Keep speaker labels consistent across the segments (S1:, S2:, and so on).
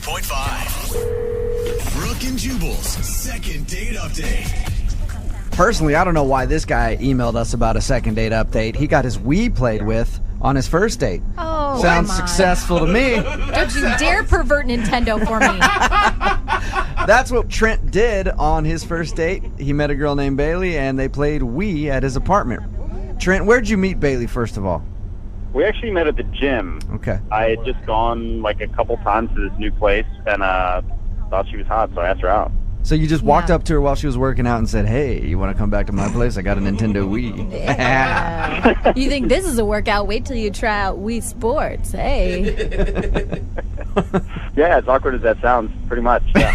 S1: 92.5. Brooke and Jubal's second date update.
S2: Personally, I don't know why this guy emailed us about a second date update. He got his Wii played with on his first date.
S3: Oh,
S2: sounds
S3: come on.
S2: successful to me.
S3: Don't you dare pervert Nintendo for me.
S2: That's what Trent did on his first date. He met a girl named Bailey, and they played Wii at his apartment. Trent, where'd you meet Bailey, first of all?
S4: We actually met at the gym.
S2: Okay.
S4: I had just gone like a couple times to this new place and thought she was hot, so I asked her out.
S2: So you just walked up to her while she was working out and said, "Hey, you want to come back to my place? I got a Nintendo Wii."
S3: Yeah. You think this is a workout? Wait till you try out Wii Sports. Hey.
S4: Yeah, as awkward as that sounds, pretty much. Yeah.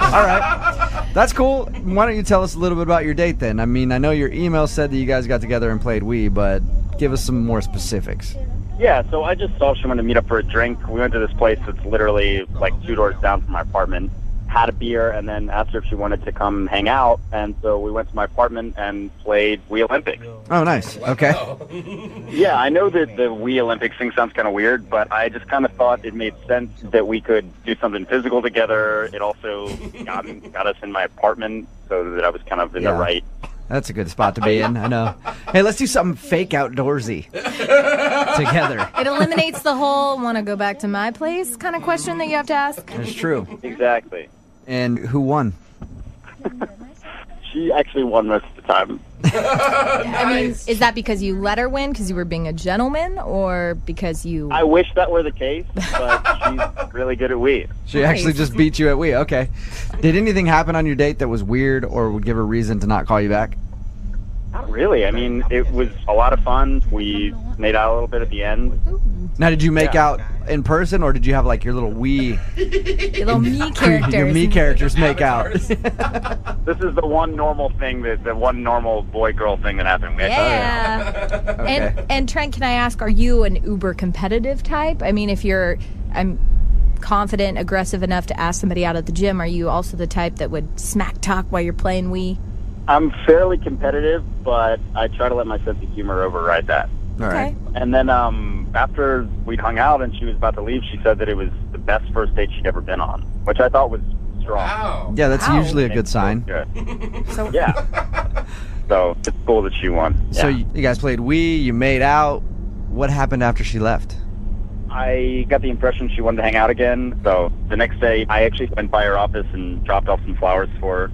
S2: All right. That's cool. Why don't you tell us a little bit about your date then? I mean, I know your email said that you guys got together and played Wii, but give us some more specifics.
S4: Yeah, so I just saw she wanted to meet up for a drink. We went to this place that's literally like 2 doors down from my apartment. Had a beer and then asked her if she wanted to come hang out, and so we went to my apartment and played Wii Olympics.
S2: Oh, nice. Okay.
S4: Yeah, I know that the Wii Olympics thing sounds kind of weird, but I just kind of thought it made sense that we could do something physical together. It also got us in my apartment so that I was kind of in the right.
S2: That's a good spot to be in, I know. Hey, let's do something fake outdoorsy together.
S3: It eliminates the whole want to go back to my place kind of question that you have to ask.
S2: That's true.
S4: Exactly.
S2: And who won?
S4: She actually won most of the time.
S3: I mean, is that because you let her win because you were being a gentleman, or because you...
S4: I wish that were the case, but she's really good at Wii.
S2: She actually just beat you at Wii. Okay. Did anything happen on your date that was weird or would give her reason to not call you back?
S4: Not really. I mean, it was a lot of fun. We made out a little bit at the end.
S2: Now, did you make out in person, or did you have like your little Wii...
S3: Your little me characters.
S2: Your me characters make out?
S4: This is the one normal thing, the one normal boy-girl thing that happened.
S3: Yeah.
S2: Okay.
S3: And Trent, can I ask, are you an uber competitive type? I mean, if I'm confident, aggressive enough to ask somebody out at the gym, are you also the type that would smack talk while you're playing Wii?
S4: I'm fairly competitive, but I try to let my sense of humor override that.
S2: All right.
S3: Okay.
S4: And then after we'd hung out and she was about to leave, she said that it was the best first date she'd ever been on, which I thought was strong.
S5: Wow.
S2: Yeah, that's usually a good sign.
S4: Good. Yeah. So it's cool that she won. Yeah.
S2: So you guys played Wii, you made out. What happened after she left?
S4: I got the impression she wanted to hang out again. So the next day, I actually went by her office and dropped off some flowers for her.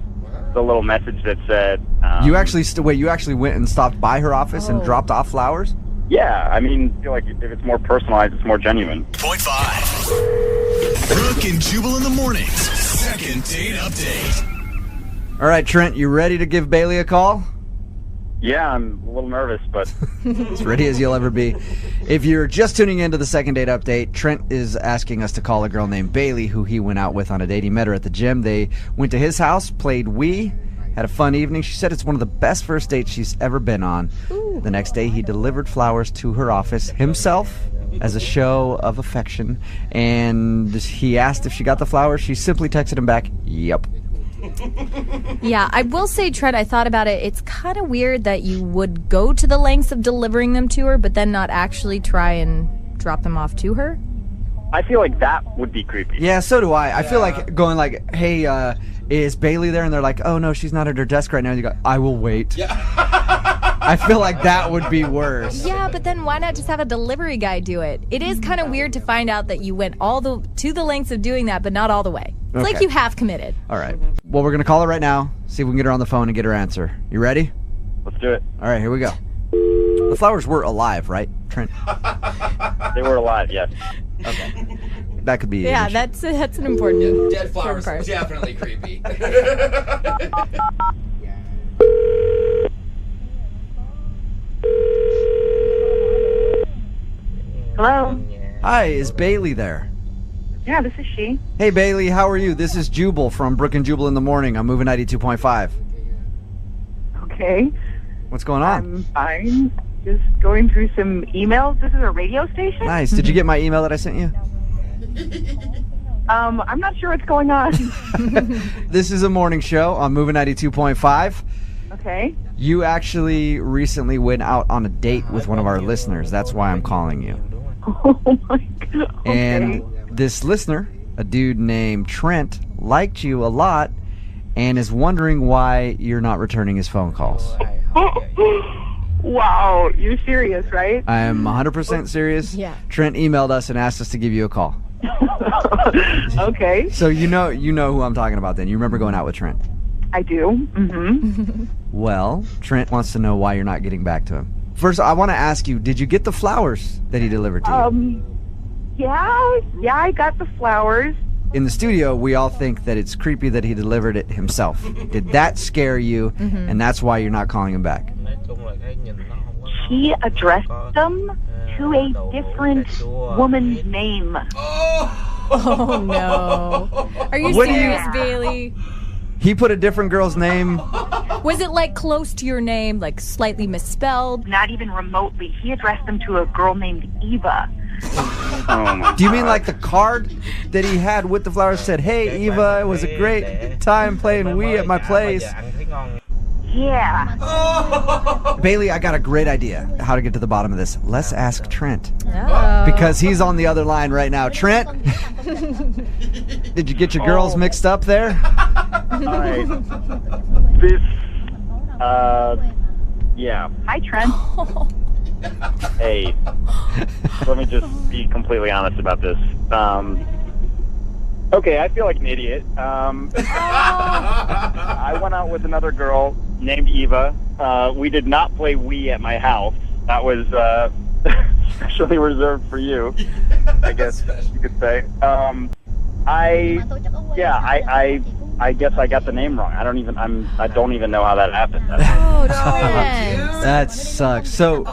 S4: The little message that said...
S2: you actually you actually went and stopped by her office and dropped off flowers?
S4: Yeah, I mean, I feel like if it's more personalized, it's more genuine.
S1: 0.5. Brooke and Jubal in the mornings. Second date update.
S2: All right, Trent, you ready to give Bailey a call?
S4: Yeah, I'm a little nervous, but...
S2: As ready as you'll ever be. If you're just tuning into the second date update, Trent is asking us to call a girl named Bailey, who he went out with on a date. He met her at the gym. They went to his house, played Wii, had a fun evening. She said it's one of the best first dates she's ever been on. Ooh. The next day, he delivered flowers to her office himself as a show of affection. And he asked if she got the flowers. She simply texted him back, "Yep."
S3: Yeah, I will say, Trent, I thought about it. It's kind of weird that you would go to the lengths of delivering them to her, but then not actually try and drop them off to her.
S4: I feel like that would be creepy.
S2: Yeah, so do I. I feel like going like, "Hey, is Bailey there?" And they're like, "Oh, no, she's not at her desk right now." And you go, "I will wait." Yeah. I feel like that would be worse.
S3: Yeah, but then why not just have a delivery guy do it? It is kind of weird to find out that you went to the lengths of doing that, but not all the way. It's like you have committed.
S2: All right. Well, we're going to call her right now, see if we can get her on the phone and get her answer. You ready?
S4: Let's do it.
S2: All right, here we go. The flowers were alive, right, Trent?
S4: They were alive, yes.
S2: Okay. That could be
S3: Yeah, that's an important
S5: Dead flowers,
S3: part.
S5: definitely creepy.
S6: Hello?
S2: Hi, is Bailey there?
S6: Yeah, this is she.
S2: Hey, Bailey, how are you? This is Jubal from Brooke and Jubal in the Morning. I'm moving 92.5.
S6: Okay.
S2: What's going on?
S6: I'm fine. Just going through some emails. This is a radio station?
S2: Nice. Did you get my email that I sent you?
S6: I'm not sure what's going on.
S2: This is a morning show on Moving 92.5.
S6: Okay.
S2: You actually recently went out on a date with one of our listeners. That's why I'm calling you.
S6: Oh, my God. Okay.
S2: And this listener a dude named Trent liked you a lot and is wondering why you're not returning his phone calls.
S6: Wow, you're serious, right?
S2: I am 100% serious.
S3: Yeah.
S2: Trent emailed us and asked us to give you a call.
S6: Okay,
S2: So you know who I'm talking about then. You remember going out with Trent.
S6: I do. Mm-hmm.
S2: Well, Trent wants to know why you're not getting back to him. First, I want to ask you, did you get the flowers that he delivered to you?
S6: Yeah, I got the flowers.
S2: In the studio, we all think that it's creepy that he delivered it himself. Did that scare you, and that's why you're not calling him back?
S6: He addressed them to a different woman's name.
S3: Oh, no. Are you
S2: What do you-
S3: serious, Bailey?
S2: He put a different girl's name.
S3: Was it like close to your name, like slightly misspelled?
S6: Not even remotely. He addressed them to a girl named Eva.
S4: Oh my
S2: Do you mean
S4: God.
S2: like the card that he had with the flowers said, "Hey, Eva, it was a great time playing Wii at my place"?
S6: Yeah.
S2: Bailey, I got a great idea how to get to the bottom of this. Let's ask Trent.
S3: Oh.
S2: Because he's on the other line right now. Trent, did you get your girls mixed up there?
S4: Alright. This, yeah.
S6: Hi, Trent.
S4: Hey, let me just be completely honest about this. Okay, I feel like an idiot. I went out with another girl named Eva. We did not play Wii at my house. That was specially reserved for you, I guess you could say. I guess I got the name wrong. I don't even know how that happened.
S3: Oh, Trent.
S2: That sucks. So,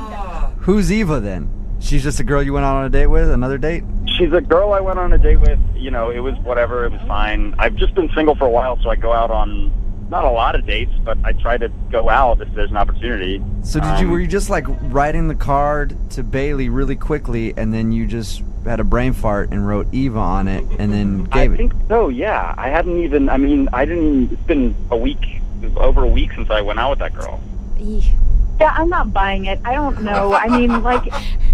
S2: who's Eva then? She's just a girl you went out on a date with? Another date?
S4: She's a girl I went on a date with. You know, it was whatever. It was fine. I've just been single for a while, so I go out on not a lot of dates, but I try to go out if there's an opportunity.
S2: So were you just like writing the card to Bailey really quickly, and then you just had a brain fart and wrote Eva on it, and then gave
S4: I
S2: it?
S4: think so. Yeah, I didn't even. It's been over a week since I went out with that girl.
S3: Eeh.
S6: Yeah, I'm not buying it. I don't know. I mean, like,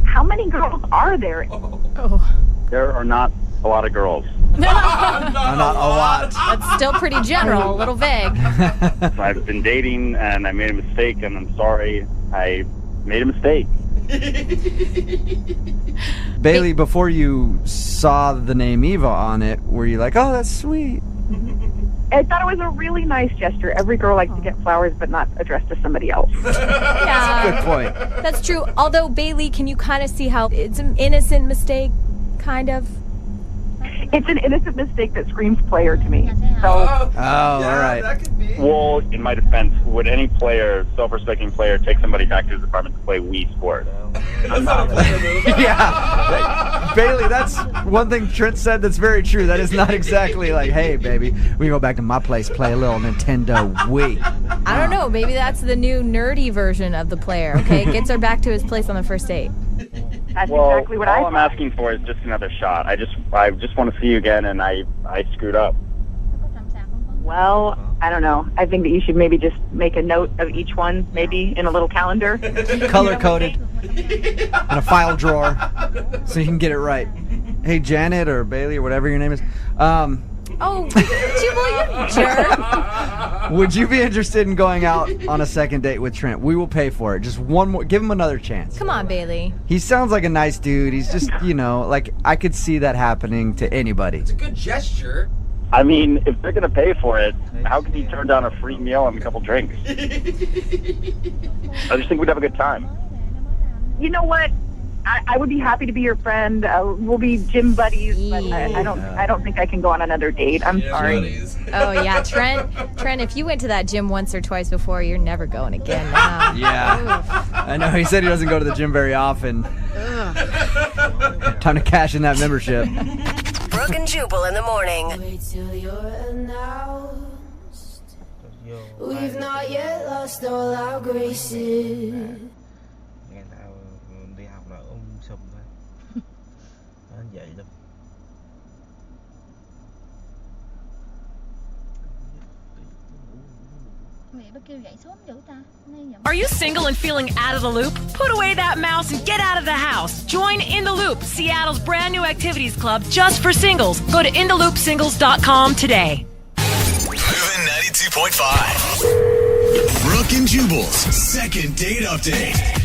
S6: how many girls are there?
S3: Oh.
S4: There are not a lot of girls.
S2: Not a lot.
S3: That's still pretty general, a little vague.
S4: I've been dating, and I made a mistake, and I'm sorry. I made a mistake.
S2: Bailey, before you saw the name Eva on it, were you like, "Oh, that's sweet"?
S6: I thought it was a really nice gesture. Every girl likes to get flowers, but not addressed to somebody else.
S3: Yeah,
S2: Good point.
S3: that's true. Although, Bailey, can you kind of see how it's an innocent mistake, kind of?
S6: It's an innocent mistake that screams player to me. So,
S2: Oh, all right.
S5: That could be.
S4: Well, in my defense, would any self-respecting player, take somebody back to his apartment to play Wii Sports?
S2: Yeah. Bailey, that's one thing Trent said that's very true. That is not exactly like, "Hey, baby, we can go back to my place, play a little Nintendo Wii."
S3: I don't know. Maybe that's the new nerdy version of the player, okay? Gets her back to his place on the first date.
S6: that's
S4: Well,
S6: exactly what I
S4: all I'm
S6: thought.
S4: asking for is just another shot. I just want to see you again, and I screwed up.
S6: Well, I don't know. I think that you should maybe just make a note of each one, maybe in a little calendar.
S2: Color-coded in a file drawer so you can get it right. Hey, Janet or Bailey or whatever your name is.
S3: Oh, Jubal, you jerk.
S2: Would you be interested in going out on a second date with Trent? We will pay for it. Just one more. Give him another chance.
S3: Come on, Bailey.
S2: He sounds like a nice dude. He's just, like I could see that happening to anybody.
S5: It's a good gesture.
S4: I mean, if they're gonna pay for it, how can you turn down a free meal and a couple drinks? I just think we'd have a good time.
S6: You know what? I would be happy to be your friend. We'll be gym buddies, but I don't think I can go on another date. I'm sorry.
S5: Buddies.
S3: Oh, yeah, Trent, if you went to that gym once or twice before, you're never going again now.
S2: Yeah. I know. He said he doesn't go to the gym very often. Time to cash in that membership.
S7: Brooke and Jubal in the morning.
S8: Wait till you're announced. We've not yet lost all our graces.
S9: Ngày nào đi học là sùm thôi. Nó vậy luôn.
S5: Are you single and feeling out of the loop? Put away that mouse and get out of the house. Join In the Loop, Seattle's brand new activities club just for singles. Go to intheloopsingles.com today.
S1: Moving 92.5. Brooke and Jubal's second date update.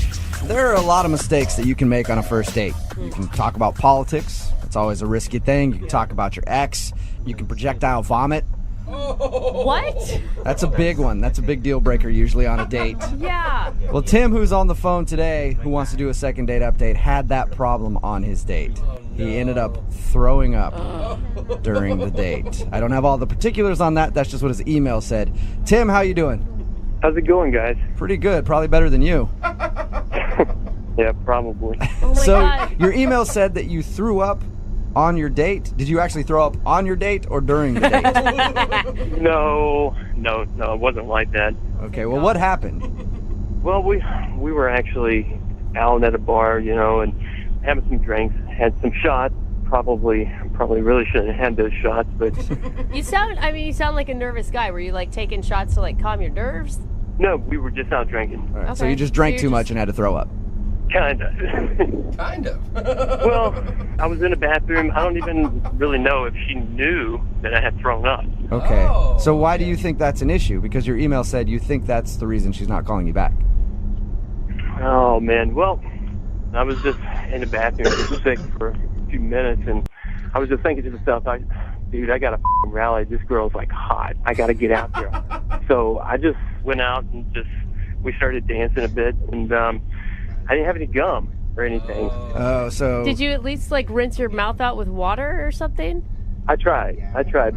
S2: There are a lot of mistakes that you can make on a first date. You can talk about politics. It's always a risky thing. You can talk about your ex. You can projectile vomit.
S10: What?
S2: That's a big one. That's a big deal breaker usually on a date.
S10: Yeah.
S2: Well, Tim, who's on the phone today, who wants to do a second date update, had that problem on his date. He ended up throwing up during the date. I don't have all the particulars on that. That's just what his email said. Tim, how you doing?
S11: How's it going, guys?
S2: Pretty good. Probably better than you.
S11: Yeah, probably.
S10: Oh my God.
S2: Your email said that you threw up on your date. Did you actually throw up on your date or during the date?
S11: No, it wasn't like that.
S2: Okay, well, what happened?
S11: Well, we were actually out at a bar, and having some drinks, had some shots. Probably really shouldn't have had those shots, but
S10: You sound like a nervous guy. Were you like taking shots to like calm your nerves?
S11: no, we were just out drinking.
S2: All right, so
S10: Okay.
S2: you just drank
S10: So
S2: too
S10: you're
S2: much and had to throw up.
S11: Kinda.
S12: Kind of.
S11: Well, I was in the bathroom. I don't even really know if she knew that I had thrown up.
S2: Okay.
S12: Oh,
S2: So why do you think that's an issue? Because your email said you think that's the reason she's not calling you back.
S11: Oh man, well, I was just in the bathroom, just sick for a few minutes, and I was just thinking to myself, dude, I gotta f***ing rally. This girl's like hot. I gotta get out there. So I just went out and we started dancing a bit, and I didn't have any gum or anything.
S2: Oh, so
S10: Did you at least like rinse your mouth out with water or something?
S11: I tried,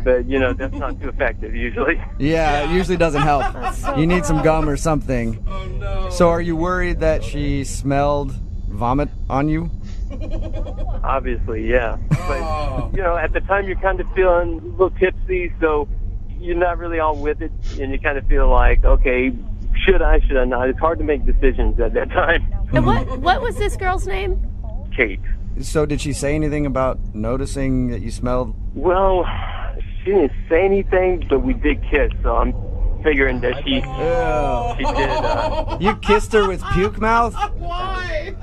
S11: but that's not too effective usually.
S2: yeah, it usually doesn't help.
S10: so
S2: You need some
S10: gross.
S2: gum or something.
S12: Oh no.
S2: So are you worried that she smelled vomit on you?
S11: Obviously, yeah. But at the time you're kind of feeling a little tipsy, so you're not really all with it, and you kind of feel like, okay, should I not? It's hard to make decisions at that time.
S10: And what was this girl's name?
S11: Kate.
S2: So did she say anything about noticing that you smelled?
S11: Well, she didn't say anything, but we did kiss, so I'm figuring that she did.
S2: You kissed her with puke mouth?
S12: Why?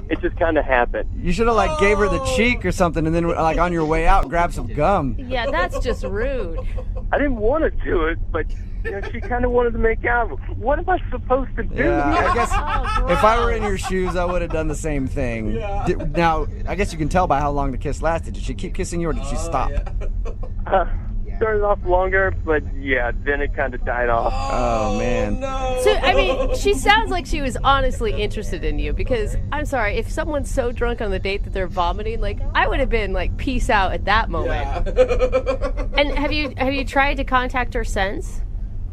S11: It just kind of happened.
S2: You should have gave her the cheek or something, and then on your way out grab some gum.
S10: Yeah, that's just rude.
S11: I didn't want to do it, but she kind of wanted to make out. What am I supposed to do?
S2: Yeah, I guess
S10: Oh,
S2: if I were in your shoes, I would have done the same thing. Now, I guess you can tell by how long the kiss lasted. Did she keep kissing you, or did she stop?
S11: Started off longer, but yeah, then it kind of died off.
S2: Oh, man.
S12: No.
S10: So, I mean, she sounds like she was honestly interested in you because, I'm sorry, if someone's so drunk on the date that they're vomiting, I would have been peace out at that moment.
S12: Yeah.
S10: And have you tried to contact her since?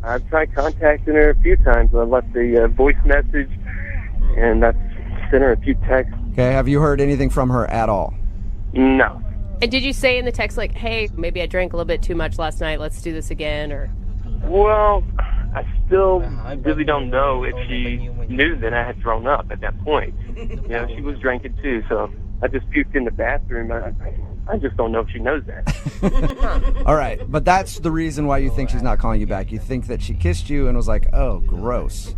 S11: I've tried contacting her a few times. I left a voice message, and I've sent her a few texts.
S2: Okay, have you heard anything from her at all?
S11: No.
S10: And did you say in the text, hey, maybe I drank a little bit too much last night, let's do this again, or?
S11: Well, I still really don't know if she knew that I had thrown up at that point. She was drinking too, so I just puked in the bathroom. I just don't know if she knows that.
S2: All right, but that's the reason why you think she's not calling you back. You think that she kissed you and was like, oh, gross.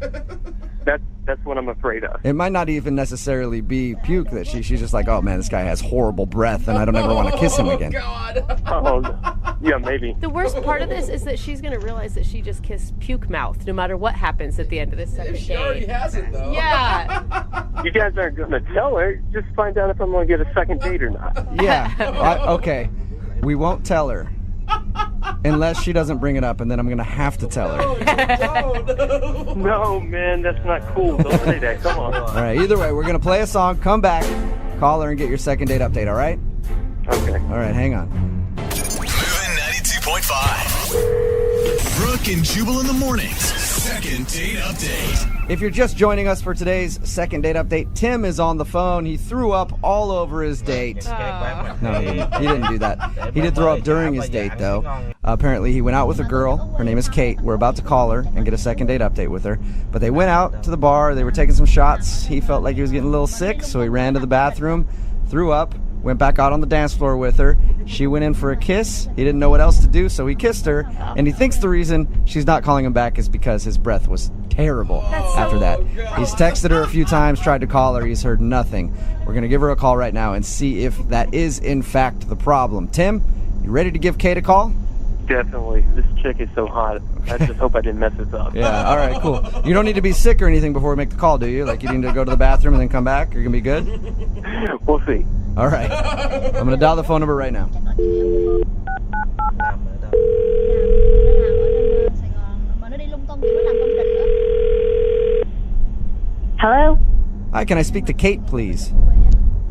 S11: That's what I'm afraid of.
S2: It might not even necessarily be puke that she's just like, oh man, this guy has horrible breath and I don't ever want to kiss him again.
S12: God.
S11: Oh, yeah, maybe.
S10: The worst part of this is that she's going to realize that she just kissed puke mouth no matter what happens at the end of this second
S12: If she
S10: date.
S12: already has it, though.
S10: Yeah.
S11: You guys aren't going to tell her. Just find out if I'm going to get a second date or not.
S2: Yeah, okay. We won't tell her. Unless she doesn't bring it up, and then I'm going to have to tell her.
S11: No, man, that's not cool. Don't say that. Come on.
S2: All right, either way, we're going to play a song, come back, call her, and get your second date update, all right?
S11: Okay.
S2: All right, hang on.
S1: Moving 92.5. Brooke and Jubal in the mornings. Second date update.
S2: If you're just joining us for today's second date update, Tim is on the phone. He threw up all over his date. No, he didn't do that. He did throw up during his date, though. Apparently, he went out with a girl. Her name is Kate. We're about to call her and get a second date update with her. But they went out to the bar. They were taking some shots. He felt like he was getting a little sick, so he ran to the bathroom, threw up, went back out on the dance floor with her. She went in for a kiss. He didn't know what else to do, so he kissed her. And he thinks the reason she's not calling him back is because his breath was terrible after that. He's texted her a few times, tried to call her. He's heard nothing. We're going to give her a call right now and see if that is, in fact, the problem. Tim, you ready to give Kate a call?
S11: Definitely. This chick is so hot. I just hope I didn't mess this up.
S2: Yeah, all right, cool. You don't need to be sick or anything before we make the call, do you? Like, you need to go to the bathroom and then come back? You're going to be good?
S11: We'll see.
S2: All right. I'm going to dial the phone number right now.
S6: Hello?
S2: Hi, can I speak to Kate, please?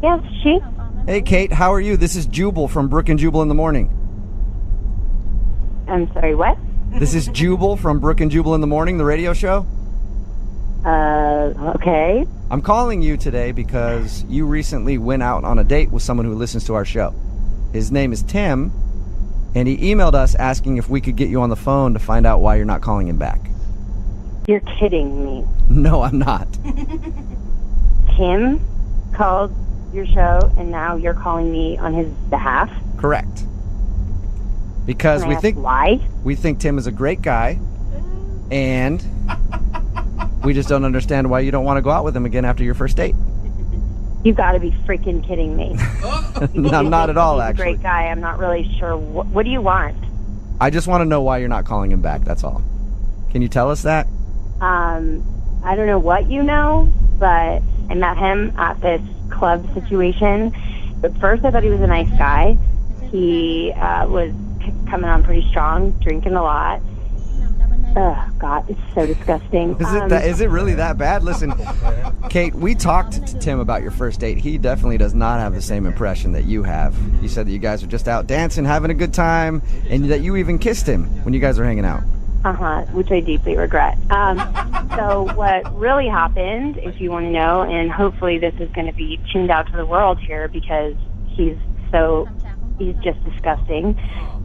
S6: Yes, she?
S2: Hey, Kate, how are you? This is Jubal from Brooke and Jubal in the Morning.
S6: I'm sorry, what?
S2: This is Jubal from Brooke and Jubal in the Morning, the radio show.
S6: Okay.
S2: I'm calling you today because you recently went out on a date with someone who listens to our show. His name is Tim, and he emailed us asking if we could get you on the phone to find out why you're not calling him back.
S6: You're kidding me.
S2: No, I'm not.
S6: Tim called your show, and now you're calling me on his behalf?
S2: Correct. Because
S6: Can I ask why?
S2: We think Tim is a great guy, and we just don't understand why you don't want to go out with him again after your first date.
S6: You got to be freaking kidding me.
S2: No, not at all,
S6: He's
S2: actually.
S6: a great guy. I'm not really sure. What do you want?
S2: I just want to know why you're not calling him back, that's all. Can you tell us that?
S6: I don't know what you know, but I met him at this club situation. At first, I thought he was a nice guy. He was coming on pretty strong, drinking a lot. Oh, God, it's so disgusting.
S2: Is it really that bad? Listen, Kate, we talked to Tim about your first date. He definitely does not have the same impression that you have. You said that you guys were just out dancing, having a good time, and that you even kissed him when you guys were hanging out.
S6: Which I deeply regret. So what really happened, if you want to know, and hopefully this is going to be tuned out to the world here because he's just disgusting.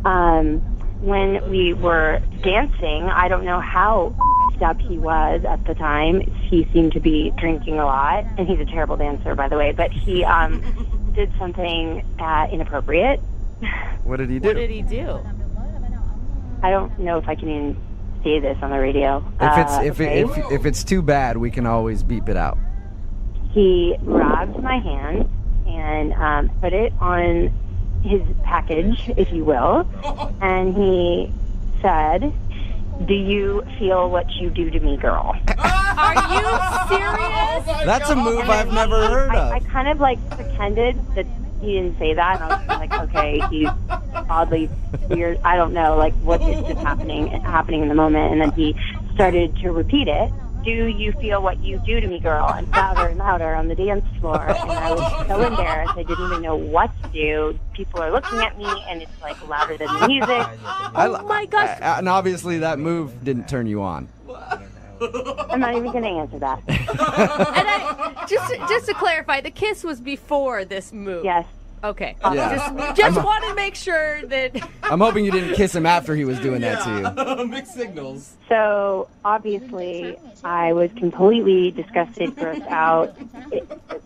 S6: When we were dancing, I don't know how up he was at the time. He seemed to be drinking a lot, and he's a terrible dancer, by the way, but he did something inappropriate.
S2: What did he do?
S10: What did he do?
S6: I don't know if I can even say this on the radio.
S2: If it's too bad, we can always beep it out.
S6: He grabbed my hand and put it on his package, if you will, and he said, "Do you feel what you do to me, girl?"
S10: Are you serious?
S2: That's a move I've never heard of.
S6: I kind of pretended that he didn't say that, and I was like, okay, he's oddly weird. I don't know, what is just happening in the moment. And then he started to repeat it. "Do you feel what you do to me, girl?" And louder on the dance floor. And I was so embarrassed. I didn't even know what to do. People are looking at me, and it's louder than the music.
S10: Oh my gosh.
S2: And obviously that move didn't turn you on.
S6: I'm not even going to answer that.
S10: And just to clarify, the kiss was before this move.
S6: Yes.
S10: Okay.
S2: Yeah.
S10: Just want to make sure that.
S2: I'm hoping you didn't kiss him after he was doing that to you.
S12: Mixed signals.
S6: So, obviously, I was completely disgusted, grossed out,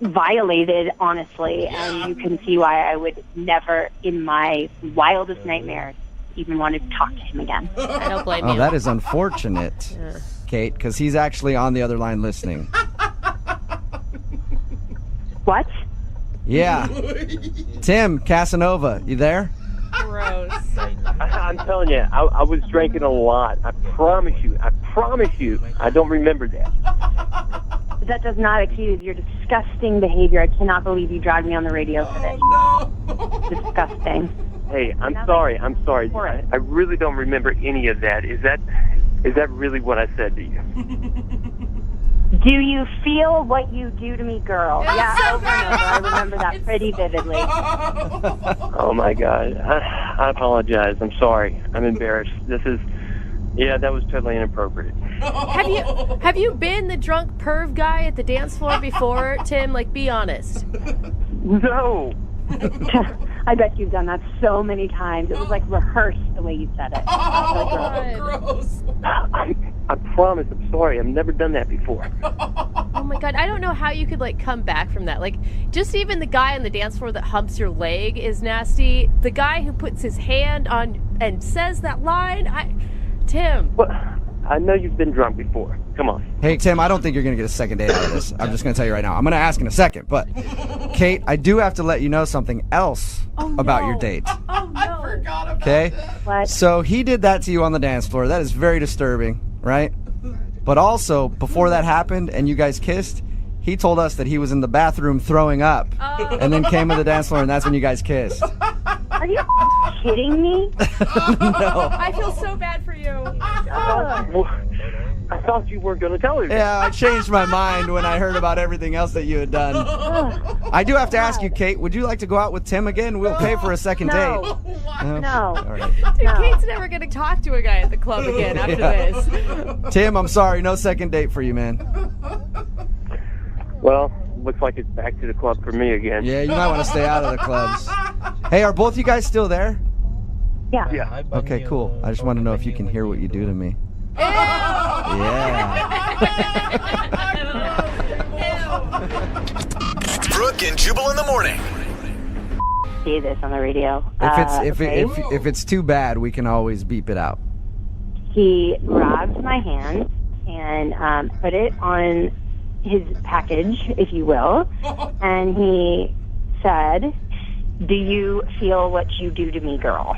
S6: violated, honestly, and you can see why I would never, in my wildest nightmares, even want to talk to him again.
S10: I don't blame you.
S2: Oh, that is unfortunate, Kate, because he's actually on the other line listening.
S6: What?
S2: Yeah. Tim, Casanova, you there?
S10: Gross.
S11: I'm telling you, I was drinking a lot. I promise you. I don't remember that.
S6: That does not excuse your disgusting behavior. I cannot believe you dragged me on the radio for this.
S12: No.
S6: Disgusting.
S11: Hey, I'm sorry. I really don't remember any of that. Is that really what I said to you?
S6: Do you feel what you do to me, girl? Yeah, over and over. I remember that pretty vividly.
S11: Oh, my God. I apologize. I'm sorry. I'm embarrassed. That was totally inappropriate.
S10: Have you been the drunk perv guy at the dance floor before, Tim? Be honest.
S11: No.
S6: I bet you've done that so many times. It was rehearsed the way you said it.
S12: Oh, gross.
S11: I promise. I'm sorry. I've never done that before.
S10: Oh my God, I don't know how you could like come back from that. Like, just even the guy on the dance floor that humps your leg is nasty. The guy who puts his hand on and says that line, Tim.
S11: Well, I know you've been drunk before. Come on.
S2: Hey, Tim, I don't think you're going to get a second date out of this. I'm just going to tell you right now. I'm going to ask in a second. But, Kate, I do have to let you know something else about your date.
S10: Oh, no.
S12: I forgot about
S2: Okay?
S12: that.
S6: What?
S2: So he did that to you on the dance floor. That is very disturbing, right? But also, before that happened and you guys kissed, he told us that he was in the bathroom throwing up and then came to the dance floor, and that's when you guys kissed.
S6: Are you kidding me?
S2: No.
S10: I feel so bad for you.
S11: I thought you weren't going to tell me.
S2: Yeah, I changed my mind when I heard about everything else that you had done. I do have to ask you, Kate, would you like to go out with Tim again? We'll pay for a second
S6: No.
S2: date.
S6: No.
S2: All right.
S10: Dude, Kate's never going to talk to a guy at the club again after this.
S2: Tim, I'm sorry. No second date for you, man.
S11: Well, looks like it's back to the club for me again.
S2: Yeah, you might want to stay out of the clubs. Hey, are both you guys still there?
S6: Yeah.
S11: Yeah.
S2: Okay, cool. I just want to know if you can hear what you do to me. Yeah.
S1: Brooke and Jubal in the morning.
S6: See this on the radio.
S2: If it's too bad, we can always beep it out.
S6: He grabbed my hand and put it on his package, if you will, and he said, "Do you feel what you do to me, girl?"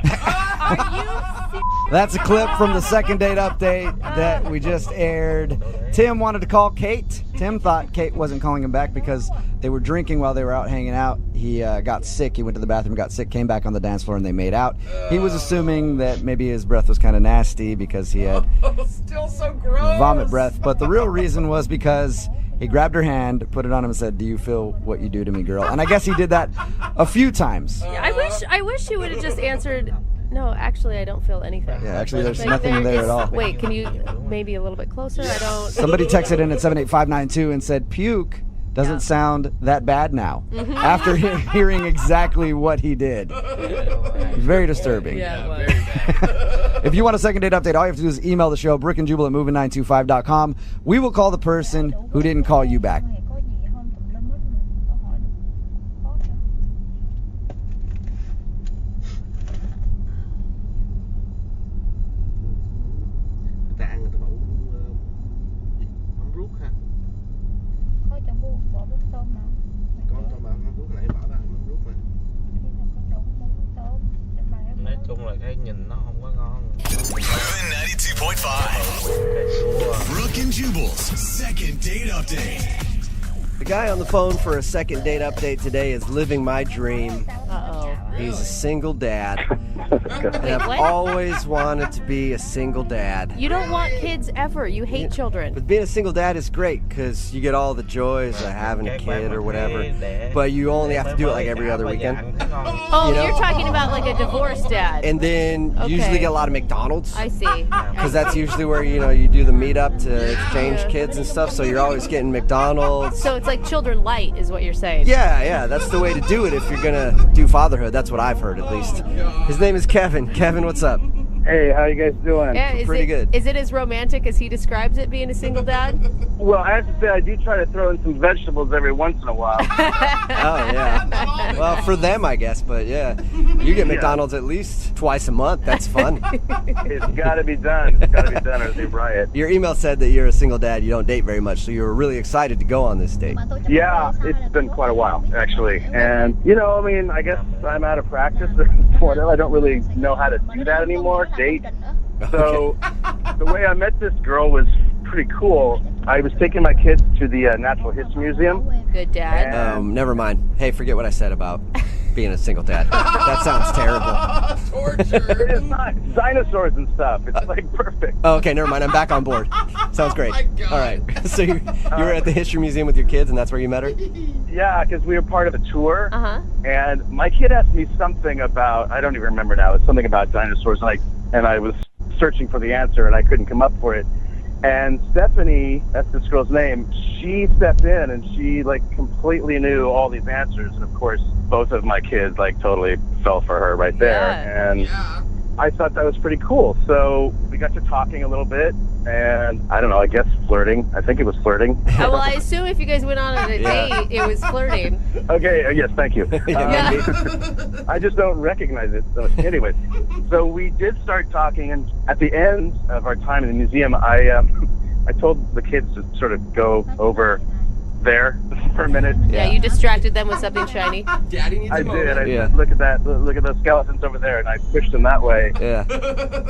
S2: That's a clip from the second date update that we just aired. Tim wanted to call Kate. Tim thought Kate wasn't calling him back because they were drinking while they were out hanging out. He got sick. He went to the bathroom, got sick, came back on the dance floor, and they made out. He was assuming that maybe his breath was kind of nasty because he had
S12: Still so gross.
S2: vomit breath. But the real reason was because he grabbed her hand, put it on him, and said, "Do you feel what you do to me, girl?" And I guess he did that a few times.
S10: I wish he would have just answered, "No, actually, I don't feel anything."
S2: Yeah, actually, there's
S10: Like,
S2: nothing there at all.
S10: Wait, can you maybe a little bit closer? I don't.
S2: Somebody texted in at 78592 and said, "Puke doesn't sound that bad now." After hearing exactly what he did. Very disturbing.
S10: Yeah, it was.
S12: Very bad.
S2: If you want a second date update, all you have to do is email the show, brookandjubal@moving925.com. We will call the person who didn't call you back.
S9: Người ta ăn người ta bảo mắm ruốc ha. Con tao bảo mắm ruốc, nãy bảo tao ăn mắm ruốc mà. Nói chung là cái nhìn nó không có ngon.
S1: Moving 92.5.
S9: Cà chua.
S1: Brooke and Jubal's second date update.
S13: The guy on the phone for a second date update today is living my dream.
S10: Uh-oh.
S13: He's a single dad. And I've
S10: what?
S13: always wanted to be a single dad.
S10: You don't want kids ever. You hate children.
S13: But being a single dad is great because you get all the joys of having a kid or whatever. But you only have to do it like every other weekend.
S10: Oh,
S13: You know?
S10: you're talking about like a divorced dad.
S13: And then you usually
S10: Okay.
S13: get a lot of McDonald's.
S10: I see.
S13: Because that's usually where, you do the meetup to exchange kids and stuff. So you're always getting McDonald's.
S10: So it's like children light, is what you're saying.
S13: Yeah, that's the way to do it if you're going to do fatherhood. That's what I've heard, at least. His name is Kevin. Kevin, what's up?
S11: Hey, how you guys doing?
S10: Yeah,
S13: Pretty good.
S10: Is it as romantic as he describes it, being a single dad?
S11: Well, I have to say, I do try to throw in some vegetables every once in a while.
S13: Oh, yeah. Well, for them, I guess, but yeah. You get McDonald's at least twice a month. That's fun.
S11: It's got to be done. It's got to be done or they riot.
S13: Your email said that you're a single dad. You don't date very much, so you were really excited to go on this date.
S11: Yeah, it's been quite a while, actually. And, I guess I'm out of practice or whatever. I don't really know how to do that anymore, date. So the way I met this girl was pretty cool. I was taking my kids to the Natural History Museum.
S10: Good dad.
S13: Never mind. Hey, forget what I said about being a single dad. That sounds terrible.
S12: Torture.
S11: It's not dinosaurs and stuff. It's like perfect.
S13: Oh, okay, never mind. I'm back on board. Sounds great.
S12: my God.
S13: All right. So you were at the History Museum with your kids, and that's where you met her?
S11: Yeah, because we were part of a tour.
S10: Uh-huh.
S11: And my kid asked me something about, I don't even remember now, it's something about dinosaurs, and I was searching for the answer, and I couldn't come up for it. And Stephanie, that's this girl's name, she stepped in, and she, completely knew all these answers. And, of course, both of my kids, totally fell for her right there.
S10: Yeah.
S11: And I thought that was pretty cool. So we got to talking a little bit, and I don't know, I guess flirting. I think it was flirting.
S10: Well, I assume if you guys went on a date, it was flirting.
S11: Okay, yes, thank you. I just don't recognize it. So, anyways, so we did start talking, and at the end of our time in the museum, I told the kids to sort of go over there for a minute.
S10: Yeah, you distracted them with something shiny.
S9: Daddy needs
S11: I
S9: a
S11: did.
S9: moment.
S11: I said, look at that. Look at those skeletons over there, and I pushed them that way.
S13: Yeah.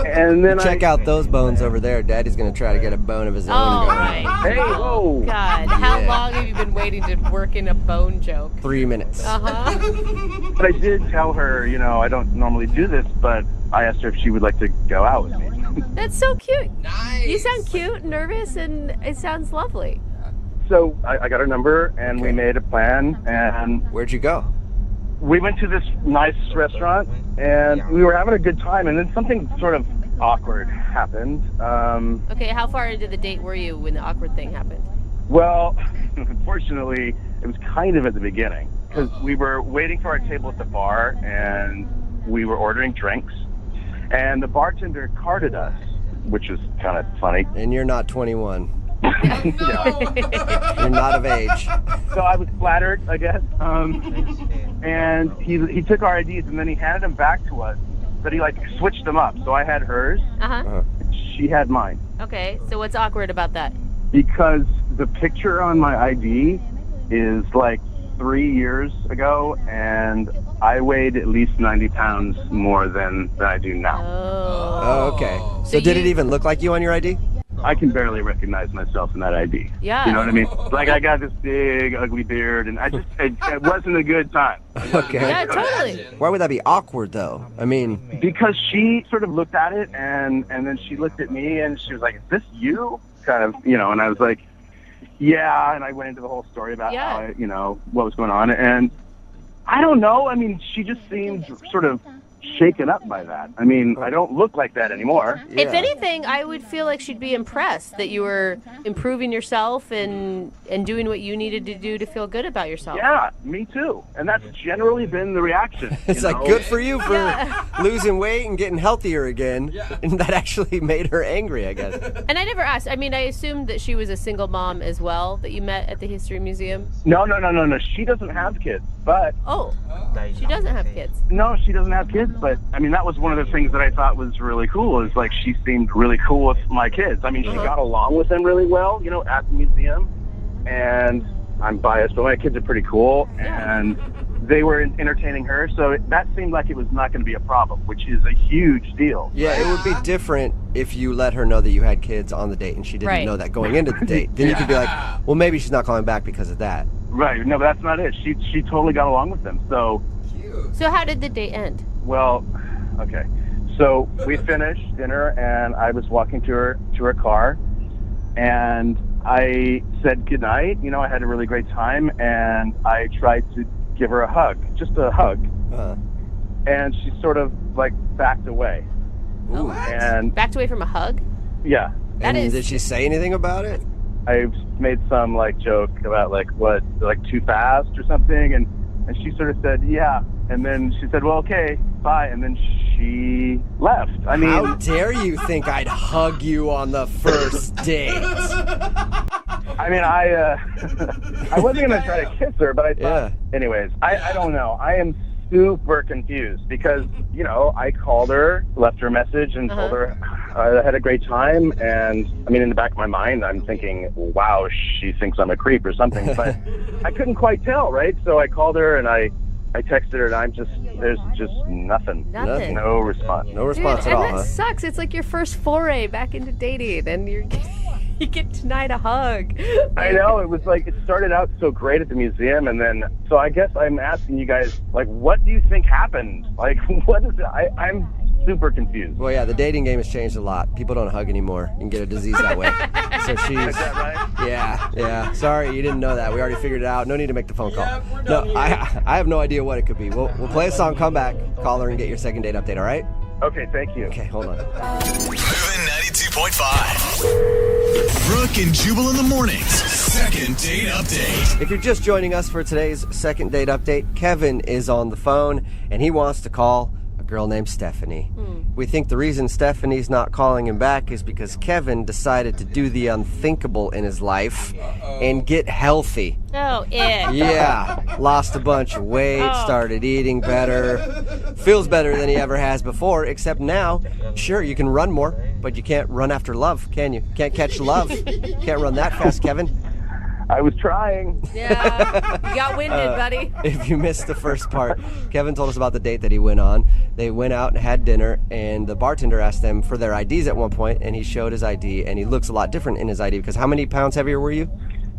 S11: And then
S13: Check out those bones over there. Daddy's going to try to get a bone of his own
S10: Oh,
S13: going.
S10: right.
S11: Hey, whoa.
S10: God, how long have you been waiting to work in a bone joke?
S13: 3 minutes.
S10: Uh-huh.
S11: But I did tell her, I don't normally do this, but I asked her if she would like to go out with me.
S10: That's so cute.
S9: Nice.
S10: You sound cute, nervous, and it sounds lovely.
S11: So I got her number, and we made a plan, and
S13: Where'd you go?
S11: we went to this nice restaurant, and we were having a good time, and then something sort of awkward happened.
S10: Okay, how far into the date were you when the awkward thing happened?
S11: Well, unfortunately, it was kind of at the beginning, because we were waiting for our table at the bar, and we were ordering drinks, and the bartender carded us, which was kind of funny.
S13: And you're not 21.
S11: Yeah.
S13: You're not of age.
S11: So I was flattered, I guess. And he took our IDs, and then he handed them back to us, but he switched them up. So I had hers,
S10: Uh-huh.
S11: she had mine.
S10: Okay, so what's awkward about that?
S11: Because the picture on my ID is 3 years ago, and I weighed at least 90 pounds more than I do now.
S13: Oh, okay. So did it even look like you on your ID?
S11: I can barely recognize myself in that ID.
S10: Yeah.
S11: You know what I mean? I got this big, ugly beard, and it wasn't a good time.
S13: Okay.
S10: Yeah, totally.
S13: Why would that be awkward, though? I mean,
S11: Because she sort of looked at it, and then she looked at me, and she was like, is this you? Kind of, and I was like, yeah, and I went into the whole story about how, what was going on, and I don't know, I mean, she just seemed sort of shaken up by that. I mean, I don't look like that anymore.
S10: If anything, I would feel like she'd be impressed that you were improving yourself and doing what you needed to do to feel good about yourself.
S11: Yeah, me too. And that's generally been the reaction.
S13: it's good for you for losing weight and getting healthier again. And that actually made her angry, I guess.
S10: And I never asked. I mean, I assumed that she was a single mom as well that you met at the History Museum.
S11: No. She doesn't have kids, but...
S10: Oh, she doesn't have kids.
S11: No, she doesn't have kids, but, I mean, that was one of the things that I thought was really cool, is, she seemed really cool with my kids. I mean, she got along with them really well, at the museum, and I'm biased, but my kids are pretty cool, and they were entertaining her, so that seemed like it was not going to be a problem, which is a huge deal.
S13: Yeah, it would be different if you let her know that you had kids on the date and she didn't know that going into the date. Then you could be like, well, maybe she's not calling back because of that.
S11: Right. No, but that's not it. She totally got along with them. So.
S10: So how did the date end?
S11: Well, okay. So we finished dinner, and I was walking to her car, and I said goodnight. I had a really great time, and I tried to give her a hug, just a hug, and she sort of backed away.
S10: Ooh.
S11: And
S10: backed away from a hug?
S11: Yeah.
S13: Did she say anything about it?
S11: I made some joke about what too fast or something, and she sort of said yeah, and then she said, well, okay, bye, and then she left. I mean,
S13: how dare you think I'd hug you on the first date?
S11: I mean, I wasn't gonna try to kiss her, but I thought, anyways, I don't know. I am super confused because I called her, left her a message, and told her I had a great time, and I mean, in the back of my mind, I'm thinking, wow, she thinks I'm a creep or something, but I couldn't quite tell, right? So I called her, and I texted her, and there's just nothing. No response.
S13: No response at all,
S10: And that sucks. It's like your first foray back into dating, and you get denied a hug.
S11: I know. It was it started out so great at the museum, and then, so I guess I'm asking you guys, what do you think happened? What is it? I'm super confused.
S13: Well, yeah, the dating game has changed a lot. People don't hug anymore and get a disease that way. So she's...
S11: Is that right?
S13: Yeah. Sorry, you didn't know that. We already figured it out. No need to make the phone call. No, I have no idea what it could be. We'll play a song, come back, call her, and get your second date update, all right?
S11: Okay, thank you.
S13: Okay, hold on.
S1: Moving 92.5. Brooke and Jubal in the mornings. Second date update.
S13: If you're just joining us for today's second date update, Kevin is on the phone, and he wants to call a girl named Stephanie. We think the reason Stephanie's not calling him back is because Kevin decided to do the unthinkable in his life and get healthy.
S10: Oh, yeah.
S13: Yeah, lost a bunch of weight, started eating better, feels better than he ever has before, except now, sure, you can run more, but you can't run after love, can you? Can't catch love. Can't run that fast, Kevin.
S11: I was trying.
S10: Yeah, you got winded, buddy.
S13: If you missed the first part, Kevin told us about the date that he went on. They went out and had dinner, and the bartender asked them for their IDs at one point, and he showed his ID, and he looks a lot different in his ID, because how many pounds heavier were you?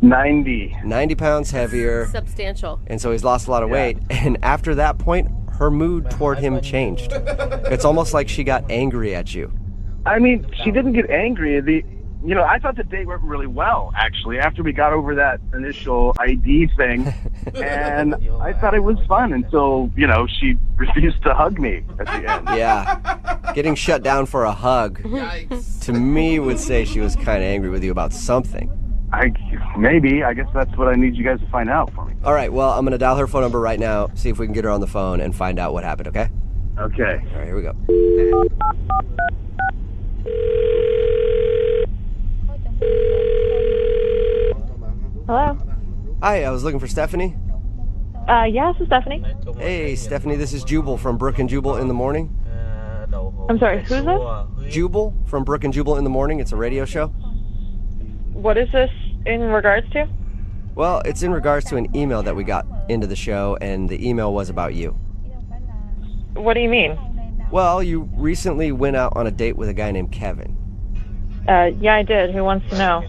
S11: 90.
S13: 90 pounds heavier.
S10: Substantial.
S13: And so he's lost a lot of weight. And after that point, her mood toward him changed. It's almost like she got angry at you.
S11: I mean, she didn't get angry. I thought the date went really well, actually, after we got over that initial ID thing. And I thought it was fun until, she refused to hug me at the end.
S13: Yeah. Getting shut down for a hug, to me, would say she was kind of angry with you about something.
S11: Maybe. I guess that's what I need you guys to find out for me.
S13: All right, well, I'm going to dial her phone number right now, see if we can get her on the phone and find out what happened, okay?
S11: Okay.
S13: All right, here we go.
S14: Hello?
S13: Hi, I was looking for Stephanie.
S14: Yeah, this is Stephanie.
S13: Hey, Stephanie, this is Jubal from Brooke and Jubal in the Morning.
S14: I'm sorry, who's this?
S13: Jubal from Brooke and Jubal in the Morning. It's a radio show.
S14: What is this in regards to?
S13: Well, it's in regards to an email that we got into the show, and the email was about you.
S14: What do you mean?
S13: Well, you recently went out on a date with a guy named Kevin.
S14: Yeah, I did. Who wants to know?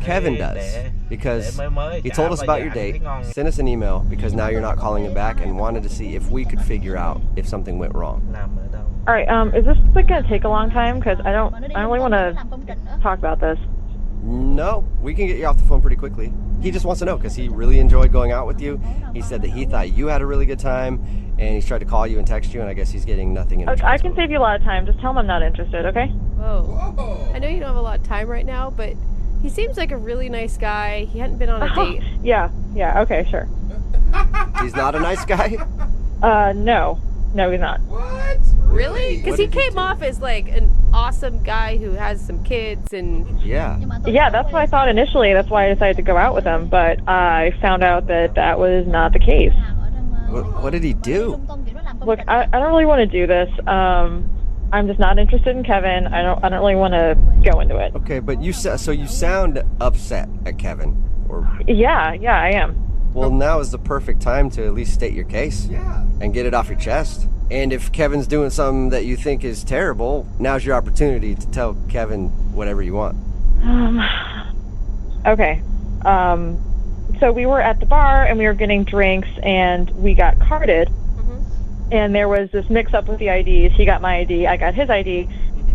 S13: Kevin does, because he told us about your date, sent us an email because now you're not calling him back, and wanted to see if we could figure out if something went wrong.
S14: All right, is this gonna take a long time? Because I don't really want to talk about this.
S13: No, we can get you off the phone pretty quickly. He just wants to know because he really enjoyed going out with you. He said that he thought you had a really good time, and he's tried to call you and text you, and I guess he's getting nothing in return.
S14: I can save you a lot of time. Just tell him I'm not interested, okay?
S10: Whoa. I know you don't have a lot of time right now, but he seems like a really nice guy. He hadn't been on a date.
S14: Yeah, okay, sure.
S13: He's not a nice guy?
S14: No, he's not.
S10: What? Really? Because he came off as like an awesome guy who has some kids and...
S13: Yeah,
S14: that's what I thought initially. That's why I decided to go out with him, but I found out that was not the case.
S13: What did he do?
S14: Look, I don't really want to do this. I'm just not interested in Kevin. I don't really want to go into it.
S13: Okay, but you sound upset at Kevin, or?
S14: Yeah, I am.
S13: Well, now is the perfect time to at least state your case and get it off your chest. And if Kevin's doing something that you think is terrible, now's your opportunity to tell Kevin whatever you want.
S14: Okay. So we were at the bar and we were getting drinks and we got carded. And there was this mix-up with the IDs. He got my ID, I got his ID.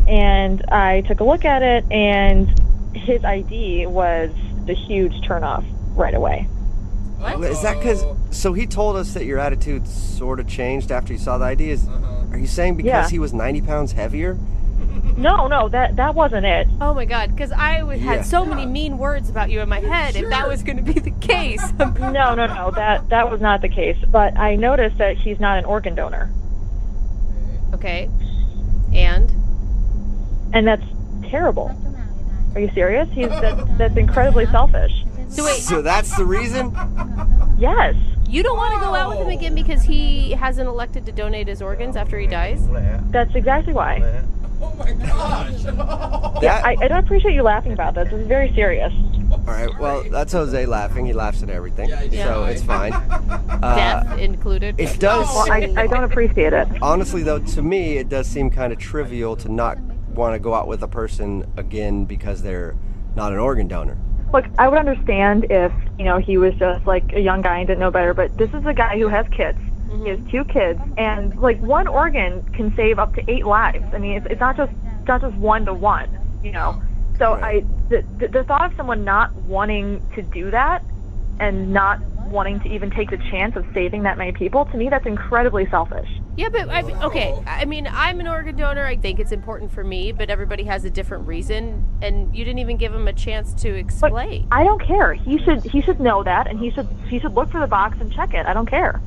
S14: And I took a look at it, and his ID was the huge turnoff right away.
S13: What? Is that because... So he told us that your attitude sort of changed after you saw the ID. Are you saying because he was 90 pounds heavier?
S14: No, that wasn't it.
S10: Oh my God, because I had so many mean words about you in my head if that was going to be the case.
S14: No, that was not the case. But I noticed that he's not an organ donor.
S10: Okay. And
S14: that's terrible. Are you serious? That's incredibly selfish.
S13: So that's the reason?
S14: Yes.
S10: You don't want to go out with him again because he hasn't elected to donate his organs after he dies?
S14: That's exactly why.
S12: Oh my gosh!
S14: Yeah, I don't appreciate you laughing about this. This is very serious.
S13: All right, well, that's Jose laughing. He laughs at everything, so it's fine.
S10: Death included.
S13: It does.
S14: Well, I don't appreciate it.
S13: Honestly, though, to me, it does seem kind of trivial to not want to go out with a person again because they're not an organ donor.
S14: Look, I would understand if, he was just like a young guy and didn't know better, but this is a guy who has kids. He has 2 kids, and like one organ can save up to 8 lives. I mean, it's not just 1-to-1, So
S13: Right.
S14: the thought of someone not wanting to do that and not wanting to even take the chance of saving that many people, to me, that's incredibly selfish.
S10: Yeah, but I'm an organ donor. I think it's important for me, but everybody has a different reason, and you didn't even give him a chance to explain.
S14: But I don't care. He should know that, and he should look for the box and check it. I don't care.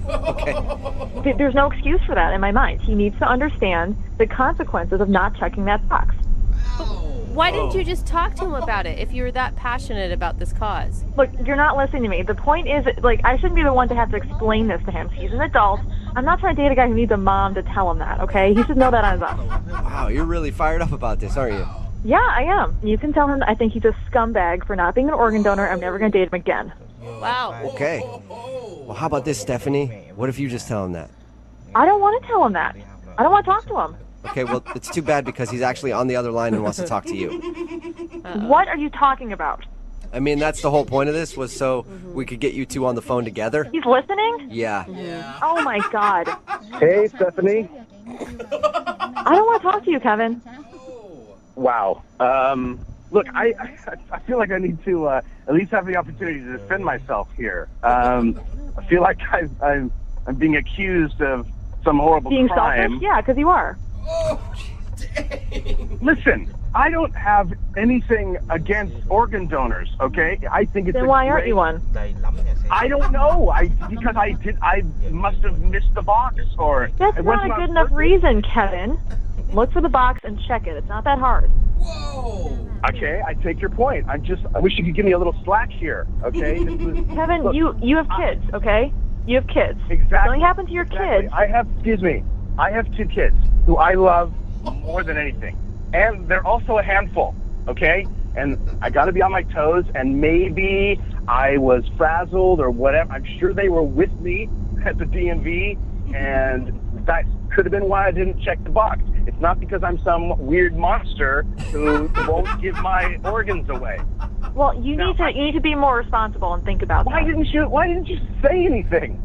S13: Okay.
S14: There's no excuse for that in my mind. He needs to understand the consequences of not checking that box.
S10: Why didn't you just talk to him about it if you were that passionate about this cause?
S14: Look, you're not listening to me. The point is, like, I shouldn't be the one to have to explain this to him. He's an adult. I'm not trying to date a guy who needs a mom to tell him that, okay? He should know that on his own.
S13: Wow, you're really fired up about this, aren't you?
S14: Yeah, I am. You can tell him that I think he's a scumbag for not being an organ donor. I'm never going to date him again.
S10: Wow.
S13: Okay. Well, how about this, Stephanie? What if you just tell him that?
S14: I don't want to tell him that. I don't want to talk to him.
S13: Okay, well, it's too bad because he's actually on the other line and wants to talk to you.
S14: What are you talking about?
S13: I mean, that's the whole point of this, was so we could get you two on the phone together.
S14: He's listening?
S13: Yeah.
S14: Oh, my God.
S11: Hey, Stephanie.
S14: I don't want to talk to you, Kevin.
S11: Wow. Look, I feel like I need to at least have the opportunity to defend myself here. I feel like I'm being accused of some horrible
S14: Being
S11: crime.
S14: selfish? Yeah, because you are.
S11: Listen, I don't have anything against organ donors, okay? I think it's
S14: Then why aren't you one?
S11: I don't know. Because I must have missed the box, or
S14: That's
S11: it wasn't
S14: not a
S11: on
S14: good enough
S11: purpose.
S14: reason, Kevin. Look for the box and check it. It's not that hard.
S11: Okay, I take your point. I wish you could give me a little slack here, okay?
S14: Kevin,
S11: Look,
S14: you have kids, okay? You have kids.
S11: Exactly.
S14: If something happened to your kids,
S11: I have 2 kids who I love more than anything. And they're also a handful, okay? And I got to be on my toes, and maybe I was frazzled or whatever. I'm sure they were with me at the DMV, and that could have been why I didn't check the box. It's not because I'm some weird monster who won't give my organs away.
S14: well, you need to be more responsible and think about
S11: Why
S14: that.
S11: didn't you say anything?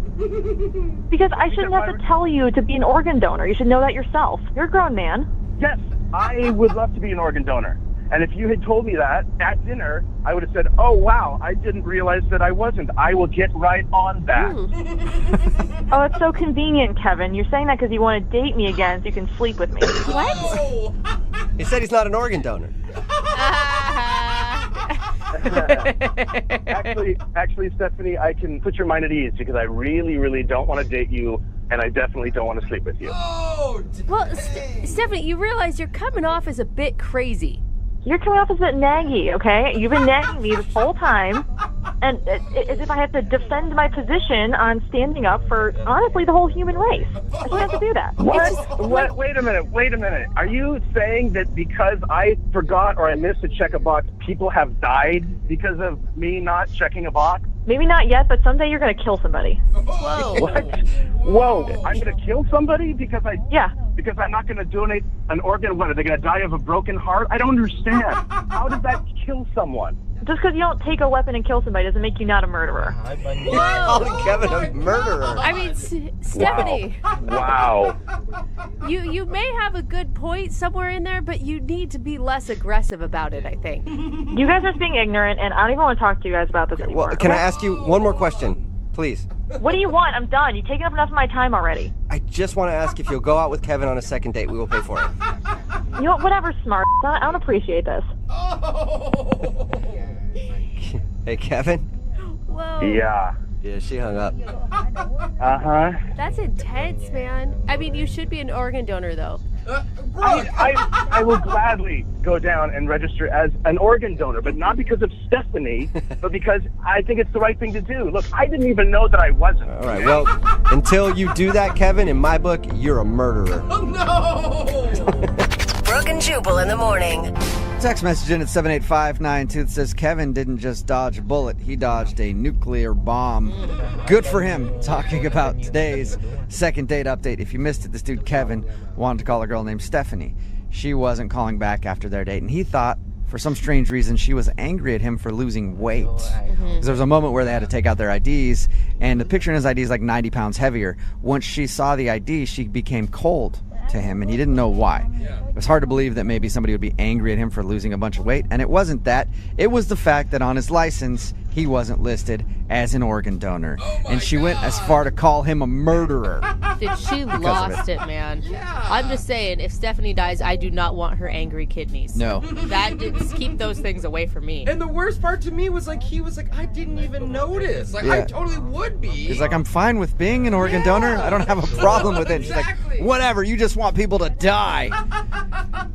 S14: Because I shouldn't have to tell you to be an organ donor. You should know that yourself. You're a grown man.
S11: Yes, I would love to be an organ donor. And if you had told me that at dinner, I would have said, oh, wow, I didn't realize that I wasn't. I will get right on that.
S14: Oh, it's so convenient, Kevin. You're saying that because you want to date me again so you can sleep with me.
S10: What?
S13: He said he's not an organ donor.
S11: Actually, Stephanie, I can put your mind at ease because I really, really don't want to date you, and I definitely don't want to sleep with you.
S10: Well, Stephanie, you realize you're coming off as a bit crazy.
S14: You're coming off as a bit naggy, okay? You've been nagging me this whole time, and as if I have to defend my position on standing up for, honestly, the whole human race. I don't have to do that.
S11: What? Wait a minute. Are you saying that because I forgot or I missed to check a box, people have died because of me not checking a box?
S14: Maybe not yet, but someday you're going to kill somebody.
S10: Whoa.
S11: What? Whoa, I'm going to kill somebody because I'm not going to donate an organ? What, are they going to die of a broken heart? I don't understand. How does that kill someone?
S14: Just because you don't take a weapon and kill somebody doesn't make you not a murderer.
S13: You're calling Kevin a murderer.
S10: I mean, Stephanie.
S11: Wow.
S10: You may have a good point somewhere in there, but you need to be less aggressive about it, I think.
S14: You guys are just being ignorant, and I don't even want to talk to you guys about this anymore.
S13: Well, can I ask you one more question, please?
S14: What do you want? I'm done. You've taken up enough of my time already.
S13: I just want to ask if you'll go out with Kevin on a second date. We will pay for it.
S14: You know what? Whatever, smart. I don't appreciate this.
S13: Hey, Kevin?
S10: Whoa.
S11: Yeah.
S13: Yeah, she hung up.
S11: Uh-huh.
S10: That's intense, man. I mean, you should be an organ donor, though.
S11: I will gladly go down and register as an organ donor, but not because of Stephanie, but because I think it's the right thing to do. Look, I didn't even know that I wasn't.
S13: All right, well, until you do that, Kevin, in my book, you're a murderer.
S7: Brooke and Jubal in the morning.
S2: Text message in at 78592 that says Kevin didn't just dodge a bullet, he dodged a nuclear bomb. Good for him. Talking about today's second date update. If you missed it, this dude Kevin wanted to call a girl named Stephanie. She wasn't calling back after their date, and he thought, for some strange reason, she was angry at him for losing weight. Because there was a moment where they had to take out their IDs, and the picture in his ID is like 90 pounds heavier. Once she saw the ID, she became cold to him, and he didn't know why. It was hard to believe that maybe somebody would be angry at him for losing a bunch of weight, and it wasn't that. It was the fact that on his license, he wasn't listed as an organ donor. And she went as far to call him a murderer.
S10: Dude, she
S2: of
S10: lost
S2: it.
S10: it, man. I'm just saying, if Stephanie dies, I do not want her angry kidneys.
S2: No.
S10: Just keep those things away from me.
S12: And the worst part to me was like, he was like, I didn't even notice. Like, I
S2: Yeah.
S12: totally would be.
S2: He's like, I'm fine with being an organ donor. I don't have a problem with it. She's like, whatever, you just want people to die.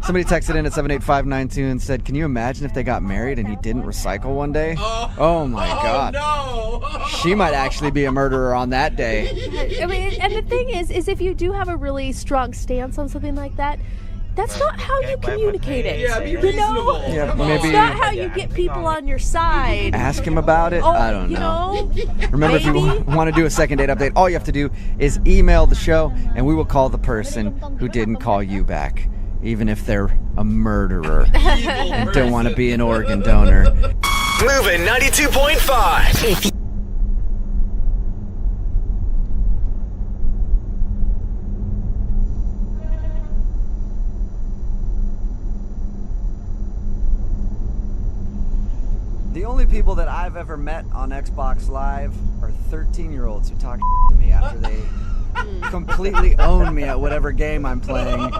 S2: Somebody texted in at 78592 and said, can you imagine if they got married and he didn't recycle one day? Oh my God.
S12: No.
S2: She might actually be a murderer on that day.
S10: I mean, and the thing is if you do have a really strong stance on something like that, that's not how you communicate it.
S12: Yeah, be
S10: you
S12: reasonable.
S10: know?
S2: Yeah,
S12: Come
S2: maybe-
S10: It's not how you get people on your side.
S2: Ask him about it.
S10: Oh,
S2: I don't
S10: you
S2: know.
S10: know?
S2: Remember, if you want to do a second date update, all you have to do is email the show, and we will call the person who didn't call you back, even if they're a murderer and don't want to be an organ donor.
S1: Moving 92.5.
S2: The only people that I've ever met on Xbox Live are 13-year-olds who talk to me after they completely own me at whatever game I'm playing.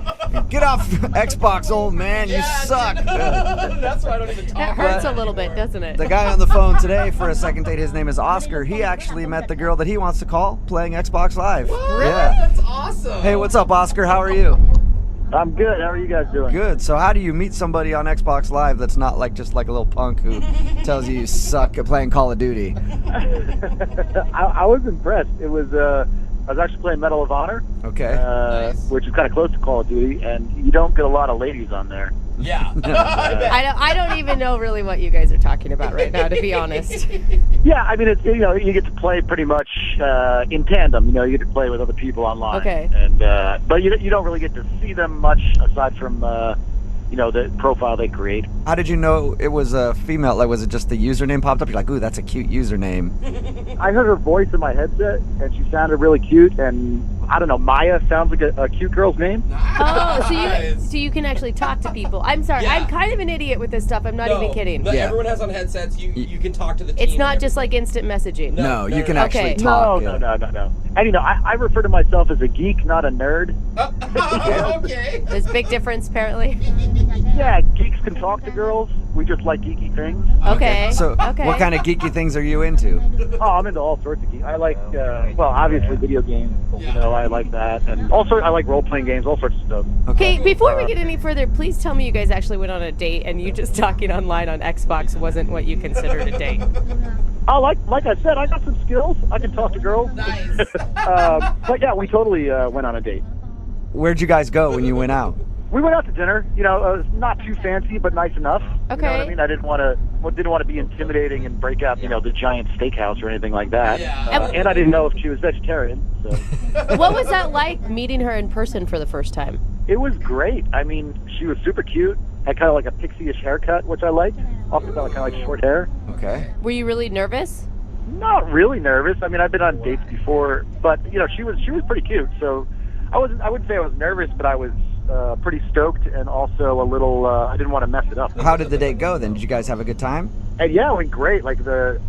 S2: Get off Xbox, old man, you suck.
S12: That's why I don't even talk.
S10: That hurts a little bit, doesn't it?
S2: The guy on the phone today for a second date, his name is Oscar. He actually met the girl that he wants to call playing Xbox Live.
S12: What?
S2: Yeah.
S12: That's awesome.
S2: Hey, what's up, Oscar? How are you?
S4: I'm good. How are you guys doing?
S2: Good. So how do you meet somebody on Xbox Live that's not like just like a little punk who tells you suck at playing Call of Duty?
S4: I was impressed. It was I was actually playing Medal of Honor,
S2: Okay.
S4: which is kind of close to Call of Duty, and you don't get a lot of ladies on there.
S12: Yeah.
S10: I don't even know really what you guys are talking about right now, to be honest.
S4: Yeah, I mean, it's, you know, you get to play pretty much in tandem. You know, you get to play with other people online.
S10: Okay.
S4: And but you don't really get to see them much aside from you know, the profile they create.
S2: How did you know it was a female? Like, was it just the username popped up? You're like, ooh, that's a cute username.
S4: I heard her voice in my headset, and she sounded really cute. And I don't know, Maya sounds like a cute girl's name.
S10: Oh, so you can actually talk to people. I'm sorry,
S12: Yeah.
S10: I'm kind of an idiot with this stuff. I'm not even kidding.
S12: No, everyone has on headsets. You can talk to the team.
S10: It's not just like instant messaging.
S2: No, you can actually
S10: Okay.
S2: talk.
S4: No. And you know, I refer to myself as a geek, not a nerd.
S12: Okay.
S10: There's a big difference, apparently.
S4: Yeah, geeks can talk to girls. We just like geeky things.
S10: Okay.
S2: So,
S10: okay.
S2: what kind of geeky things are you into?
S4: Oh, I'm into all sorts of geeks. I like, well, obviously video games. You know, I like that, and also I like role-playing games, all sorts of stuff.
S10: Okay, before we get any further, please tell me you guys actually went on a date and you just talking online on Xbox wasn't what you considered a date.
S4: Oh, like I said, I got some skills. I can talk to girls.
S12: Nice.
S4: But yeah, we totally went on a date.
S2: Where'd you guys go when you went out?
S4: We went out to dinner. You know, not too fancy, but nice enough. You know what I mean? I didn't want to be intimidating and break out, you know, the giant steakhouse or anything like that.
S12: Yeah.
S4: And I didn't know if she was vegetarian. So
S10: What was that like meeting her in person for the first time?
S4: it was great. I mean, she was super cute. Had kind of like a pixie-ish haircut, which I liked. Also got kind of like short hair.
S2: Okay.
S10: Were you really nervous?
S4: Not really nervous. I mean, I've been on dates before, but you know, she was pretty cute. So I wouldn't say I was nervous, but I was pretty stoked and also a little. I didn't want to mess it up.
S2: How did the date go then? Did you guys have a good time?
S4: And yeah, it went great. Like the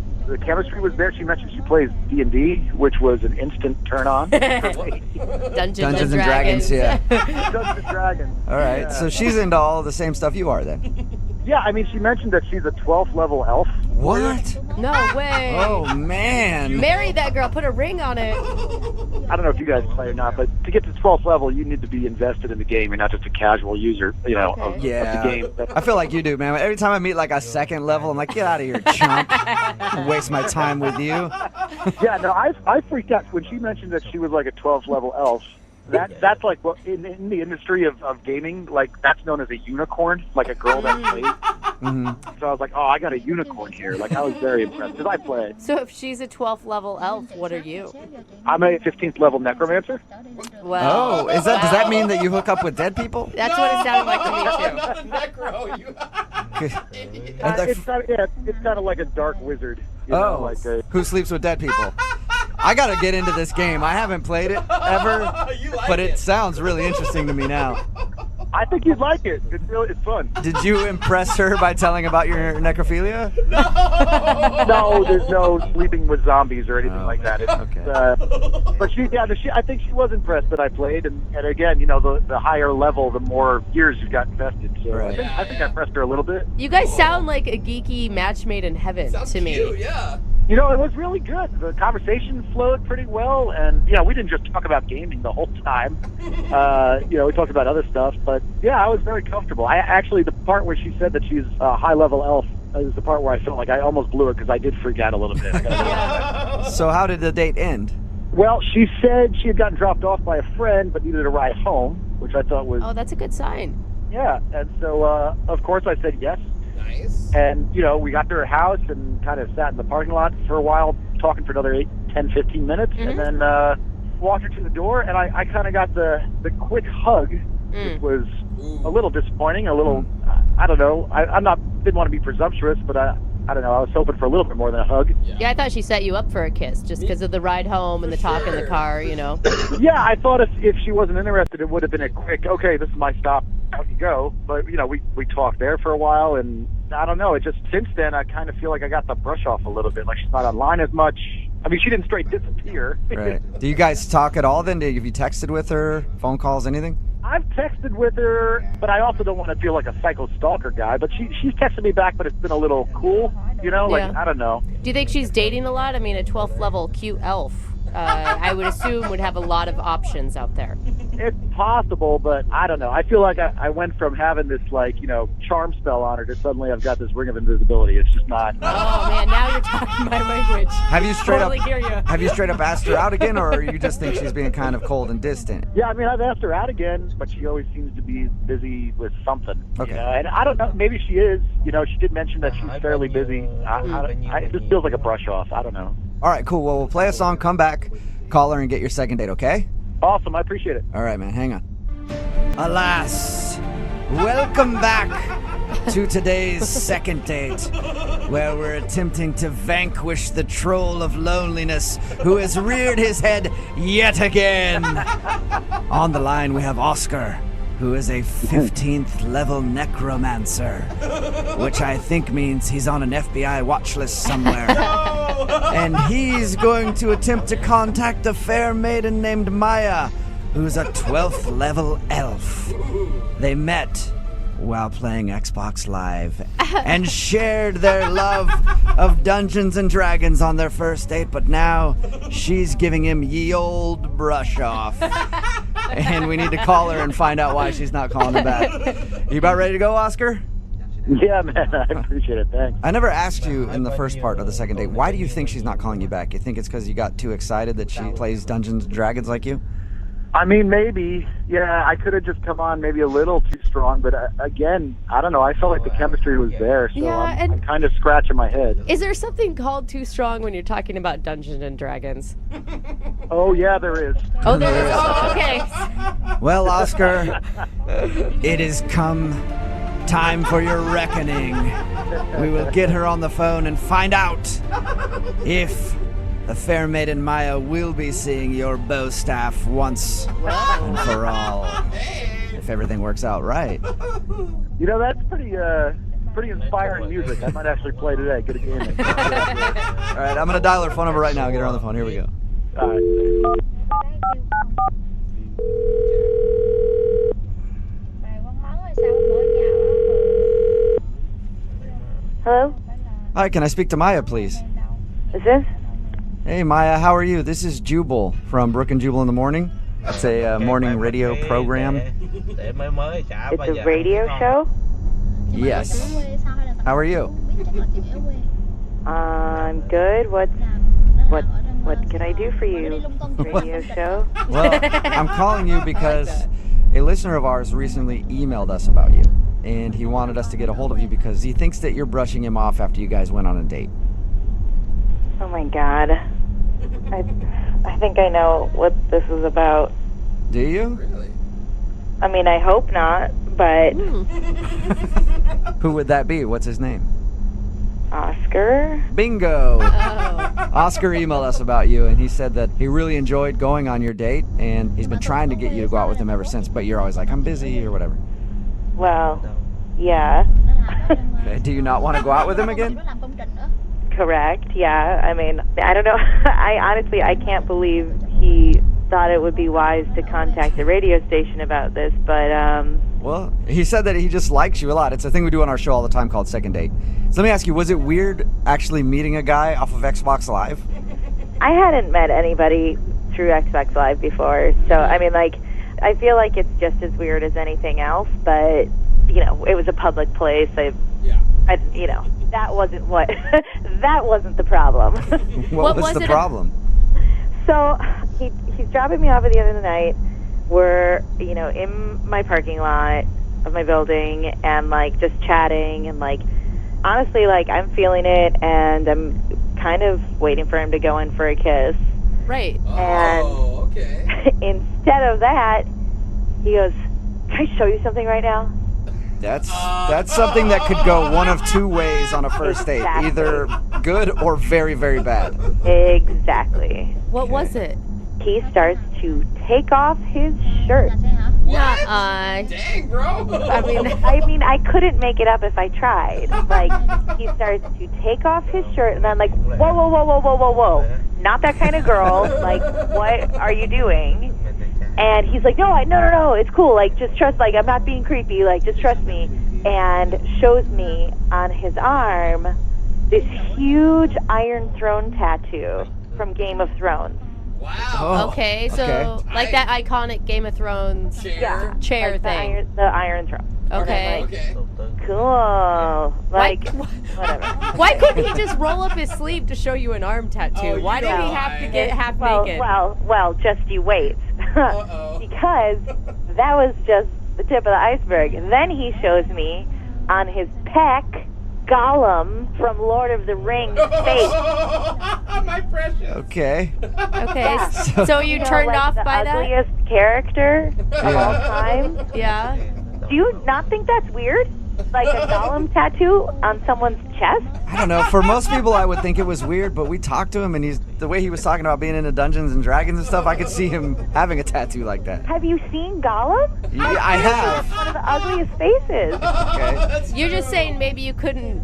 S4: chemistry was there. She mentioned she plays D&D, which was an instant turn on.
S10: Dungeons
S2: and Dragons, yeah.
S4: Dungeons and Dragons.
S2: All right.
S4: Yeah.
S2: So she's into all the same stuff you are then.
S4: Yeah, I mean, she mentioned that she's a 12th level elf.
S2: What?
S10: No way.
S2: Oh man.
S10: Marry that girl. Put a ring on it.
S4: I don't know if you guys play or not, but to get to 12th level, you need to be invested in the game. You're not just a casual user, you know, of the game.
S2: I feel like you do, man. Every time I meet like a second level, I'm like, get out of here, chump. Waste my time with you.
S4: Yeah, no, I freaked out when she mentioned that she was like a 12th level elf. That's like what in the industry of gaming, like that's known as a unicorn, like a girl that plays.
S2: Mm-hmm.
S4: So I was like, oh, I got a unicorn here. Like I was very impressed because I play.
S10: So if she's a 12th level elf, what are you?
S4: I'm a 15th level necromancer.
S10: Well,
S2: does that mean that you hook up with dead people?
S10: That's what it sounded like to me too.
S12: Not a necro.
S4: It's kind of like a dark wizard. You know, like
S2: who sleeps with dead people? I gotta get into this game. I haven't played it ever, but it sounds really interesting to me now.
S15: I think you'd like it. It's fun.
S2: Did you impress her by telling about your necrophilia?
S15: No, there's no sleeping with zombies or anything like that. But I think she was impressed that I played, and again, the higher level, the more years you've got invested. So
S2: Right.
S15: I think I impressed her a little bit.
S10: You guys sound like a geeky match made in heaven to me.
S12: Cute, yeah.
S15: It was really good. The conversation flowed pretty well, and we didn't just talk about gaming the whole time. We talked about other stuff, but I was very comfortable. The part where she said that she's a high-level elf is the part where I felt like I almost blew it because I did freak out a little bit.
S2: So how did the date end?
S15: Well, she said she had gotten dropped off by a friend, but needed a ride home, which I thought was...
S10: Oh, that's a good sign.
S15: Yeah, and so, of course, I said yes.
S12: Nice.
S15: And, we got to her house and kind of sat in the parking lot for a while, talking for another 10, 15 minutes, and then walked her to the door, and I kind of got the quick hug, which was a little disappointing, a little, I don't know. Didn't want to be presumptuous, but I don't know. I was hoping for a little bit more than a hug.
S10: Yeah, I thought she set you up for a kiss just because of the ride home and the talk in the car,
S15: Yeah, I thought if she wasn't interested, it would have been a quick, okay, this is my stop, out you go. But, we talked there for a while, and I don't know. It just, since then, I kind of feel like I got the brush off a little bit. Like she's not online as much. I mean, she didn't straight disappear.
S2: Right. Do you guys talk at all then? Have you texted with her? Phone calls, anything?
S15: I've texted with her, but I also don't want to feel like a psycho stalker guy. But she's texted me back, but it's been a little cool, I don't know.
S10: Do you think she's dating a lot? I mean, a 12th level cute elf, I would assume would have a lot of options out there.
S15: It's possible, but I don't know. I feel like I went from having this, charm spell on her to suddenly I've got this ring of invisibility. It's just not...
S10: Oh, man, now you're talking my language.
S2: Have you straight
S10: totally hear you.
S2: Have you straight up asked her out again, or you just think she's being kind of cold and distant?
S15: Yeah, I mean, I've asked her out again, but she always seems to be busy with something.
S2: Okay.
S15: And I don't know, maybe she is. She did mention that she's fairly busy. It just feels like a brush off. I don't know.
S2: All right, cool. Well, we'll play a song, come back, call her, and get your second date, okay?
S15: Awesome, I appreciate it.
S2: All right, man, hang on. Alas, welcome back to today's second date, where we're attempting to vanquish the troll of loneliness who has reared his head yet again. On the line, we have Oscar, who is a 15th level necromancer, which I think means he's on an FBI watch list somewhere. And he's going to attempt to contact a fair maiden named Maya, who's a 12th level elf. They met while playing Xbox Live and shared their love of Dungeons and Dragons on their first date, but now she's giving him ye old brush off. And we need to call her and find out why she's not calling him back. You about ready to go, Oscar?
S15: Yeah, man, I appreciate it. Thanks.
S2: I never asked you in the first part of the second date, why do you think she's not calling you back? You think it's because you got too excited that she plays Dungeons and Dragons like you?
S15: I mean, maybe. Yeah, I could have just come on maybe a little too strong, but again, I don't know. I felt like the chemistry was there, so I'm kind of scratching my head.
S10: Is there something called too strong when you're talking about Dungeons and Dragons?
S15: Oh, yeah, there is.
S10: Oh, there is. Oh, okay.
S2: Well, Oscar, it has come time for your reckoning. We will get her on the phone and find out if the fair maiden Maya will be seeing your bow staff once and for all. If everything works out right.
S15: That's pretty inspiring music. I might actually play today. Get a game in.
S2: All right, I'm going to dial her phone number right now. Get her on the phone. Here we go.
S15: All right.
S6: Hello?
S2: Hi, can I speak to Maya, please?
S6: Is this?
S2: Hey, Maya, how are you? This is Jubal from Brooke and Jubal in the Morning. It's a morning radio program.
S6: It's a radio show?
S2: Yes. How are you?
S6: I'm good. What can I do for you? Radio show?
S2: Well, I'm calling you because a listener of ours recently emailed us about you, and he wanted us to get a hold of you because he thinks that you're brushing him off after you guys went on a date.
S6: Oh my God. I think I know what this is about.
S2: Do you?
S12: Really?
S6: I mean, I hope not, but...
S2: Who would that be? What's his name?
S6: Oscar?
S2: Bingo!
S10: Oh.
S2: Oscar emailed us about you, and he said that he really enjoyed going on your date, and he's been trying to get you to go out with him ever since, but you're always like, I'm busy, or whatever.
S14: Well, yeah.
S2: Okay, do you not want to go out with him again?
S14: Correct, yeah. I mean, I don't know. I can't believe he thought it would be wise to contact the radio station about this, but,
S2: Well, he said that he just likes you a lot. It's a thing we do on our show all the time called Second Date. So let me ask you, was it weird actually meeting a guy off of Xbox Live?
S14: I hadn't met anybody through Xbox Live before, so, I mean, like, I feel like it's just as weird as anything else, but, you know, it was a public place. You know, that wasn't what, that wasn't the problem.
S2: What was the problem?
S14: So he's dropping me off at the end of the night. We're, you know, in my parking lot of my building and, like, just chatting and, like, honestly, like, I'm feeling it and I'm kind of waiting for him to go in for a kiss.
S10: Right.
S14: And
S12: okay.
S14: Instead of that, he goes, "Can I show you something right now?"
S2: That's something that could go one of two ways on a first date.
S14: Exactly.
S2: Either good or very, very bad.
S14: Exactly.
S10: What was it?
S14: He starts to take off his shirt.
S12: Dang, bro.
S14: I mean, I couldn't make it up if I tried. Like, he starts to take off his shirt, and I'm like, whoa. Not that kind of girl. Like, what are you doing? And he's like, no, it's cool. Like, just trust, like, I'm not being creepy. Like, just trust me. And shows me on his arm this huge Iron Throne tattoo from Game of Thrones.
S12: Wow.
S10: Okay, so like that iconic Game of Thrones chair
S14: like
S10: thing.
S14: The Iron Throne.
S10: Okay.
S12: Okay.
S14: Cool. Like, whatever.
S10: Why couldn't he just roll up his sleeve to show you an arm tattoo?
S12: Oh,
S10: Why did he have to get half naked?
S14: Well, just you wait. Because that was just the tip of the iceberg. And then he shows me on his pec Gollum from Lord of the Rings face.
S12: My precious.
S2: Okay.
S10: Okay, so you turned
S14: like
S10: off
S14: the
S10: by that?
S14: ugliest character of all time.
S10: Yeah.
S14: Do you not think that's weird? Like a Gollum tattoo on someone's chest?
S2: I don't know. For most people, I would think it was weird, but we talked to him, and the way he was talking about being into Dungeons and Dragons and stuff, I could see him having a tattoo like that.
S14: Have you seen Gollum?
S2: Yeah, I have.
S14: One of the ugliest faces.
S2: Okay.
S10: You're just saying maybe you couldn't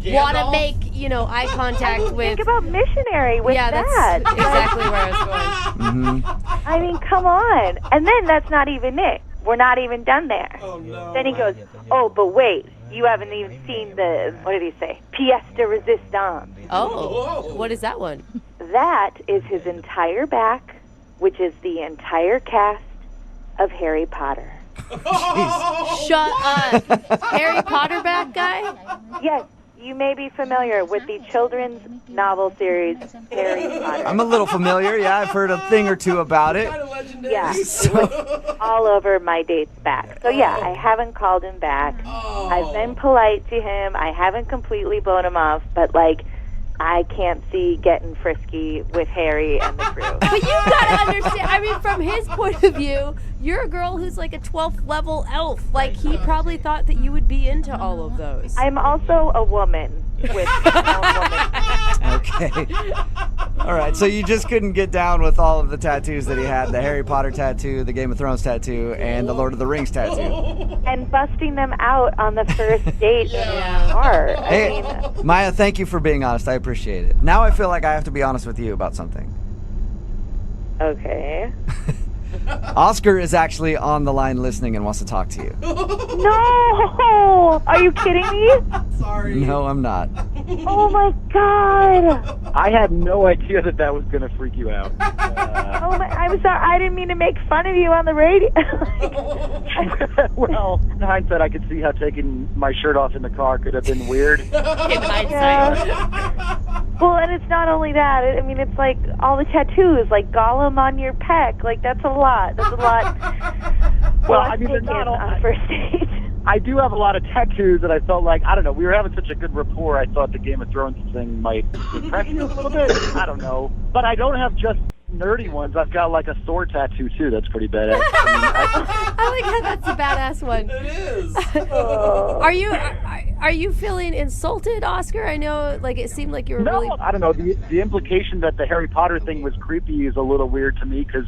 S10: want to make, eye contact with...
S14: Think about missionary with that.
S10: That's exactly where I was going.
S2: Mm-hmm.
S14: I mean, come on. And then that's not even it. We're not even done there.
S12: Oh, no.
S14: Then he goes, oh, but wait, you haven't even seen the, what did he say? Pièce de résistance.
S10: Oh, what is that one?
S14: That is his entire back, which is the entire cast of Harry Potter.
S10: Shut up. Harry Potter back guy?
S14: Yes, you may be familiar with the children's novel series Harry Potter.
S2: I'm a little familiar. Yeah, I've heard a thing or two about it.
S14: Yeah, it was all over my date's back. So yeah, I haven't called him back. I've been polite to him. I haven't completely blown him off, but like, I can't see getting frisky with Harry and the crew.
S10: But you gotta understand, I mean, from his point of view, you're a girl who's like a 12th level elf. Like, he probably thought that you would be into all of those.
S14: I'm also a woman with
S2: Okay. All right, so you just couldn't get down with all of the tattoos that he had, the Harry Potter tattoo, the Game of Thrones tattoo, and the Lord of the Rings tattoo.
S14: and busting them out on the first date in the car.
S2: Hey, Maya, thank you for being honest. I appreciate it. Now I feel like I have to be honest with you about something.
S14: Okay.
S2: Oscar is actually on the line listening and wants to talk to you.
S14: No! Are you kidding me?
S12: Sorry.
S2: No, I'm not.
S14: Oh my god!
S15: I had no idea that was going to freak you out.
S14: Oh my, I'm sorry. I didn't mean to make fun of you on the radio.
S15: Well, in hindsight, I could see how taking my shirt off in the car could have been weird.
S10: In hindsight.
S14: Well, and it's not only that. I mean, it's like all the tattoos, like Gollum on your pec. Like, that's a lot. That's a lot.
S15: Well, I mean, they're not all
S14: on a first date.
S15: I do have a lot of tattoos, and I felt like, I don't know, we were having such a good rapport, I thought the Game of Thrones thing might impress you a little bit. I don't know. But I don't have just nerdy ones. I've got like a sword tattoo, too. That's pretty badass.
S10: I like how that's a badass one.
S12: It is.
S10: Are you feeling insulted, Oscar? I know, like, it seemed like you were really...
S15: I don't know. The implication that the Harry Potter thing was creepy is a little weird to me, because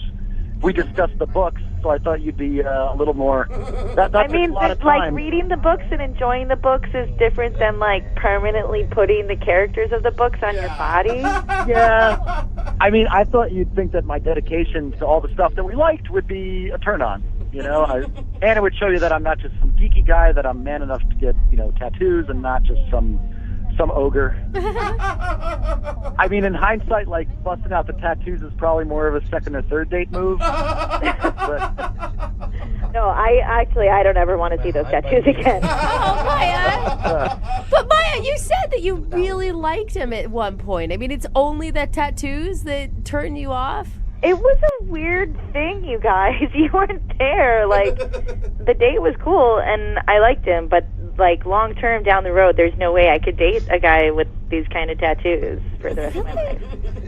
S15: we discussed the books, so I thought you'd be a little more. That
S14: I mean,
S15: a lot of
S14: like
S15: time.
S14: reading the books and enjoying the books is different than like permanently putting the characters of the books on your body.
S15: Yeah. I mean, I thought you'd think that my dedication to all the stuff that we liked would be a turn on. And it would show you that I'm not just some geeky guy, that I'm man enough to get, tattoos and not just some ogre. I mean, in hindsight, like, busting out the tattoos is probably more of a second or third date move. But
S14: No, I don't ever want to see those tattoos again.
S10: Oh, Maya! But Maya, you said that you really liked him at one point. I mean, it's only the tattoos that turn you off?
S14: It was a weird thing, you guys. You weren't there. Like, the date was cool, and I liked him, but, like, long term down the road, there's no way I could date a guy with these kind of tattoos for the rest of my life.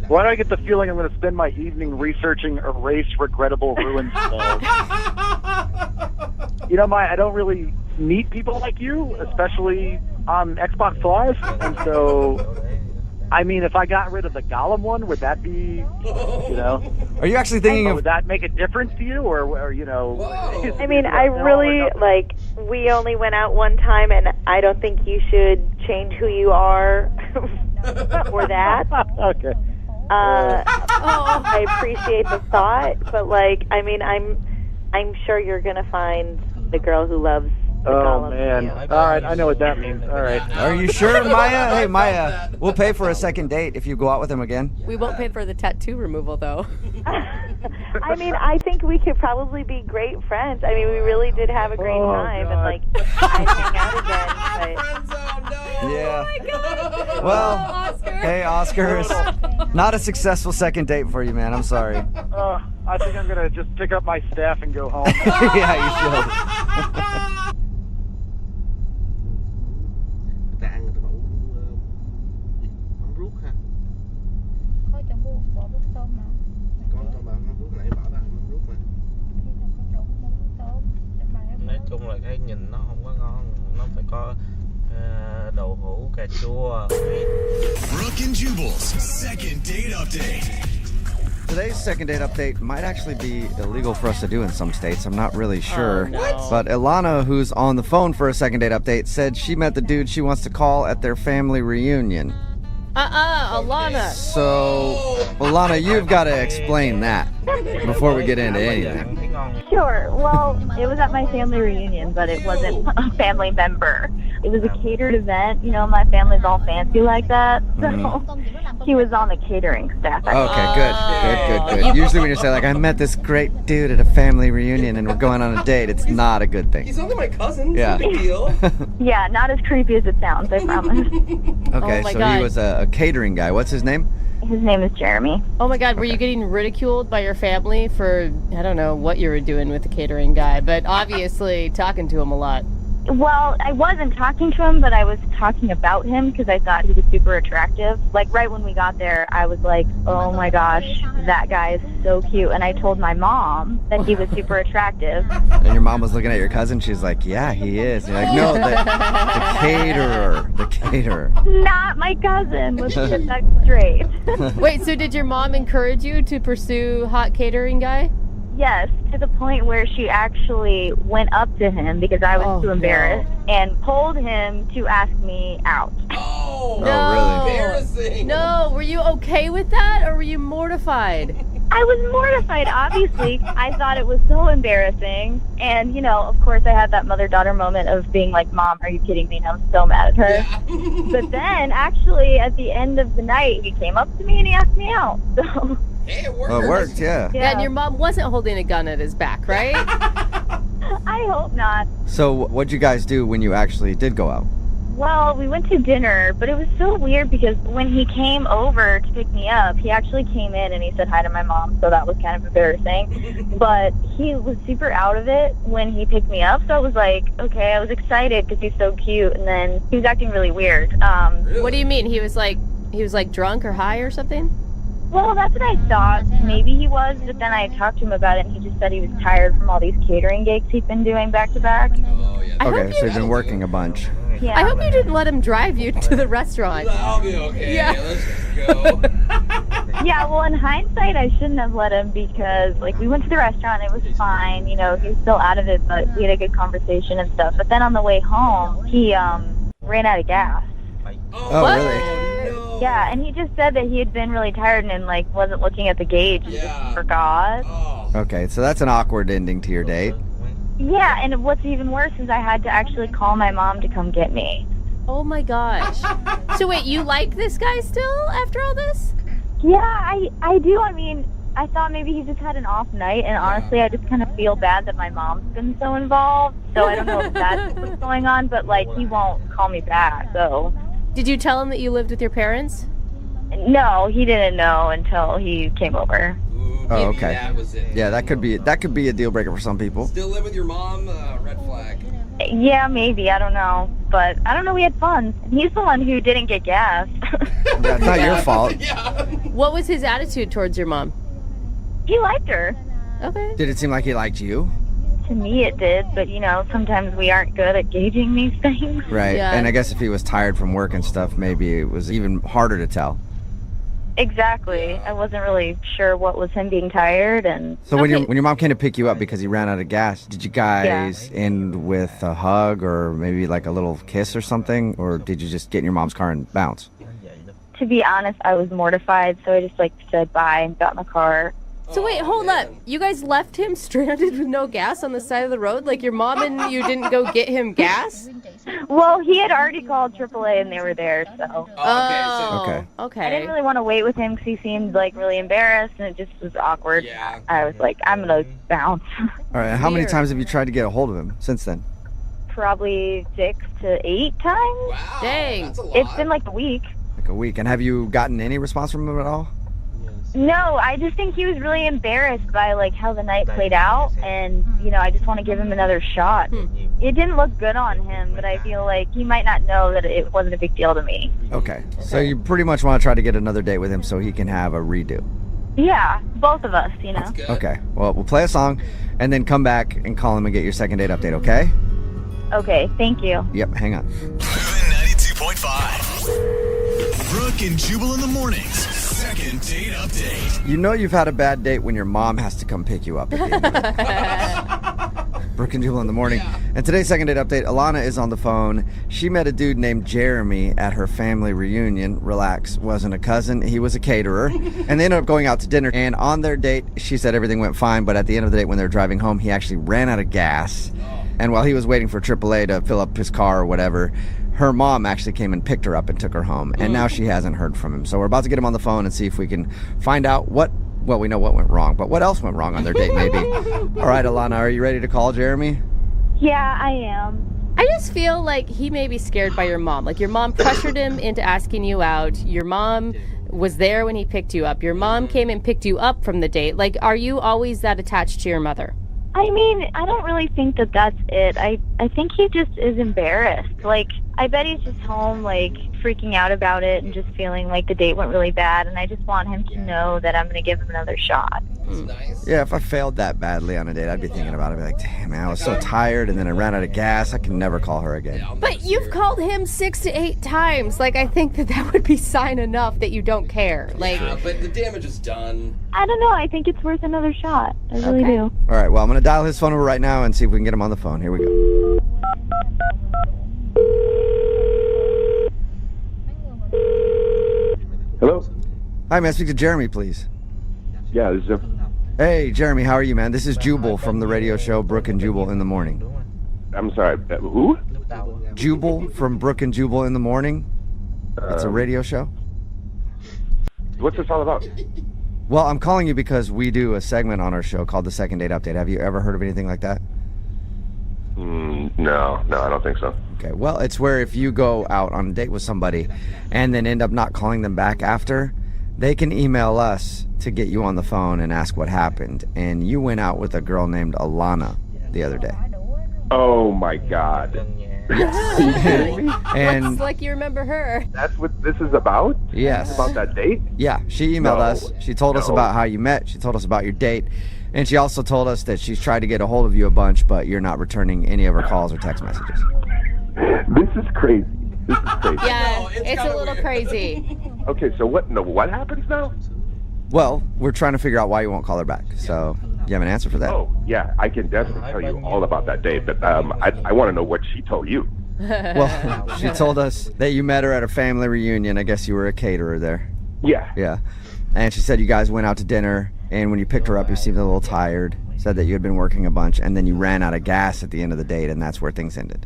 S15: Why do I get the feeling I'm going to spend my evening researching erase regrettable ruins? Maya, I don't really meet people like you, especially on Xbox Live, and so... I mean, if I got rid of the Gollum one, would that be,
S2: Are you actually thinking of...
S15: Would that make a difference to you, or
S14: I mean, I really, like, we only went out one time, and I don't think you should change who you are for that.
S15: Okay.
S14: I appreciate the thought, but, like, I mean, I'm sure you're going to find the girl who loves the Gollum.
S15: Man. All right, I know what that means. All right.
S2: Are you sure, Maya? Hey, Maya, we'll pay for a second date if you go out with him again.
S10: We won't pay for the tattoo removal, though.
S14: I mean, I think we could probably be great friends. I mean, we really did have a great time, and, like, I'd hang out again, but...
S2: Yeah.
S10: Oh, my God.
S2: Well,
S10: Oscar.
S2: hey, Oscar, it's not a successful second date for you, man. I'm sorry.
S15: I think I'm going to just pick up my staff and go home.
S2: Yeah, you should.
S9: Người ta ăn người ta bảo mắm ruốc ha.
S16: Có trong bún bò bún tôm mà.
S9: Con cho bạn mắm ruốc nãy bảo là mắm ruốc mà. Nói chung là cái nhìn nó không có ngon, nó phải có đậu hũ, cà chua.
S1: Brooke and Jubal's second date update.
S2: Today's second date update might actually be illegal for us to do in some states. I'm not really sure.
S10: Oh, no.
S2: But Ilana, who's on the phone for a second date update, said she met the dude she wants to call at their family reunion.
S10: Alana.
S2: So, Ilana, you've got to explain that before we get into anything.
S14: Sure. Well, it was at my family reunion, but it wasn't a family member. It was a catered event. My family's all fancy like that. So he was on the catering staff.
S2: Okay, good. Usually when you say, like, I met this great dude at a family reunion and we're going on a date, it's not a good thing.
S12: He's only my cousin.
S2: Yeah.
S12: No big deal.
S14: Yeah, not as creepy as it sounds, I promise.
S2: Okay,
S10: my
S2: so
S10: God.
S2: he was a catering guy. What's his name?
S14: His name is Jeremy.
S10: Oh my God, were you getting ridiculed by your family for, I don't know what you were doing with the catering guy, but obviously talking to him a lot.
S14: Well, I wasn't talking to him, but I was talking about him because I thought he was super attractive. Like, right when we got there, I was like, oh my gosh, that guy is so cute. And I told my mom that he was super attractive.
S2: And your mom was looking at your cousin. She's like, yeah, he is. And you're like, no, the caterer.
S14: Not my cousin. Let's get that straight.
S10: Wait, so did your mom encourage you to pursue hot catering guy?
S14: Yes, to the point where she actually went up to him because I was too embarrassed and told him to ask me out.
S12: Oh,
S2: really?
S12: Embarrassing.
S10: No, were you okay with that or were you mortified?
S14: I was mortified, obviously. I thought it was so embarrassing. And, of course, I had that mother-daughter moment of being like, Mom, are you kidding me? And I was so mad at her. Yeah. But then, actually, at the end of the night, he came up to me and he asked me out. So...
S12: Hey, it worked.
S2: Well, it worked, yeah.
S10: And your mom wasn't holding a gun at his back, right?
S14: I hope not.
S2: So what'd you guys do when you actually did go out?
S14: Well, we went to dinner, but it was so weird because when he came over to pick me up, he actually came in and he said hi to my mom, so that was kind of embarrassing. But he was super out of it when he picked me up, so I was like, okay, I was excited because he's so cute, and then he was acting really weird.
S10: What do you mean? He was like drunk or high or something?
S14: Well, that's what I thought. Maybe he was, but then I talked to him about it, and he just said he was tired from all these catering gigs he'd been doing back to back.
S12: Oh, yeah.
S2: Okay, so you've been working a bunch.
S14: Yeah.
S10: I hope you didn't let him drive you to the restaurant.
S12: I'll be okay.
S10: Yeah.
S12: Let's just go.
S17: Yeah, well, in hindsight, I shouldn't have let him because, like, we went to the restaurant. It was fine. You know, he was still out of it, but we had a good conversation and stuff. But then on the way home, he ran out of gas.
S2: Oh, really?
S17: Yeah, and he just said that he had been really tired and, like, wasn't looking at the gauge and just forgot.
S2: Okay, so that's an awkward ending to your date.
S17: Yeah, and what's even worse is I had to actually call my mom to come get me.
S10: Oh my gosh. So wait, you like this guy still after all this?
S17: Yeah, I do. I mean, I thought maybe he just had an off night, and honestly, I just kind of feel bad that my mom's been so involved. So I don't know if that's what's going on, but, like, he won't call me back, so.
S10: Did you tell him that you lived with your parents?
S17: No, he didn't know until he came over.
S2: Oh, okay.
S18: That was it.
S2: Yeah, that could be a deal breaker for some people.
S18: Still live with your mom? Red flag.
S17: Yeah, maybe. I don't know. But I don't know. We had fun. He's the one who didn't get gas.
S2: That's not your fault.
S10: What was his attitude towards your mom?
S17: He liked her.
S10: Okay.
S2: Did it seem like he liked you?
S17: To me, it did. But, you know, sometimes we aren't good at gauging these things.
S2: Right.
S10: Yeah.
S2: And I guess if he was tired from work and stuff, maybe it was even harder to tell.
S17: Exactly. I wasn't really sure what was him being tired. And
S2: So when your mom came to pick you up because he ran out of gas, did you guys end with a hug or maybe like a little kiss or something? Or did you just get in your mom's car and bounce?
S17: to be honest, I was mortified. So I just said bye and got in the car.
S10: So wait, hold up. You guys left him stranded with no gas on the side of the road? Like your mom and you didn't go get him gas?
S17: Well, he had already called AAA and they were there, so.
S10: Okay.
S17: I didn't really want to wait with him because he seemed really embarrassed and it just was awkward. Yeah. I was like, I'm going to bounce.
S2: All right, how many times have you tried to get a hold of him since then?
S17: Probably 6 to 8 times.
S10: Wow. Dang.
S17: It's been like a week.
S2: Like a week. And have you gotten any response from him at all?
S17: No, I just think he was really embarrassed by how the night played out, and I just want to give him another shot. It didn't look good on him, but I feel like he might not know that it wasn't a big deal to me.
S2: Okay, so you pretty much want to try to get another date with him so he can have a redo.
S17: Yeah, both of us,
S2: Okay, well, we'll play a song and then come back and call him and get your second date update, okay?
S17: Okay, thank you.
S2: Yep, hang on.
S1: 92.5. Brooke and Jubal in the mornings. Second date update.
S2: You know you've had a bad date when your mom has to come pick you up at the end of it. Brooke and Jubal in the morning. And today's second date update, Alana is on the phone. She met a dude named Jeremy at her family reunion. Relax, wasn't a cousin. He was a caterer. And they ended up going out to dinner. And on their date, she said everything went fine. But at the end of the date, when they were driving home, he actually ran out of gas. And while he was waiting for AAA to fill up his car or whatever, her mom actually came and picked her up and took her home. And now she hasn't heard from him. So we're about to get him on the phone and see if we can find out well, we know what went wrong, but what else went wrong on their date maybe. All right, Alana, are you ready to call Jeremy?
S17: Yeah, I am.
S10: I just feel like he may be scared by your mom. Like your mom pressured him into asking you out. Your mom was there when he picked you up. Your mom came and picked you up from the date. Like, are you always that attached to your mother?
S17: I mean, I don't really think that that's it. I think he just is embarrassed. I bet he's just home, freaking out about it and just feeling like the date went really bad. And I just want him to know that I'm going to give him another shot.
S18: Nice.
S2: Yeah, if I failed that badly on a date, I'd be thinking about it. I'd be like, damn, man, I was so tired and then I ran out of gas. I can never call her again.
S10: But you've called him 6 to 8 times. I think that would be sign enough that you don't care.
S18: Yeah, but the damage is done.
S17: I don't know. I think it's worth another shot. I really do.
S2: All right, well, I'm going to dial his phone number right now and see if we can get him on the phone. Here we go.
S19: Hello?
S2: Hi, may I speak to Jeremy, please?
S19: Yeah, this is him.
S2: Hey, Jeremy, how are you, man? This is Jubal from the radio show Brooke and Jubal in the Morning.
S19: I'm sorry, who?
S2: Jubal from Brooke and Jubal in the Morning. It's a radio show.
S19: What's this all about?
S2: Well, I'm calling you because we do a segment on our show called the Second Date Update. Have you ever heard of anything like that?
S19: No, I don't think so.
S2: Okay, well, it's where if you go out on a date with somebody and then end up not calling them back after, they can email us to get you on the phone and ask what happened. And you went out with a girl named Alana the other day.
S19: Oh my God. Are you kidding me?
S2: And
S10: looks like you remember her.
S19: That's what this is about?
S2: Yes.
S19: About that date?
S2: Yeah, she emailed us. She told us about how you met. She told us about your date. And she also told us that she's tried to get a hold of you a bunch, but you're not returning any of her calls or text messages.
S19: This is crazy. This is crazy.
S10: Yeah, it's a little crazy.
S19: Okay, so what happens now?
S2: Well, we're trying to figure out why you won't call her back. So, you have an answer for that?
S19: Oh, yeah, I can definitely tell you all about that date, but I want to know what she told you.
S2: Well, she told us that you met her at a family reunion. I guess you were a caterer there.
S19: Yeah.
S2: Yeah. And she said you guys went out to dinner, and when you picked her up, you seemed a little tired. Said that you had been working a bunch, and then you ran out of gas at the end of the date, and that's where things ended.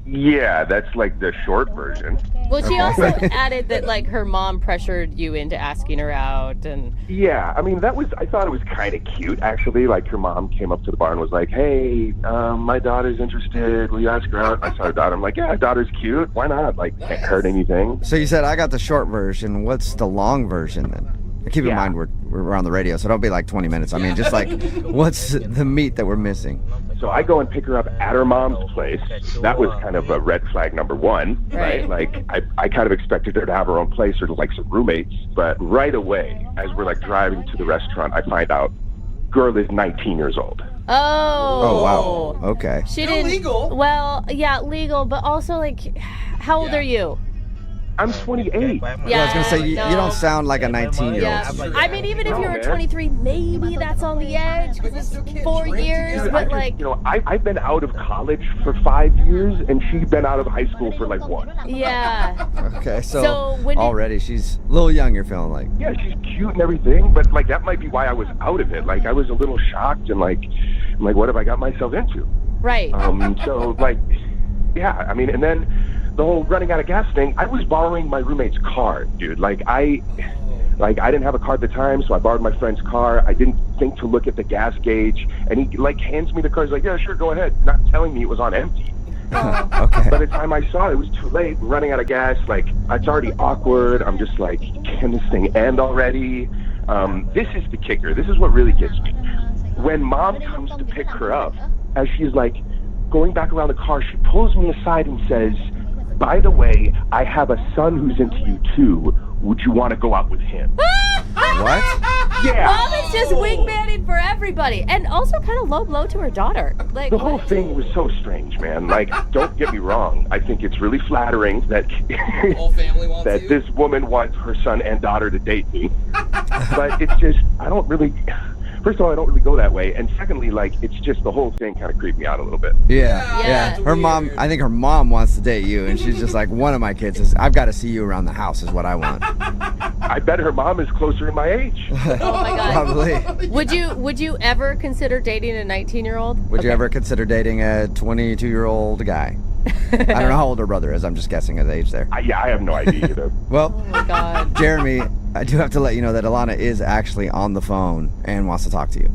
S19: Yeah, that's like the short version.
S10: Well, she also added that like her mom pressured you into asking her out, and
S19: Yeah, I mean, I thought it was kind of cute, actually. Like, her mom came up to the bar and was like, hey, my daughter's interested. Will you ask her out? I saw her daughter. I'm like, yeah, daughter's cute. Why not? Like, can't hurt anything.
S2: So you said, I got the short version. What's the long version then? Keep in mind, we're on the radio, so don't be like 20 minutes. I mean, just like, what's the meat that we're missing?
S19: So I go and pick her up at her mom's place. That was kind of a red flag number one, right? Like, I kind of expected her to have her own place or like some roommates. But right away, as we're like driving to the restaurant, I find out girl is 19 years old.
S2: Oh, wow. Okay.
S10: She didn't. Legal. Well, yeah, legal, but also like, how old are you?
S19: I'm 28.
S2: Yeah, I was going to say, you don't sound like a 19-year-old.
S10: Yeah. I mean, even if you were 23, maybe that's on the edge because it's 4 years,
S19: Dude,
S10: but like...
S19: You know, I've been out of college for 5 years, and she's been out of high school for like 1.
S10: Yeah.
S2: Okay, so
S10: when
S2: already she's a little young, you're feeling like.
S19: Yeah, she's cute and everything, but like that might be why I was out of it. Like, I was a little shocked and like, I'm like, what have I got myself into?
S10: Right.
S19: So like, yeah, I mean, and then the whole running out of gas thing, I was borrowing my roommate's car, dude. Like, I didn't have a car at the time, so I borrowed my friend's car. I didn't think to look at the gas gauge, and he like hands me the car. He's like, yeah, sure, go ahead, not telling me it was on empty.
S2: Okay.
S19: By the time I saw it, it was too late. We're running out of gas. Like, it's already awkward. I'm just like, can this thing end already? This is the kicker. This is what really gets me. When mom comes to pick her up, as she's like going back around the car, she pulls me aside and says, by the way, I have a son who's into you too. Would you want to go out with him?
S2: What?
S19: Yeah.
S10: Mom is just wingmanning for everybody, and also kind of low blow to her daughter. Like
S19: The whole thing was so strange, man. Like, don't get me wrong. I think it's really flattering that
S18: Whole family wants
S19: that
S18: you?
S19: this woman wants her son and daughter to date me. But it's just, I don't really. First of all, I don't really go that way, and secondly, like, it's just the whole thing kind of creeped me out a little bit.
S2: Yeah. Her mom, I think her mom wants to date you, and she's just like, one of my kids is, I've got to see you around the house is what I want.
S19: I bet her mom is closer in my age.
S10: Oh my god.
S2: Probably.
S10: Would you ever consider dating a 19-year-old?
S2: Would you ever consider dating a 22-year-old guy? I don't know how old her brother is. I'm just guessing his age there.
S19: I have no idea either.
S2: Well,
S10: Oh my god.
S2: Jeremy, I do have to let you know that Alana is actually on the phone and wants to talk to you.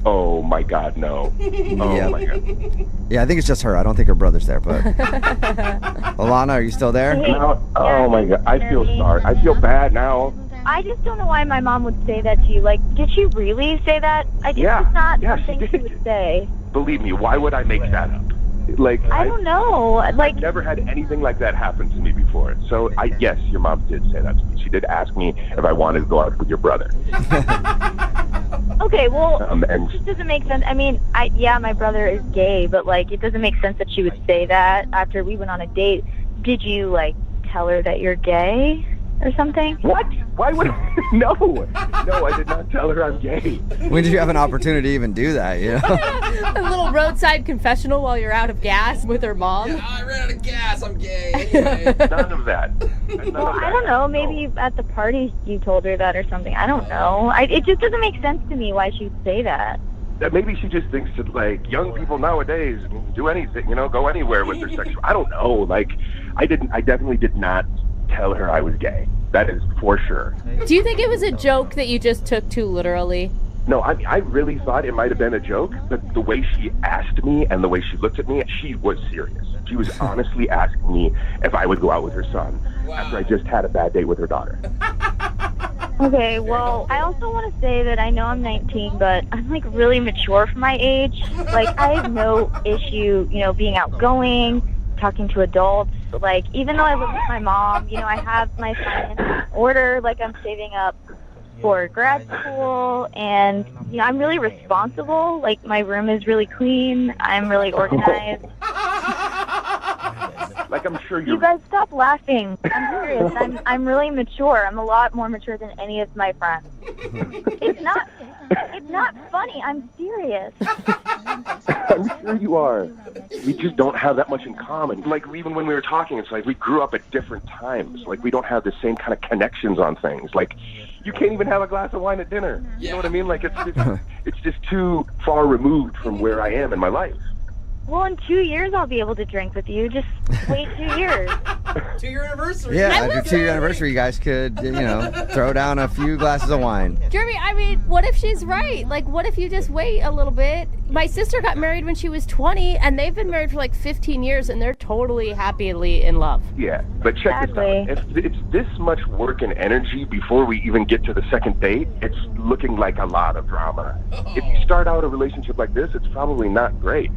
S19: Oh my God, no. Oh
S2: Yep.
S19: my God.
S2: Yeah, I think it's just her. I don't think her brother's there, but Alana, are you still there?
S19: No, oh my God, I feel sorry. I feel bad now.
S17: I just don't know why my mom would say that to you. Like, did she really say that? It's not something she would say.
S19: Believe me, why would I make that up? Like,
S17: I don't know. Like,
S19: I've never had anything like that happen to me before. So, yes, your mom did say that to me. She did ask me if I wanted to go out with your brother.
S17: okay, well,
S19: and
S17: it just doesn't make sense. I mean, my brother is gay, but, like, it doesn't make sense that she would say that after we went on a date. Did you, like, tell her that you're gay or something?
S19: What? Why would I? No, I did not tell her I'm gay.
S2: When did you have an opportunity to even do that? You know?
S10: A little roadside confessional while you're out of gas with her mom.
S18: Yeah, I ran out of gas. I'm gay. Anyway.
S19: None of that.
S17: Well, I don't know. Maybe at the party you told her that or something. I don't know. It just doesn't make sense to me why she would say that.
S19: Maybe she just thinks that, like, young people nowadays do anything, go anywhere with their sexual. I don't know. Like, I definitely did not tell her I was gay. That is for sure.
S10: Do you think it was a joke that you just took too literally?
S19: No, I mean, I really thought it might have been a joke, but the way she asked me and the way she looked at me, she was serious. She was honestly asking me if I would go out with her son after I just had a bad date with her daughter.
S17: Okay, well, I also want to say that I know I'm 19, but I'm, like, really mature for my age. Like, I have no issue, being outgoing, talking to adults. Like, even though I live with my mom, I have my finances in order. Like, I'm saving up for grad school, and, I'm really responsible. Like, my room is really clean. I'm really organized.
S19: Like, I'm sure
S17: You guys stop laughing. I'm serious. I'm really mature. I'm a lot more mature than any of my friends. It's not funny. I'm serious.
S19: I'm sure you are. We just don't have that much in common. Like, even when we were talking, it's like we grew up at different times. Like, we don't have the same kind of connections on things. Like, you can't even have a glass of wine at dinner. You know what I mean? Like, it's just too far removed from where I am in my life.
S17: Well, in 2 years, I'll be able to drink with you. Just wait 2 years.
S18: 2-year anniversary.
S2: Yeah, at your 2-year anniversary, you guys could, throw down a few glasses of wine.
S10: Jeremy, I mean, what if she's right? Like, what if you just wait a little bit? My sister got married when she was 20, and they've been married for like 15 years, and they're totally happily in love.
S19: Yeah, but check this out. If it's this much work and energy before we even get to the second date, it's looking like a lot of drama. If you start out a relationship like this, it's probably not great.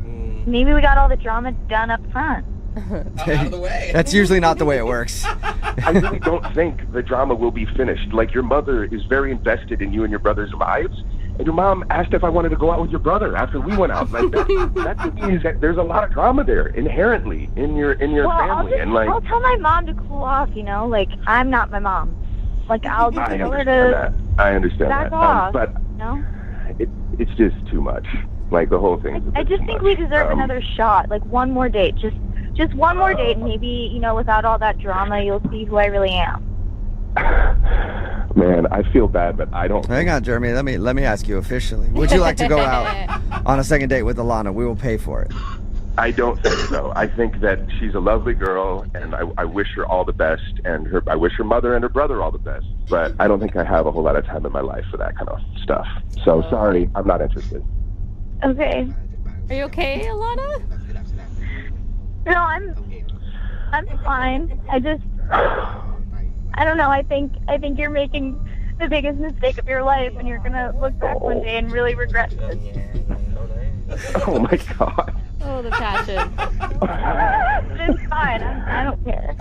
S17: Maybe we got all the drama done up front.
S18: Out of the way.
S2: That's usually not the way it works.
S19: I really don't think the drama will be finished. Like, your mother is very invested in you and your brother's lives, and your mom asked if I wanted to go out with your brother after we went out. Like, that means that there's a lot of drama there inherently in your family.
S17: I'll tell my mom to cool off. Like, I'm not my mom. Like, I'll just tell her to
S19: I understand
S17: back
S19: that.
S17: off.
S19: But it's just too much. Like, the whole thing.
S17: I just think we deserve another shot. Like, one more date. Just one more date, and maybe, without all that drama, you'll see who I really am.
S19: Man, I feel bad, but I don't.
S2: Hang on, Jeremy. Let me ask you officially. Would you like to go out on a second date with Alana? We will pay for it.
S19: I don't think so. I think that she's a lovely girl, and I wish her all the best, and I wish her mother and her brother all the best. But I don't think I have a whole lot of time in my life for that kind of stuff. So, sorry, I'm not interested.
S17: Okay.
S10: Are you okay, Alana?
S17: No, I'm fine. I don't know. I think you're making the biggest mistake of your life, and you're gonna look back one day and really regret this.
S19: Oh my God.
S10: Oh, the passion.
S17: It's fine. I don't care.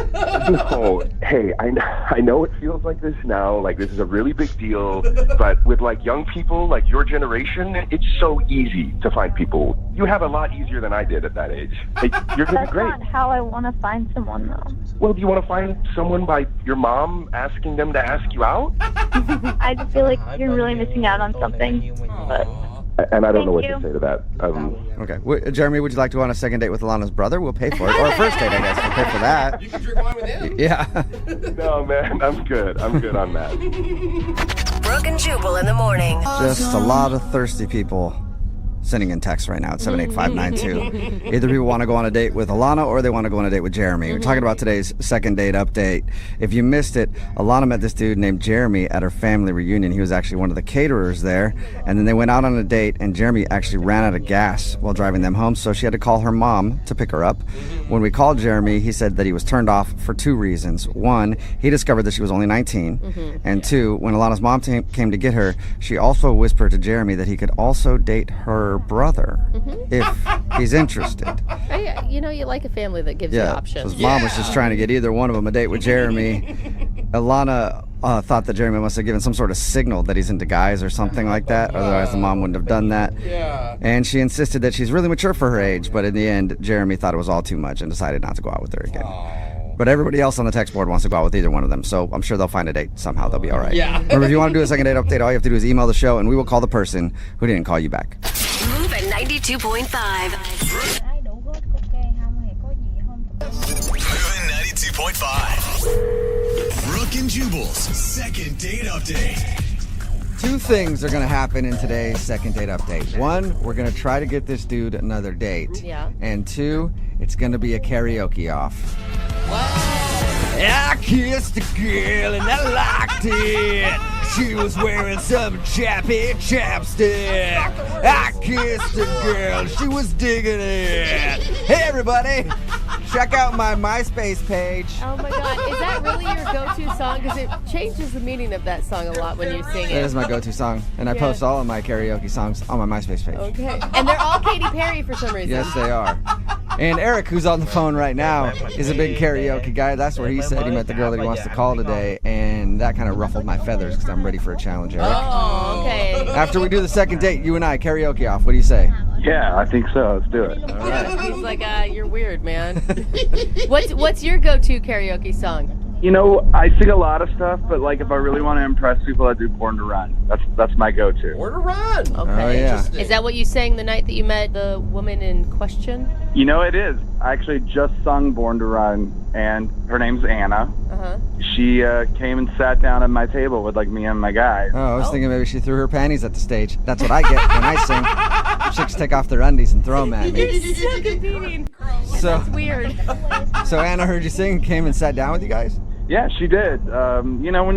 S19: No, hey, I know it feels like this now, like this is a really big deal, but with like young people, like your generation, it's so easy to find people. You have a lot easier than I did at that age. Hey, you're gonna be great.
S17: That's not how I want to find someone, though.
S19: Well, do you want to find someone by your mom asking them to ask you out?
S17: I just feel like you're really missing out on something, but...
S19: And I don't know what
S17: Thank
S19: to say to that.
S2: Okay. Jeremy, would you like to go on a second date with Alana's brother? We'll pay for it. Or a first date, I guess. We'll pay for that.
S18: You can drink wine with him.
S2: Yeah.
S19: No, man, I'm good. I'm good on that.
S7: Brooke and Jubal in the morning.
S2: Just a lot of thirsty people sending in text right now at 78592. Either people want to go on a date with Alana or they want to go on a date with Jeremy. We're talking about today's second date update. If you missed it, Alana met this dude named Jeremy at her family reunion. He was actually one of the caterers there. And then they went out on a date, and Jeremy actually ran out of gas while driving them home, so she had to call her mom to pick her up. When we called Jeremy, he said that he was turned off for two reasons. One, he discovered that she was only 19. And two, when Alana's mom came to get her, she also whispered to Jeremy that he could also date her brother if he's interested.
S10: Oh, yeah. You like a family that gives you options.
S2: So his mom was just trying to get either one of them a date with Jeremy. Alana thought that Jeremy must have given some sort of signal that he's into guys or something like that. Otherwise, the mom wouldn't have done that.
S18: Yeah.
S2: And she insisted that she's really mature for her age, but in the end, Jeremy thought it was all too much and decided not to go out with her again. But everybody else on the text board wants to go out with either one of them, so I'm sure they'll find a date somehow. They'll be all right.
S18: Yeah.
S2: Remember, if you want to do a second date update, all you have to do is email the show, and we will call the person who didn't call you back.
S7: Move at 92.5.
S1: Moving 92.5. Brooke and Jubal's second date update.
S2: Two things are going to happen in today's second date update. One, we're going to try to get this dude another date.
S10: Yeah.
S2: And two, it's going to be a karaoke off. I kissed a girl and I liked it. She was wearing some chappy chapstick. I kissed a girl, she was digging it. Hey everybody, check out my MySpace page.
S10: Oh my God, is that really your go-to song? Because it changes the meaning of that song a lot when you sing it.
S2: That is my go-to song, and I post all of my karaoke songs on my MySpace page.
S10: Okay, and they're all Katy Perry for some reason.
S2: Yes, they are. And Eric, who's on the phone right now, is a big karaoke guy. That's where he said he met the girl that he wants to call today, and that kind of ruffled my feathers because I'm ready for a challenge, Eric.
S10: Oh, okay.
S2: After we do the second date, you and I, karaoke off. What do you say?
S15: Yeah, I think so. Let's do it.
S2: All right.
S10: He's like, you're weird, man. What's your go-to karaoke song?
S15: You know, I sing a lot of stuff, but like if I really want to impress people, I do Born to Run. That's my go-to.
S18: Born to Run.
S10: Okay.
S2: Oh, yeah.
S10: Is that what you sang the night that you met the woman in question?
S15: You know, it is. I actually just sung Born to Run, and her name's Anna.
S10: Uh-huh.
S15: She came and sat down at my table with like me and my guys.
S2: Oh, I was thinking maybe she threw her panties at the stage. That's what I get when I sing. Chicks take off their undies and throw them at me.
S10: You're so competing.
S2: So,
S10: That's weird.
S2: so Anna heard you sing, came and sat down with you guys?
S15: Yeah, she did. You know,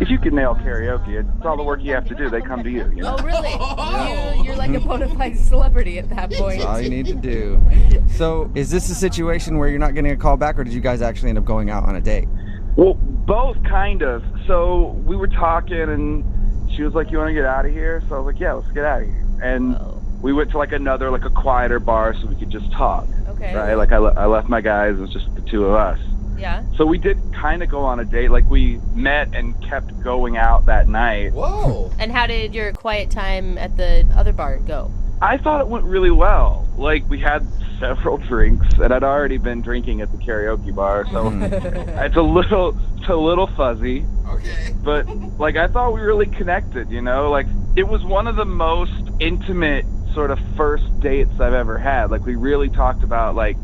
S15: if you can nail karaoke, it's all the work you have to do. They come to you. You know?
S10: Oh, really? You're like a bona fide celebrity at that point.
S2: That's all you need to do. So, is this a situation where you're not getting a call back, or did you guys actually end up going out on a date?
S15: Well, both kind of. So we were talking, and she was like, "You want to get out of here?" So I was like, "Yeah, let's get out of here." And we went to like a quieter bar so we could just talk.
S10: Okay.
S15: Right? Like I left my guys. It was just the two of us.
S10: Yeah.
S15: So we did kind of go on a date. Like we met and kept going out that night.
S18: Whoa.
S10: And how did your quiet time at the other bar go?
S15: I thought it went really well. Like we had several drinks, and I'd already been drinking at the karaoke bar, so it's a little fuzzy.
S18: Okay.
S15: But like I thought we really connected. You know, like it was one of the most intimate sort of first dates I've ever had. Like we really talked about like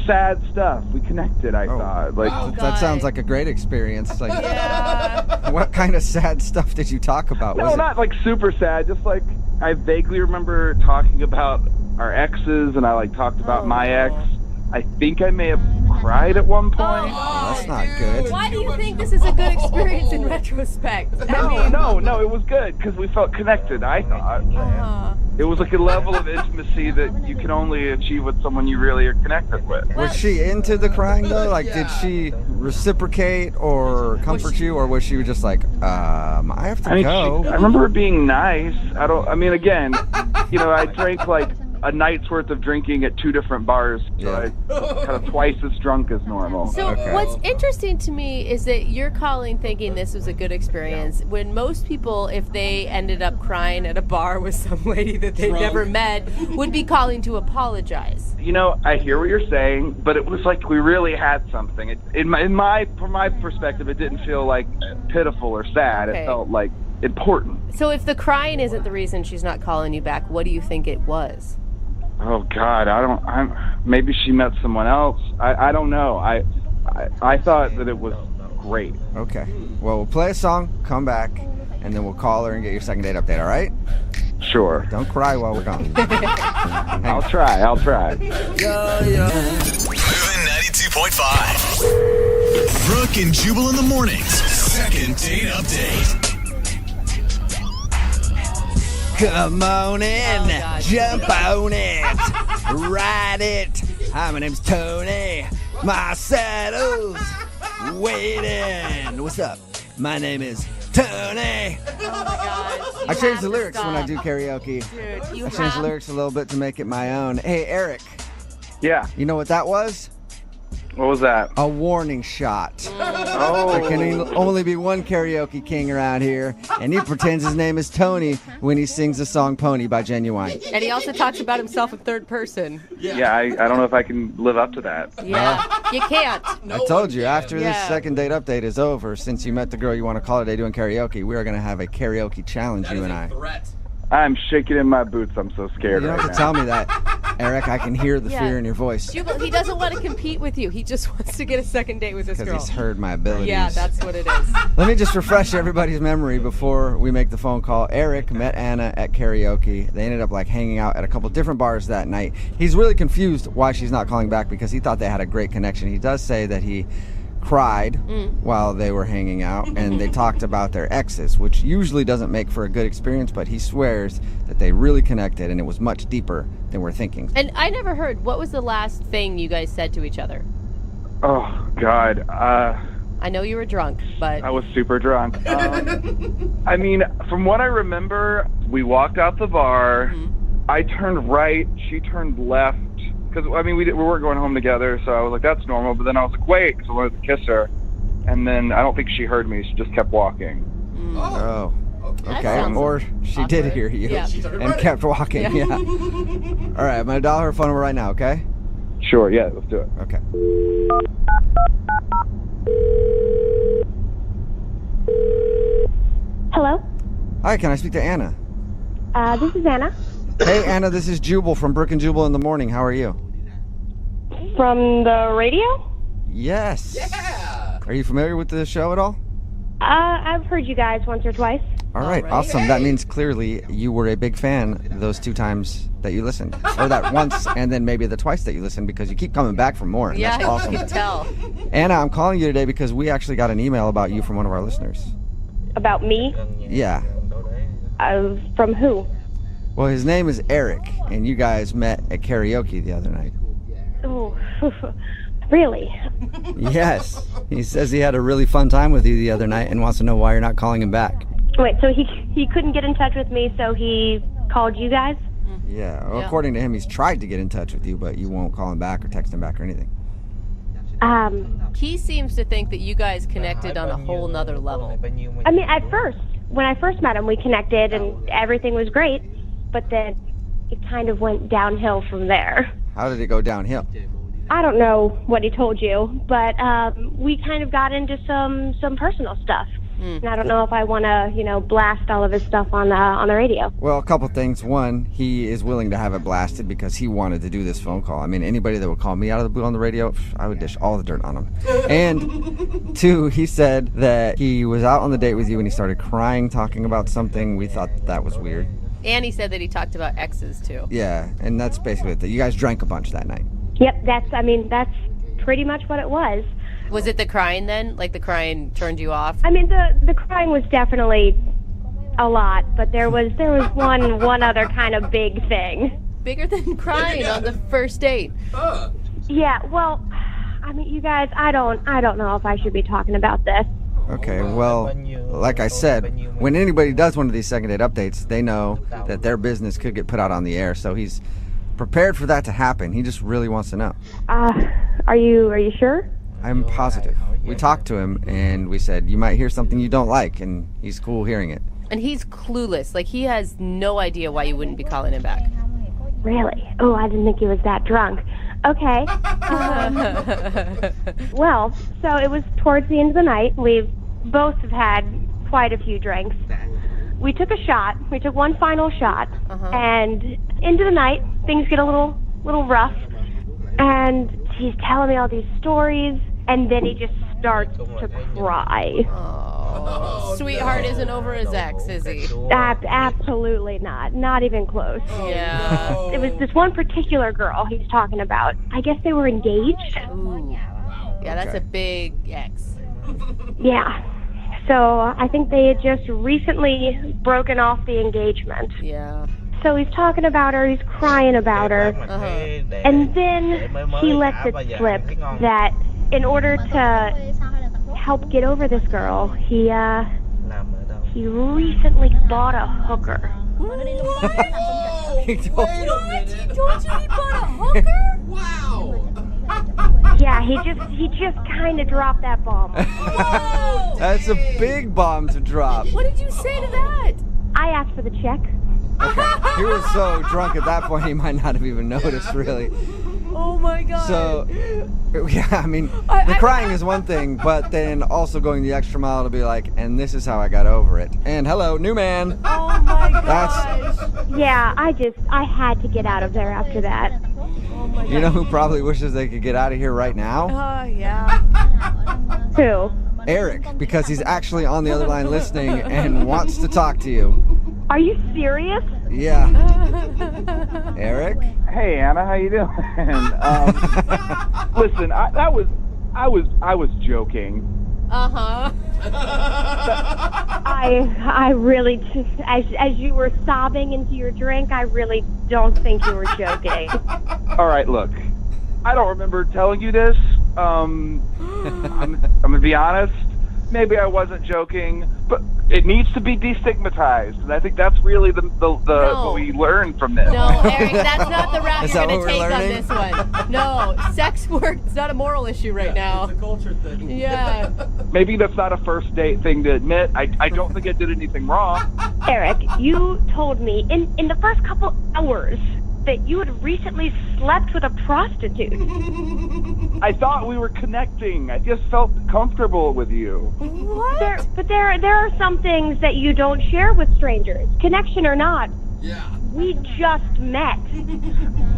S15: sad stuff. We connected, I thought. Like
S2: that sounds like a great experience. Like, what kind of sad stuff did you talk about?
S15: No, not like super sad. Just like I vaguely remember talking about our exes, and I like talked about my ex. I think I may have cried at one point.
S2: Oh, that's not good.
S10: Why do you think this is a good experience in retrospect?
S15: No, it was good because we felt connected, I thought. It was like a level of intimacy that you can only achieve with someone you really are connected with.
S2: Was she into the crying though? Like, did she reciprocate or comfort you, or was she just like, I have to go?
S15: I remember her being nice. Again, you know, I drank like a night's worth of drinking at 2 different bars, so I kind of twice as drunk as normal.
S10: So what's interesting to me is that you're calling thinking this was a good experience, when most people, if they ended up crying at a bar with some lady that they'd never met, would be calling to apologize.
S15: You know, I hear what you're saying, but it was like we really had something. From my perspective, it didn't feel like pitiful or sad.
S10: Okay.
S15: It felt like important.
S10: So if the crying isn't the reason she's not calling you back, what do you think it was?
S15: Oh God, maybe she met someone else. I don't know. I thought that it was great.
S2: Okay. Well, we'll play a song, come back, and then we'll call her and get your second date update, all right?
S15: Sure.
S2: Don't cry while we're gone.
S15: I'll try.
S1: Moving 92.5. Brooke and Jubal in the mornings. Second date update.
S2: Come on in, jump on it, ride it. Hi, my name's Tony. My saddle's waiting. What's up? My name is Tony.
S10: Oh my God.
S2: I change the lyrics when I do karaoke.
S10: Dude,
S2: I change the lyrics a little bit to make it my own. Hey, Eric.
S15: Yeah.
S2: You know what that was?
S15: What was that?
S2: A warning shot.
S15: Oh.
S2: There can only be one karaoke king around here, and he pretends his name is Tony when he sings the song Pony by Genuine.
S10: And he also talks about himself in third person.
S15: Yeah, I don't know if I can live up to that.
S10: Yeah, you can't.
S2: I told you, after this second date update is over, since you met the girl you want to call today doing karaoke, we are going to have a karaoke challenge, you and I.
S15: I'm shaking in my boots. I'm so scared
S2: You don't
S15: right
S2: have to
S15: now.
S2: tell me that, Eric. I can hear the fear in your voice.
S10: Jubal, he doesn't want to compete with you. He just wants to get a second date with this girl.
S2: Because he's heard my abilities.
S10: Yeah, that's what it is.
S2: Let me just refresh everybody's memory before we make the phone call. Eric met Anna at karaoke. They ended up like hanging out at a couple different bars that night. He's really confused why she's not calling back because he thought they had a great connection. He does say that he cried while they were hanging out, and they talked about their exes, which usually doesn't make for a good experience, but he swears that they really connected and it was much deeper than we're thinking.
S10: And I never heard, what was the last thing you guys said to each other?
S15: Oh God.
S10: I know you were drunk, but
S15: I was super drunk. I mean, from what I remember, we walked out the bar. I turned right. She turned left. Because, I mean, we weren't going home together, so I was like, that's normal. But then I was like, wait, because I wanted to kiss her. And then I don't think she heard me. She just kept walking.
S2: Oh. Okay, or she did hear you
S10: Yeah.
S2: and kept walking. Yeah. All right, I'm gonna dial her phone number right now. Okay.
S15: Sure, yeah, let's do it.
S2: Okay.
S6: Hello?
S2: Hi, can I speak to Anna?
S6: This is Anna.
S2: Hey, Anna, this is Jubal from Brooke and Jubal in the morning. How are you?
S6: From the radio?
S2: Yes. Yeah. Are you familiar with the show at all?
S6: I've heard you guys once or twice.
S2: All right, awesome. That means clearly you were a big fan those 2 times that you listened. Or that once and then maybe the twice that you listened because you keep coming back for more. And
S10: Yeah,
S2: that's awesome.
S10: you can tell.
S2: Anna, I'm calling you today because we actually got an email about you from one of our listeners.
S6: About me?
S2: Yeah.
S6: From who?
S2: Well, his name is Eric, and you guys met at karaoke the other night.
S6: Oh, really?
S2: Yes. He says he had a really fun time with you the other night and wants to know why you're not calling him back.
S6: Wait, so he couldn't get in touch with me, so he called you guys?
S2: Yeah, well, according to him, he's tried to get in touch with you, but you won't call him back or text him back or anything.
S10: He seems to think that you guys connected on a whole nother level.
S6: I mean, at first, when I first met him, we connected and everything was great, but then it kind of went downhill from there.
S2: How did it go downhill?
S6: I don't know what he told you, but we kind of got into some personal stuff. And I don't know if I want to, blast all of his stuff on the radio.
S2: Well, a couple things. One, he is willing to have it blasted because he wanted to do this phone call. I mean, anybody that would call me out of the blue on the radio, I would dish all the dirt on him. And 2, he said that he was out on the date with you and he started crying, talking about something. We thought that was weird.
S10: And he said that he talked about exes, too.
S2: Yeah, and that's basically it. You guys drank a bunch that night.
S6: Yep, that's pretty much what it was.
S10: Was it the crying then? Like the crying turned you off?
S6: I mean, the crying was definitely a lot, but there was one other kind of big thing.
S10: Bigger than crying on the first date.
S6: Yeah, well, I mean, you guys, I don't know if I should be talking about this.
S2: Okay, well, like I said, when anybody does one of these second date updates, they know that their business could get put out on the air, so he's prepared for that to happen. He just really wants to know.
S6: Are you sure?
S2: I'm positive. We talked to him and we said, you might hear something you don't like, and he's cool hearing it.
S10: And he's clueless. Like, he has no idea why you wouldn't be calling him back.
S6: Really? Oh, I didn't think he was that drunk. Okay. Well, so it was towards the end of the night. We both have had quite a few drinks. We took a shot. We took one final shot. And into the night, things get a little rough. And he's telling me all these stories. And then he just starts to cry.
S10: Oh, sweetheart isn't over his ex, is he?
S6: Absolutely not. Not even close.
S10: Yeah.
S6: It was this one particular girl he's talking about. I guess they were engaged.
S10: Ooh. Yeah, that's a big ex.
S6: Yeah. So I think they had just recently broken off the engagement.
S10: Yeah.
S6: So he's talking about her, he's crying about her. And then he lets it slip that in order to help get over this girl, he recently bought a hooker.
S2: He told
S10: Wait a minute. He told you he bought a hooker?
S18: Wow.
S6: Yeah, he just kind of dropped that bomb.
S2: That's a big bomb to drop.
S10: What did you say to that?
S6: I asked for the check.
S2: Okay. He was so drunk at that point he might not have even noticed, really.
S10: Oh my God.
S2: So, yeah, I mean, the crying is one thing, but then also going the extra mile to be like, and this is how I got over it. And hello, new man.
S10: Oh my gosh.
S6: Yeah, I had to get out of there after that.
S10: Oh my God.
S2: You know who probably wishes they could get out of here right now?
S10: Oh, yeah.
S6: Who?
S2: Eric, because he's actually on the other line listening and wants to talk to you.
S6: Are you serious?
S2: Yeah. Eric?
S15: Hey Anna, how you doing? Listen, I was joking.
S6: I really just, as you were sobbing into your drink, I really don't think you were joking.
S15: All right, look, I don't remember telling you this. I'm gonna be honest.
S20: maybe I wasn't joking, but it needs to be destigmatized. And I think that's really the what we learned from this.
S10: No, Eric, that's not the route
S2: Is
S10: you're
S2: that
S10: going to
S2: what we're
S10: take on
S2: learning?
S10: this one. No, sex work, it's not a moral issue right now.
S18: It's a culture thing.
S10: Yeah.
S20: Maybe that's not a first date thing to admit. I don't think I did anything wrong.
S6: Eric, you told me in the first couple hours that you had recently slept with a prostitute.
S20: I thought we were connecting. I just felt comfortable with you.
S6: What? But there are some things that you don't share with strangers, connection or not.
S18: Yeah.
S6: We just met.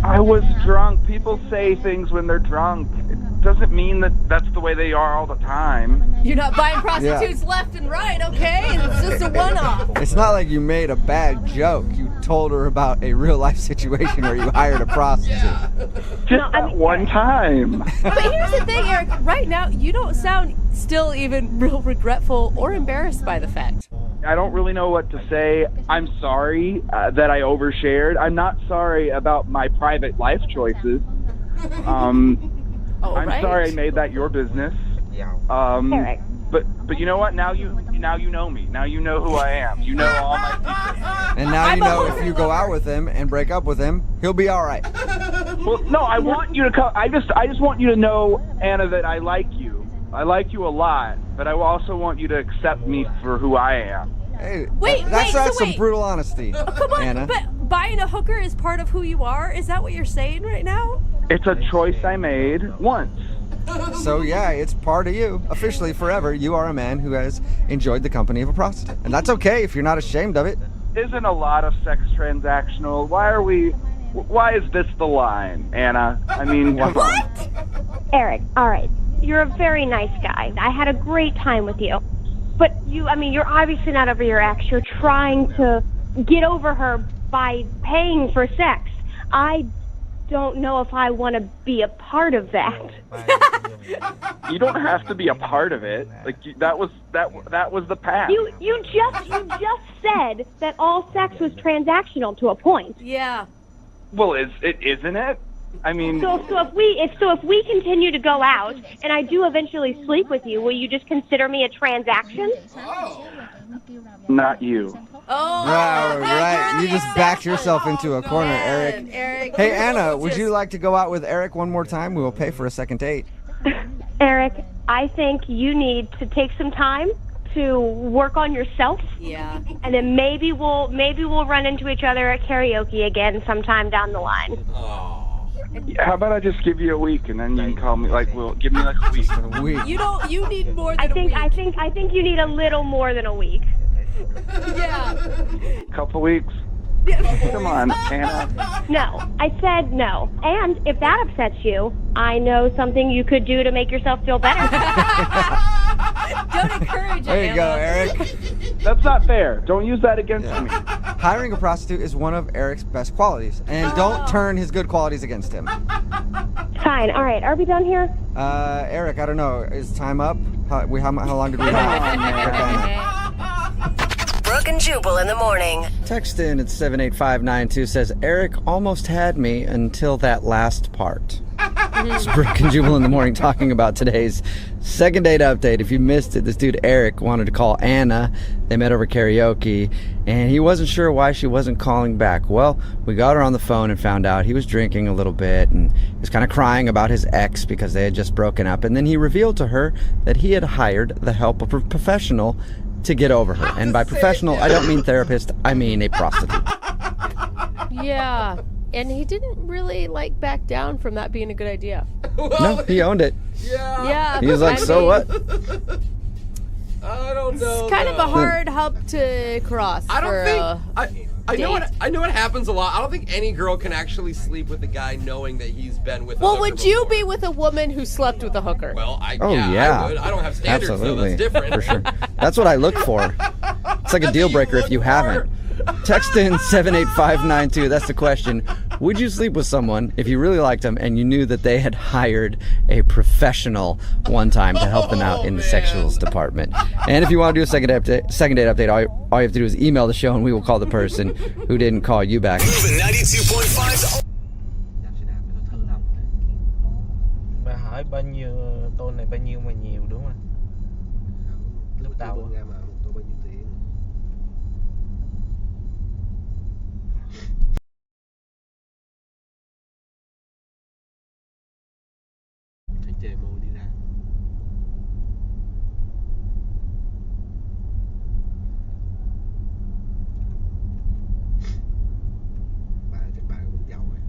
S20: I was drunk. People say things when they're drunk. It doesn't mean that that's the way they are all the time.
S10: You're not buying prostitutes left and right, okay? It's just a one-off.
S2: It's not like you made a bad joke. You told her about a real life situation where you hired a prostitute.
S20: Just that one time.
S10: But here's the thing, Eric. Right now, you don't sound still even real regretful or embarrassed by the fact.
S20: I don't really know what to say. I'm sorry that I overshared. I'm not sorry about my private life choices. I'm sorry I made that your business.
S6: Eric.
S20: But you know what? Now you know me. Now you know who I am. You know all my secrets.
S2: And now you know if you go out with him and break up with him, he'll be all right.
S20: Well, no, I want you to come. I just want you to know, Anna, that I like you. I like you a lot, but I also want you to accept me for who I am.
S2: Hey,
S10: Wait,
S2: that's
S10: so
S2: some brutal honesty,
S10: Come on,
S2: Anna.
S10: but buying a hooker is part of who you are? Is that what you're saying right now?
S20: It's a choice I made once.
S2: So yeah, it's part of you. Officially, forever, you are a man who has enjoyed the company of a prostitute. And that's okay if you're not ashamed of it.
S20: Isn't a lot of sex transactional? Why is this the line, Anna? I mean, come on.
S6: Eric, all right. You're a very nice guy. I had a great time with you. But you're obviously not over your ex. You're trying to get over her by paying for sex. I don't know if I want to be a part of that.
S20: You don't have to be a part of it. Like that was the past.
S6: You just said that all sex was transactional to a point.
S10: Yeah.
S20: Well, isn't it? I mean,
S6: So if we continue to go out and I do eventually sleep with you, will you just consider me a transaction?
S20: not you.
S10: Oh,
S2: right. You just backed yourself into a corner, Eric. Hey, Anna, would you like to go out with Eric one more time? We will pay for a second date.
S6: Eric, I think you need to take some time to work on yourself.
S10: Yeah.
S6: And then maybe we'll run into each other at karaoke again sometime down the line.
S20: How about I just give you a week and then you can call me? Give me like a week.
S10: You need more than
S6: a week. I think you need a little more than a week.
S10: Yeah.
S20: Couple weeks. Come on, Anna.
S6: No, I said no. And if that upsets you, I know something you could do to make yourself feel better.
S10: Don't encourage it.
S2: There you go, Eric.
S20: That's not fair. Don't use that against me.
S2: Hiring a prostitute is one of Eric's best qualities, and don't turn his good qualities against him.
S6: Fine. All right. Are we done here?
S2: Eric, I don't know. Is time up? How long did we have?
S7: Brooke and Jubal in the morning.
S2: Text in at 78592 says, Eric almost had me until that last part. It's Brooke and Jubal in the morning talking about today's second date update. If you missed it, this dude Eric wanted to call Anna. They met over karaoke, and he wasn't sure why she wasn't calling back. Well, we got her on the phone and found out he was drinking a little bit, and he was kind of crying about his ex because they had just broken up. And then he revealed to her that he had hired the help of a professional to get over her. And by professional, I don't mean therapist, I mean a prostitute.
S10: Yeah. And he didn't really back down from that being a good idea.
S2: No, he owned it.
S10: Yeah.
S2: He was like, so what?
S18: I don't know.
S10: It's kind of a hard hump to cross.
S18: I don't think. I know what happens a lot. I don't think any girl can actually sleep with a guy knowing that he's been with.
S10: Well, would you be with a woman who slept with a hooker?
S18: Well, I
S2: yeah.
S18: I would. I don't have standards,
S2: Absolutely.
S18: so that's different.
S2: For sure. That's what I look for. It's like a deal breaker if you haven't. Text in 78592. That's the question. Would you sleep with someone if you really liked them and you knew that they had hired a professional one time to help them out in the sexuals department? And if you want to do a second date update, all you have to do is email the show and we will call the person who didn't call you back.
S1: Moving 92.5.
S9: Bà hỏi bao nhiêu, tôi này bao nhiêu mà nhiều đúng không? Nước đâu? Thấy trời mưa đi ra. Bạn cũng giàu rồi.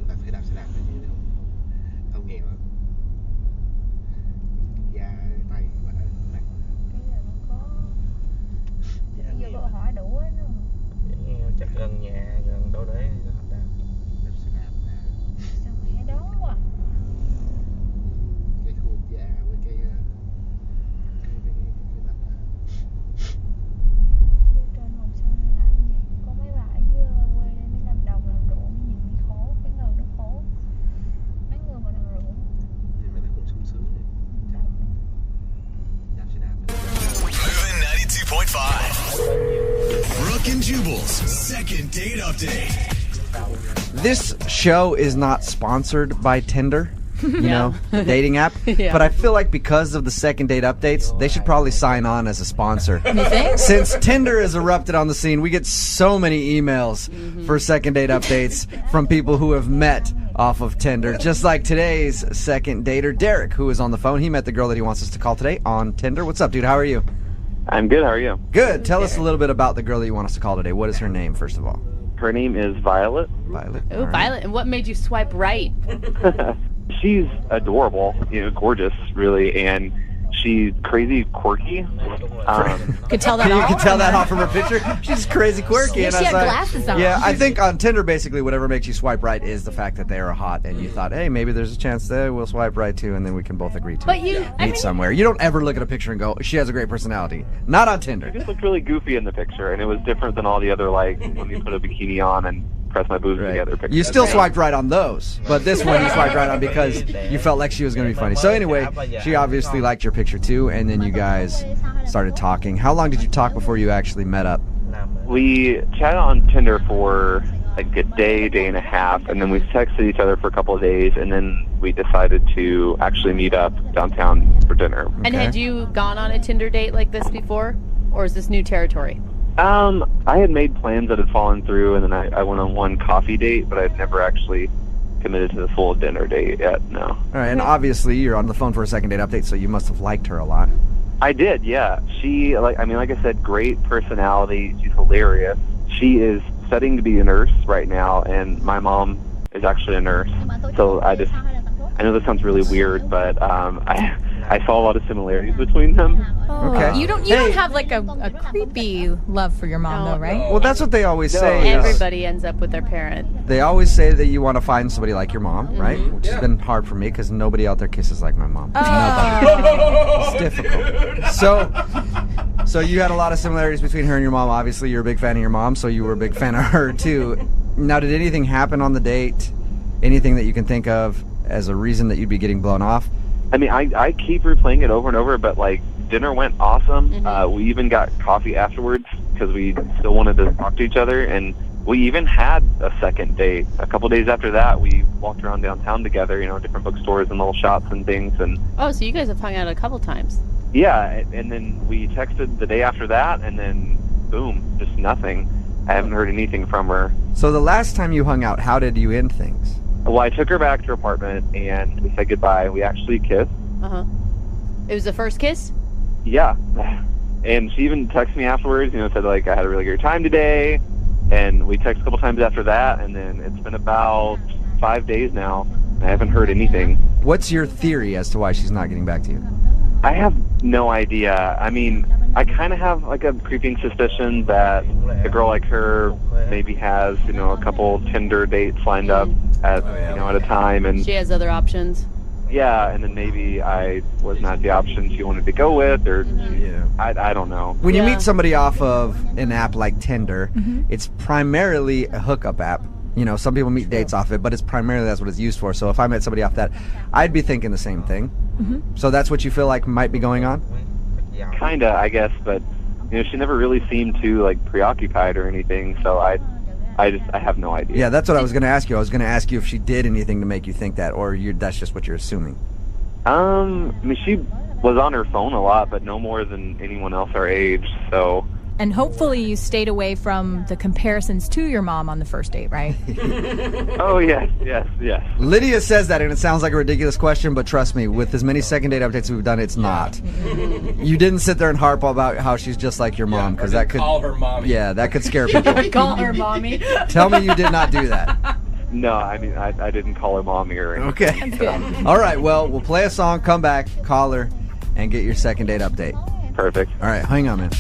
S9: Bạn phải đạp xe đạp hay gì đâu. Không nghèo. Da tay bạn nặng.
S16: Bây giờ có hỏi đủ á nó.
S9: Chắc gần nhà, gần đâu đấy đạp xe đạp.
S16: Sao mẹ đó quá.
S9: Cái khu già với cái
S16: trên Hồng Sơn là làm gì? Có mấy bà ở dưới quê đây mới làm đồng làm ruộng gì mới khổ, cái người nó khổ. Mấy người mà làm ruộng.
S9: thì mà nó cũng sung sướng. Đạp xe đạp.
S1: Moving 92.5. Brooke and Jubal's second date update.
S2: This show is not sponsored by Tinder, you know, the dating app.
S3: Yeah.
S2: But I feel like because of the second date updates, they should probably sign on as a sponsor.
S3: You think?
S2: Since Tinder has erupted on the scene, we get so many emails for second date updates from people who have met off of Tinder. Just like today's second dater, Derek, who is on the phone. He met the girl that he wants us to call today on Tinder. What's up, dude? How are you?
S4: I'm good. How are you?
S2: Good. Tell us a little bit about the girl that you want us to call today. What is her name, first of all?
S4: Her name is Violet.
S2: Violet.
S10: Oh, Violet. And what made you swipe right?
S4: She's adorable, gorgeous, really, and she's crazy quirky.
S3: Could tell that
S2: You
S3: off.
S2: can tell that off from her picture. She's crazy quirky.
S3: Yeah,
S2: and
S3: she
S2: I was
S3: had
S2: like-
S3: glasses on.
S2: Yeah, I think on Tinder, basically, whatever makes you swipe right is the fact that they are hot, and you thought, hey, maybe there's a chance that we'll swipe right too, and then we can both agree to
S10: But you, I
S2: meet
S10: mean,
S2: somewhere. You don't ever look at a picture and go, she has a great personality. Not on Tinder.
S4: She just looked really goofy in the picture, and it was different than all the other, like, when you put a bikini on and press my boobs together pictures.
S2: You still swiped right on those, but this one you swiped right on because you felt like she was going to be funny. So anyway, she obviously liked your picture too, and then you guys started talking. How long did you talk before you actually met up?
S4: We chatted on Tinder for like a day, day and a half, and then we texted each other for a couple of days, and then we decided to actually meet up downtown for dinner.
S10: and had you gone on a Tinder date like this before? Or is this new territory?
S4: I had made plans that had fallen through, and then I went on one coffee date, but I'd never actually committed to the full dinner date yet, no.
S2: All right, and obviously you're on the phone for a second date update, so you must have liked her a lot.
S4: I did, yeah. She, like I said, great personality. She's hilarious. She is studying to be a nurse right now, and my mom is actually a nurse. So I know this sounds really weird, but I saw a lot of similarities between them.
S3: Oh,
S2: Okay.
S3: You don't have like a creepy love for your mom though, right?
S2: Well, that's what they always say. is-
S10: Everybody ends up with their parent.
S2: They always say that you want to find somebody like your mom,
S10: Mm-hmm.
S2: right? Which has been hard for me because nobody out there kisses like my mom.
S10: Oh.
S2: Nobody. It's difficult. So you had a lot of similarities between her and your mom. Obviously, you're a big fan of your mom, so you were a big fan of her too. Now, did anything happen on the date? Anything that you can think of as a reason that you'd be getting blown off?
S4: I mean, I keep replaying it over and over, but like dinner went awesome. We even got coffee afterwards because we still wanted to talk to each other, and we even had a second date. A couple days after that, we walked around downtown together, different bookstores and little shops and things, and
S10: Oh, so you guys have hung out a couple times.
S4: yeah, and then we texted the day after that, and then boom, just nothing. I haven't heard anything from her.
S2: So the last time you hung out, how did you end things?
S4: Well, I took her back to her apartment, and we said goodbye. We actually kissed.
S10: Uh-huh. It was the first kiss?
S4: Yeah. And she even texted me afterwards, said, like, I had a really great time today. And we texted a couple times after that, and then it's been about 5 days now. I haven't heard anything.
S2: What's your theory as to why she's not getting back to you?
S4: I have no idea. I mean, I kind of have, like, a creeping suspicion that a girl like her maybe has, a couple Tinder dates lined up at, at a time. And
S10: She has other options.
S4: yeah, and then maybe I was not the option she wanted to go with, or I don't know.
S2: When you meet somebody off of an app like Tinder, it's primarily a hookup app. Some people meet dates off it, but it's primarily that's what it's used for. So if I met somebody off that, I'd be thinking the same thing. So that's what you feel like might be going on?
S4: Kinda, I guess, but she never really seemed too like preoccupied or anything. So I have no idea.
S2: Yeah, that's what I was going to ask you. I was going to ask you if she did anything to make you think that, or that's just what you're assuming.
S4: I mean, she
S11: was on her phone a lot, but no more than anyone else our age. So.
S3: And hopefully you stayed away from the comparisons to your mom on the first date, right?
S11: Oh, yes.
S2: Lydia says that, and it sounds like a ridiculous question, but trust me, with as many second date updates we've done, it's not. You didn't sit there and harp about how she's just like your mom, because that could
S18: call her mommy.
S2: Yeah, that could scare people.
S3: Call her mommy.
S2: Tell me you did not do that.
S11: No, I mean, I didn't call her mommy or anything.
S2: Okay. All right, well, we'll play a song, come back, call her, and get your second date update.
S11: Perfect.
S2: All right, hang on, man.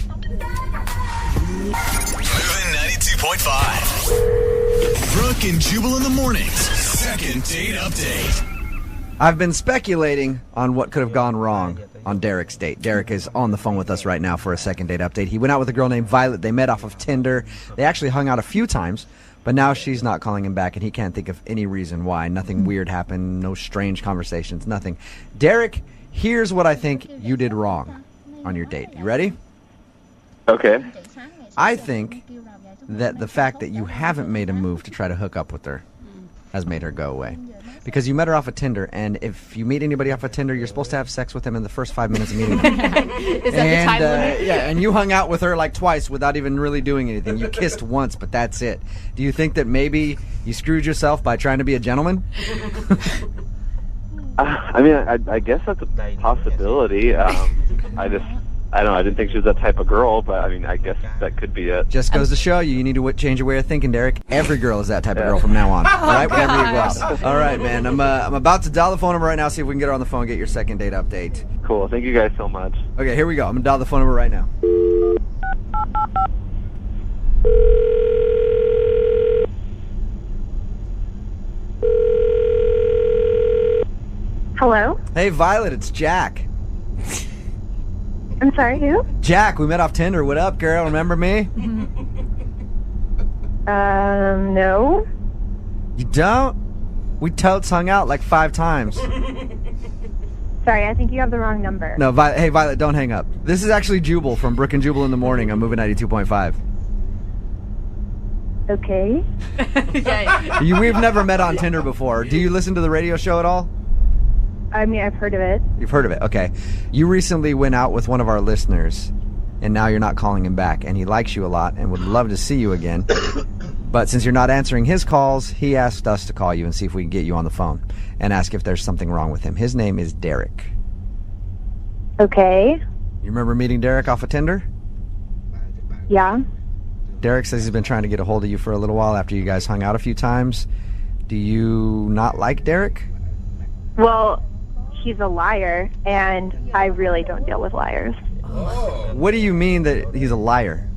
S1: Moving 92.5. Brooke and Jubal in the mornings. Second date update.
S2: I've been speculating on what could have gone wrong on Derek's date. Derek is on the phone with us right now for a second date update. He went out with a girl named Violet. They met off of Tinder. They actually hung out a few times, but now she's not calling him back, and he can't think of any reason why. Nothing weird happened, no strange conversations, nothing. Derek, here's what I think you did wrong on your date. You ready?
S11: Okay.
S2: I think that the fact that you haven't made a move to try to hook up with her has made her go away. Because you met her off of Tinder, and if you meet anybody off of Tinder, you're supposed to have sex with them in the first 5 minutes of meeting them.
S3: Is that the time limit?
S2: Yeah, and you hung out with her like twice without even really doing anything. You kissed once, but that's it. Do you think that maybe you screwed yourself by trying to be a gentleman?
S11: I mean, I guess that's a possibility. I don't know. I didn't think she was that type of girl, but I mean, I guess that could be it.
S2: Just goes to show you need to change your way of thinking, Derek. Every girl is that type of girl from now on. All right, whenever you go out. All right, man. I'm about to dial the phone number right now, see if we can get her on the phone, get your second date update.
S11: Cool. Thank you guys so much.
S2: Okay, here we go. I'm going to dial the phone number right now.
S6: Hello?
S2: Hey, Violet, it's Jack.
S6: I'm sorry, who?
S2: Jack, we met off Tinder. What up, girl? Remember me?
S6: No.
S2: You don't? We totes hung out like 5 times.
S6: Sorry, I think you have the wrong number.
S2: No, hey, Violet, don't hang up. This is actually Jubal from Brooke and Jubal in the morning on Moving 92.5.
S6: Okay.
S2: We've never met on Tinder before. Do you listen to the radio show at all?
S6: I mean, I've heard of it.
S2: You've heard of it, okay. You recently went out with one of our listeners, and now you're not calling him back, and he likes you a lot and would love to see you again. But since you're not answering his calls, he asked us to call you and see if we can get you on the phone and ask if there's something wrong with him. His name is Derek.
S6: Okay.
S2: You remember meeting Derek off of Tinder?
S6: Yeah.
S2: Derek says he's been trying to get a hold of you for a little while after you guys hung out a few times. Do you not like Derek?
S6: Well, he's a liar, and I really don't deal with liars.
S2: What do you mean that he's a liar?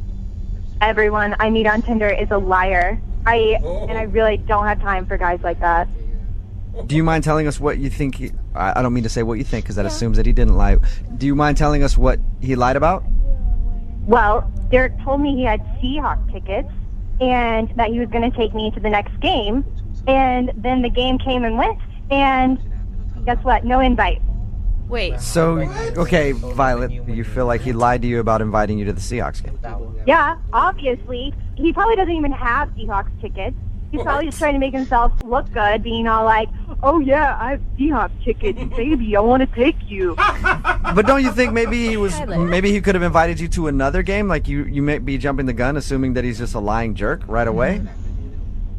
S6: Everyone I meet on Tinder is a liar. And I really don't have time for guys like that.
S2: Do you mind telling us what you think I don't mean to say what you think because that assumes that he didn't lie. Do you mind telling us what he lied about?
S6: Well, Derek told me he had Seahawks tickets and that he was going to take me to the next game. And then the game came and went, and guess what? No invite.
S10: Wait.
S2: So, okay, Violet, you feel like he lied to you about inviting you to the Seahawks game?
S6: Yeah, obviously. He probably doesn't even have Seahawks tickets. He's probably just trying to make himself look good, being all like, oh yeah, I have Seahawks tickets, baby, I want to take you.
S2: But don't you think maybe he could have invited you to another game? Like you may be jumping the gun, assuming that he's just a lying jerk right away?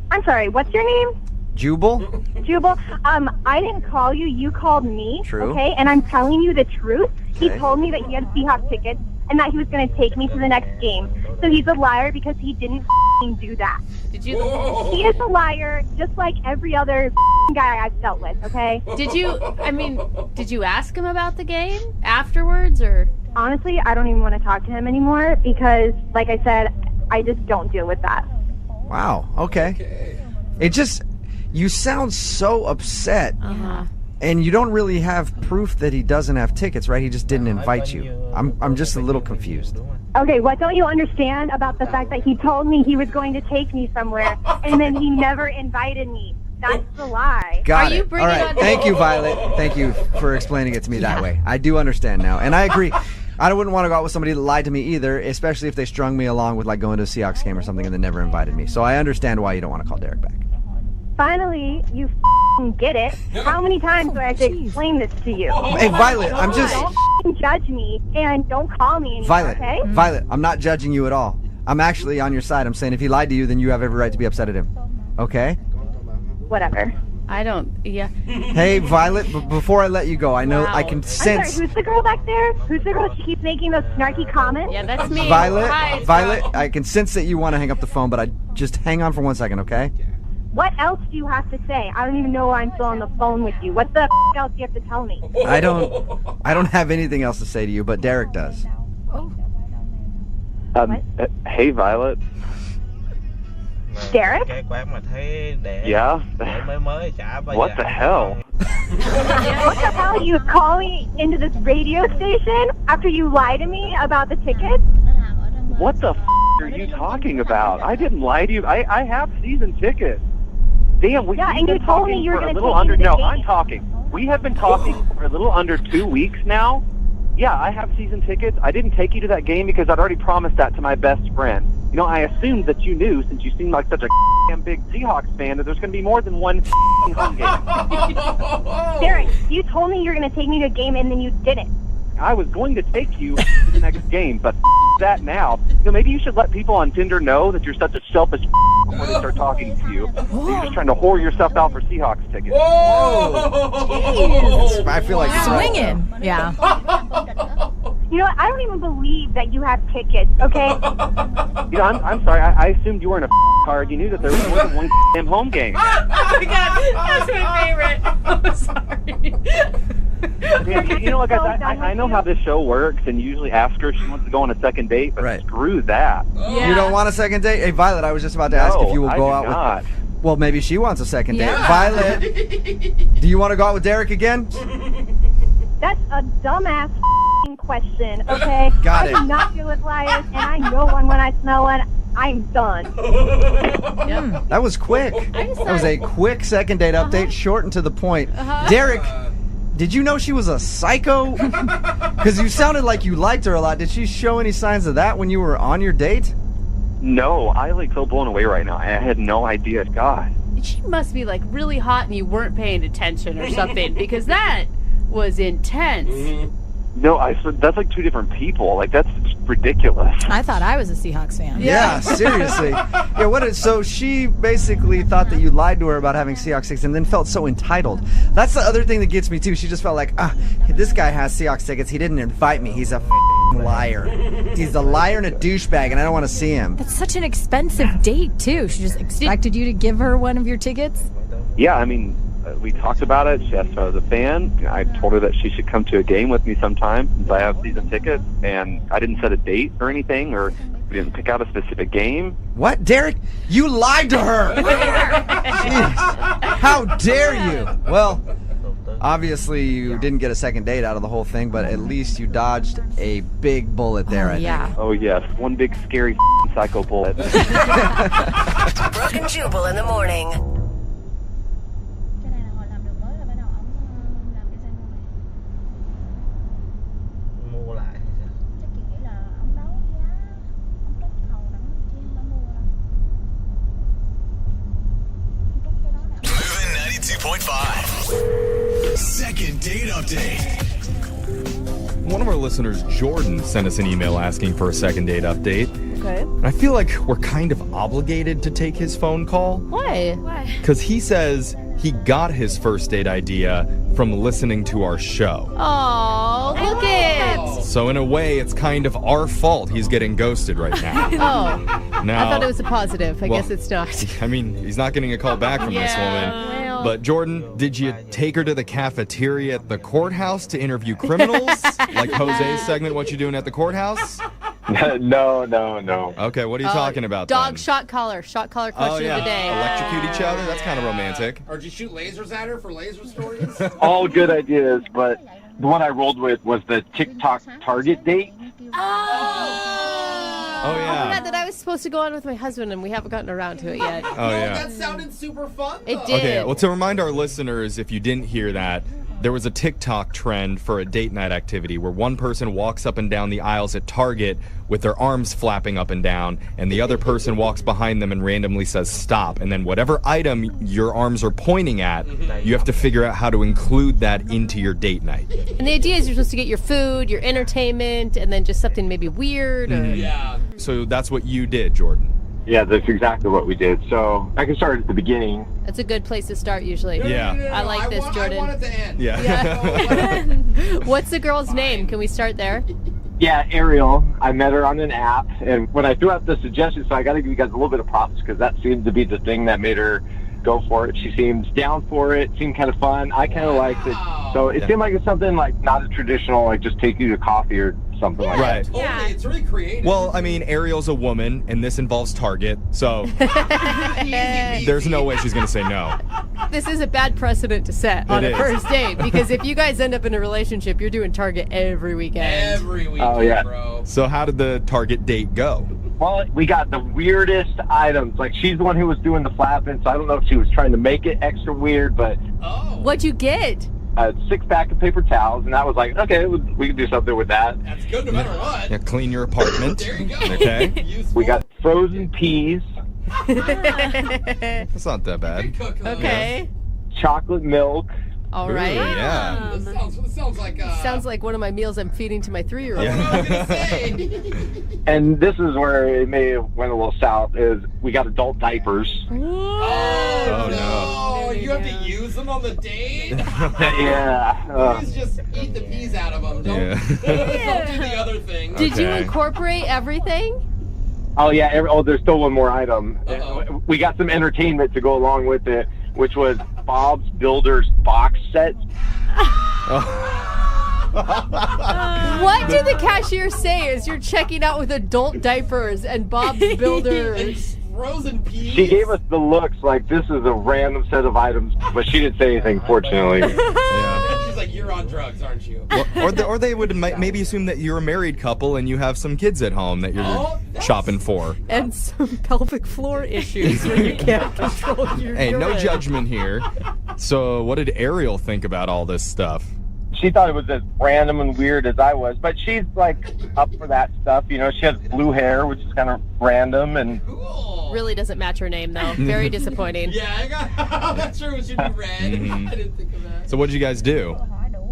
S6: I'm sorry, what's your name?
S2: Jubal?
S6: Jubal, I didn't call you. You called me.
S2: True.
S6: Okay, and I'm telling you the truth.
S2: Okay.
S6: He told me that he had Seahawks tickets and that he was going to take me to the next game. So he's a liar because he didn't do that.
S10: Did you?
S6: He is a liar, just like every other guy I've dealt with. Okay.
S10: Did you ask him about the game afterwards, or?
S6: Honestly, I don't even want to talk to him anymore because, like I said, I just don't deal with that.
S2: Wow. Okay. You sound so upset.
S10: Uh-huh.
S2: And you don't really have proof that he doesn't have tickets, right? He just didn't invite you. I'm just a little confused.
S6: Okay, what don't you understand about the fact that he told me he was going to take me somewhere and then he never invited me? That's the lie.
S2: Got it. All right. Thank you, Violet. Thank you for explaining it to me that way. I do understand now. And I agree. I wouldn't want to go out with somebody that lied to me either, especially if they strung me along with like going to a Seahawks game or something and they never invited me. So I understand why you don't want to call Derek back.
S6: Finally, you get it. How many times do I have to explain this to you?
S2: Hey, Violet, I'm just...
S6: Don't judge me and don't call me anymore,
S2: Violet,
S6: okay?
S2: Violet, I'm not judging you at all. I'm actually on your side. I'm saying if he lied to you, then you have every right to be upset at him. Okay?
S6: Whatever.
S10: I don't. Yeah.
S2: Hey, Violet, before I let you go, I know I can
S6: I'm
S2: sense.
S6: sorry, who's the girl back there? Who's the girl? She keeps making those snarky comments.
S10: Yeah, that's me.
S2: Violet,
S10: Hi,
S2: Violet, I can sense that you want to hang up the phone, but I just hang on for 1 second, okay?
S6: What else do you have to say? I don't even know why I'm still on the phone with you. What the else do you have to tell me?
S2: I don't have anything else to say to you, but Derek does.
S4: Hey, Violet.
S6: Derek?
S4: Yeah? What the hell?
S6: What the hell? You call me into this radio station after you lie to me about the tickets?
S4: What the are you talking about? I didn't lie to you. I have season tickets. Damn,
S6: Yeah,
S4: we've
S6: and you
S4: been
S6: told me
S4: talking
S6: you were
S4: for a
S6: gonna
S4: little
S6: take me
S4: under.
S6: to the
S4: No,
S6: game.
S4: I'm talking. We have been talking for a little under 2 weeks now. Yeah, I have season tickets. I didn't take you to that game because I'd already promised that to my best friend. You know, I assumed that you knew, since you seem like such a damn big Seahawks fan, that there's going to be more than one home game.
S6: Derek, you told me you were going to take me to a game and then you didn't.
S4: I was going to take you to the next game, but that now. You know, maybe you should let people on Tinder know that you're such a selfish before they start talking to you. That you're just trying to whore yourself out for Seahawks tickets.
S2: Jeez. I feel like
S3: swinging. Yeah.
S6: You know what? I don't even believe that you have tickets, okay?
S4: You know, I'm sorry. I assumed you were in a card. You knew that there was more than one damn home game.
S10: Oh my god, that's my favorite. I'm sorry.
S4: Yeah, you know what, guys? I know how this show works, and you usually ask her if she wants to go on a second date, but screw that.
S2: You don't want a second date? Hey, Violet, I was just about to ask if you will
S4: I
S2: go
S4: do
S2: out
S4: not.
S2: with... Well, maybe she wants a second date.
S6: Yeah.
S2: Violet, do you want to go out with Derek again?
S6: That's a dumbass question, okay?
S2: Got
S6: I
S2: it.
S6: do not deal with liars, and I know one when I smell one. I'm done.
S2: That was quick. That was a quick second date update, short and to the point. Derek, did you know she was a psycho? Because you sounded like you liked her a lot. Did she show any signs of that when you were on your date?
S4: No, I feel blown away right now. I had no idea. God.
S10: She must be like really hot and you weren't paying attention or something because that was intense.
S4: No, that's like two different people. Like, that's ridiculous.
S3: I thought I was a Seahawks fan.
S2: Yeah, seriously. Yeah, so she basically thought that you lied to her about having Seahawks tickets and then felt so entitled. That's the other thing that gets me too. She just felt like, this guy has Seahawks tickets. He didn't invite me. He's a liar. He's a liar and a douchebag, and I don't want to see him.
S3: That's such an expensive date, too. She just expected you to give her one of your tickets?
S4: Yeah, I mean, we talked about it. She asked if I was a fan. I told her that she should come to a game with me sometime since I have season tickets, and I didn't set a date or anything, or we didn't pick out a specific game.
S2: What? Derek, you lied to her! Jeez. How dare you? Well, obviously you didn't get a second date out of the whole thing, but at least you dodged a big bullet there, I think.
S4: Oh, yes. One big, scary psycho bullet.
S7: Brooke and Jubal in the morning.
S9: Mua lại hay sao?
S16: Chắc chị nghĩ là ông đấu giá, ông trúng thầu đặng chiên bà mua rồi. Trúng cái đó nè.
S1: Moving 92.5. Second date update.
S21: One of our listeners, Jordan, sent us an email asking for a second date update.
S10: Okay.
S21: And I feel like we're kind of obligated to take his phone call.
S10: Why? Why?
S21: Because he says he got his first date idea from listening to our show.
S10: Oh, look it.
S21: So in a way, it's kind of our fault he's getting ghosted right now.
S10: Oh,
S21: Now,
S10: I thought it was a positive. I
S21: well,
S10: guess it's not.
S21: I mean, he's not getting a call back from this woman. But Jordan, did you take her to the cafeteria at the courthouse to interview criminals? Like Jose's segment, What You Doing at the Courthouse?
S22: No.
S21: Okay, what are you talking about
S10: Dog
S21: then?
S10: shot collar question of the day.
S21: Electrocute each other? That's kind of romantic.
S18: Or did you shoot lasers at her for laser stories?
S22: All good ideas, but the one I rolled with was the TikTok Target date.
S21: Oh, yeah.
S10: God, that I was supposed to go on with my husband, and we haven't gotten around to it yet.
S21: Oh, yeah.
S18: That sounded super fun.
S10: It did.
S21: Okay, well, to remind our listeners, if you didn't hear that, There was a TikTok trend for a date night activity where one person walks up and down the aisles at Target with their arms flapping up and down, and the other person walks behind them and randomly says stop. And then whatever item your arms are pointing at, you have to figure out how to include that into your date night.
S10: And the idea is you're supposed to get your food, your entertainment, and then just something maybe weird. Or...
S18: Yeah.
S21: So that's what you did, Jordan.
S22: Yeah, that's exactly what we did. So I can start at the beginning.
S10: That's a good place to start usually.
S21: Yeah.
S10: I like this, Jordan.
S18: I want it to end.
S21: Yeah.
S10: What's the girl's name? Can we start there?
S22: Yeah, Ariel. I met her on an app, and when I threw out the suggestion, so I got to give you guys a little bit of props because that seemed to be the thing that made her go for it. She seems down for it. Seemed kind of fun. I kind of liked it. So it seemed like it's something like not a traditional, like just take you to coffee or something like
S21: Right.
S18: Totally. Yeah. It's really creative.
S21: Well, I mean, Ariel's a woman, and this involves Target, so there's no way she's going to say no.
S10: This is a bad precedent to set on a first date because if you guys end up in a relationship, you're doing Target every weekend.
S18: Every weekend,
S22: Oh, yeah.
S18: bro.
S21: So how did the Target date go?
S22: Well, we got the weirdest items. Like, she's the one who was doing the flapping, so I don't know if she was trying to make it extra weird, but
S10: What'd you get?
S22: a 6-pack of paper towels, and that was like, okay, we could do something with that.
S18: That's good no matter what.
S21: Yeah, clean your apartment.
S18: There you go.
S21: Okay.
S22: We got frozen peas,
S21: That's not that bad.
S10: Okay.
S22: chocolate milk.
S10: All right.
S21: Ooh, yeah.
S18: This sounds like
S10: Sounds like one of my meals I'm feeding to my 3-year-old.
S22: And this is where it may have went a little south, is we got adult diapers.
S18: Oh, no. You have to use them on the date?
S22: Yeah.
S18: Please just eat the peas out of them. Don't do the other thing.
S10: Did you incorporate everything?
S22: Oh, yeah. There's still one more item. We got some entertainment to go along with it, which was Bob's Builders box set.
S10: What did the cashier say as you're checking out with adult diapers and Bob's Builders?
S18: Frozen peas?
S22: She gave us the looks like this is a random set of items, but she didn't say anything, fortunately.
S18: She's like, you're on drugs, aren't you?
S21: Or they would maybe assume that you're a married couple and you have some kids at home that you're shopping for.
S10: And some pelvic floor issues where you can't control your
S21: Hey, no
S10: urine.
S21: judgment here. So what did Ariel think about all this stuff?
S22: She thought it was as random and weird as I was, but she's like up for that stuff. You know, she has blue hair, which is kind of random, and
S10: Really doesn't match her name, though. Very disappointing.
S18: Yeah, that's true. It should be red. I didn't think of that.
S21: So what did you guys do?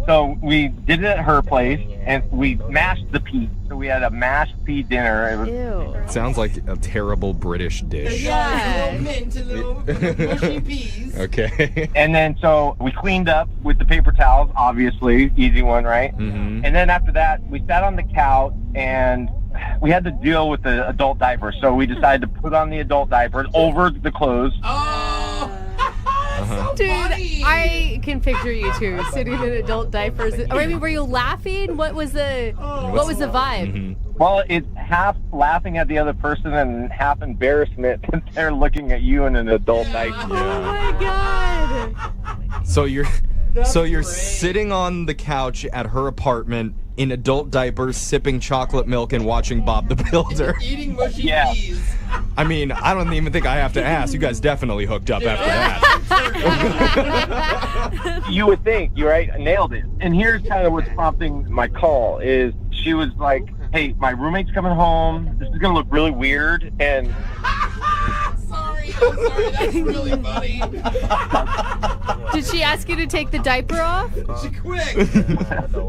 S22: so we did it at her place, and we mashed the peas. So we had a mashed pea dinner. It was,
S10: Ew.
S21: Sounds like a terrible British dish.
S18: Yeah, little mint and little mushy peas.
S21: Okay.
S22: And then so we cleaned up with the paper towels, obviously, easy one, right?
S21: Mm-hmm.
S22: And then after that, we sat on the couch and we had to deal with the adult diaper. So we decided to put on the adult diapers over the clothes.
S10: Dude, I can picture you two sitting in adult diapers. I mean, were you laughing? What was the vibe?
S22: Well, it's half laughing at the other person and half embarrassment that they're looking at you in an adult diaper.
S10: Oh my god.
S21: So you're sitting on the couch at her apartment in adult diapers, sipping chocolate milk and watching Bob the Builder.
S18: Eating mushy peas.
S21: I mean, I don't even think I have to ask. You guys definitely hooked up after that.
S22: You would think, you're right, I nailed it. And here's kind of what's prompting my call is she was like, hey, my roommate's coming home. This is going to look really weird. And
S18: I'm sorry. That's really funny.
S10: Did she ask you to take the diaper off?
S18: Quick.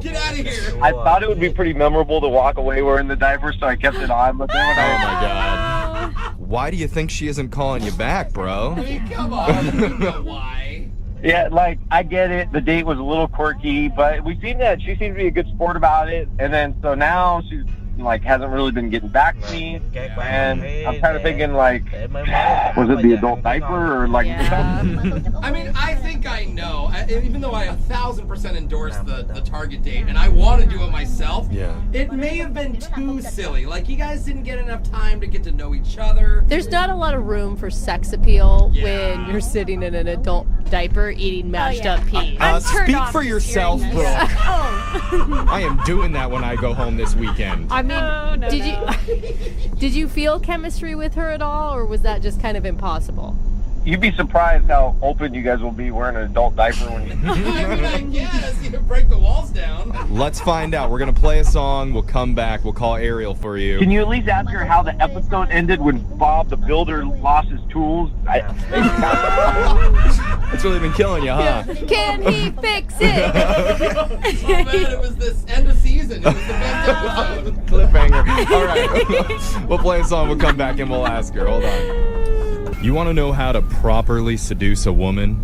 S18: Get out of here.
S22: I thought it would be pretty memorable to walk away wearing the diaper, so I kept it on. But then when
S21: Oh my god. Why do you think she isn't calling you back, bro?
S18: I mean, come on. You know why.
S22: Yeah, like, I get it. The date was a little quirky, but she seemed to be a good sport about it. And then, so now she's, like, hasn't really been getting back to me. And I'm kind of thinking, like, was it the adult diaper or, like...
S18: I mean, I think I know. Even though I 1,000% endorse the Target date, and I want to do it myself, it may have been too silly. Like, you guys didn't get enough time to get to know each other.
S10: There's not a lot of room for sex appeal when you're sitting in an adult diaper eating mashed up peas.
S21: Speak for yourself, bro. I am doing that when I go home this weekend.
S10: I mean, did you feel chemistry with her at all, or was that just kind of impossible?
S22: You'd be surprised how open you guys will be wearing an adult diaper when you...
S18: I guess you can break the walls down.
S21: Let's find out. We're going to play a song. We'll come back. We'll call Ariel for you.
S22: Can you at least ask her how the episode ended when Bob the Builder lost his tools?
S21: It's really been killing you, huh?
S10: Can he fix it?
S18: Oh man, it was this end of season. It was the best episode.
S21: Cliffhanger. All right. We'll play a song. We'll come back and we'll ask her. Hold on. You want to know how to properly seduce a woman?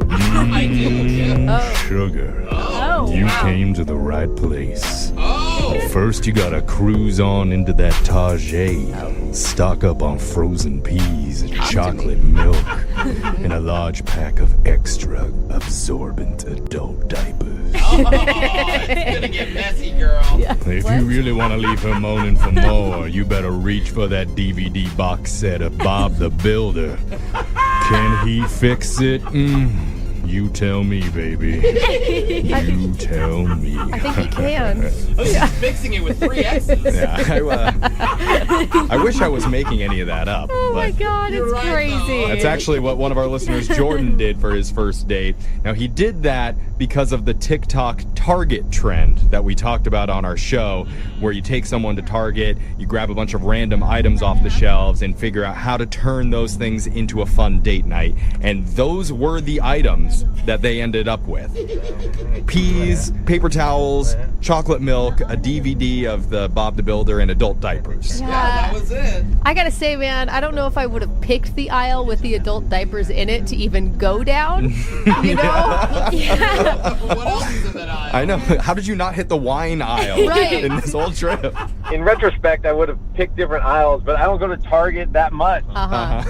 S18: I do, yeah.
S21: Sugar.
S18: Oh.
S21: You came to the right place.
S18: Oh.
S21: First, you gotta cruise on into that Tajay. Stock up on frozen peas and chocolate milk and a large pack of extra absorbent adult diapers.
S18: Oh, it's gonna get messy, girl.
S21: If you really want to leave her moaning for more, you better reach for that DVD box set of Bob the Builder. Can he fix it? You tell me, baby. You tell me.
S10: I think he can.
S18: Oh, she's fixing it with 3 X's.
S21: Yeah, I wish I was making any of that up.
S10: Oh my God, it's crazy.
S21: That's actually what one of our listeners, Jordan, did for his first date. Now, he did that because of the TikTok Target trend that we talked about on our show, where you take someone to Target, you grab a bunch of random items off the shelves and figure out how to turn those things into a fun date night. And those were the items that they ended up with. Peas, paper towels, chocolate milk, a DVD of the Bob the Builder, and adult diapers.
S18: Yeah, that was it.
S10: I gotta say, man, I don't know if I would have picked the aisle with the adult diapers in it to even go down. You know? Yeah.
S18: What else is in that aisle?
S21: I know. How did you not hit the wine aisle
S10: Right.
S21: in this whole trip?
S22: In retrospect, I would have picked different aisles, but I don't go to Target that much.
S10: Yeah.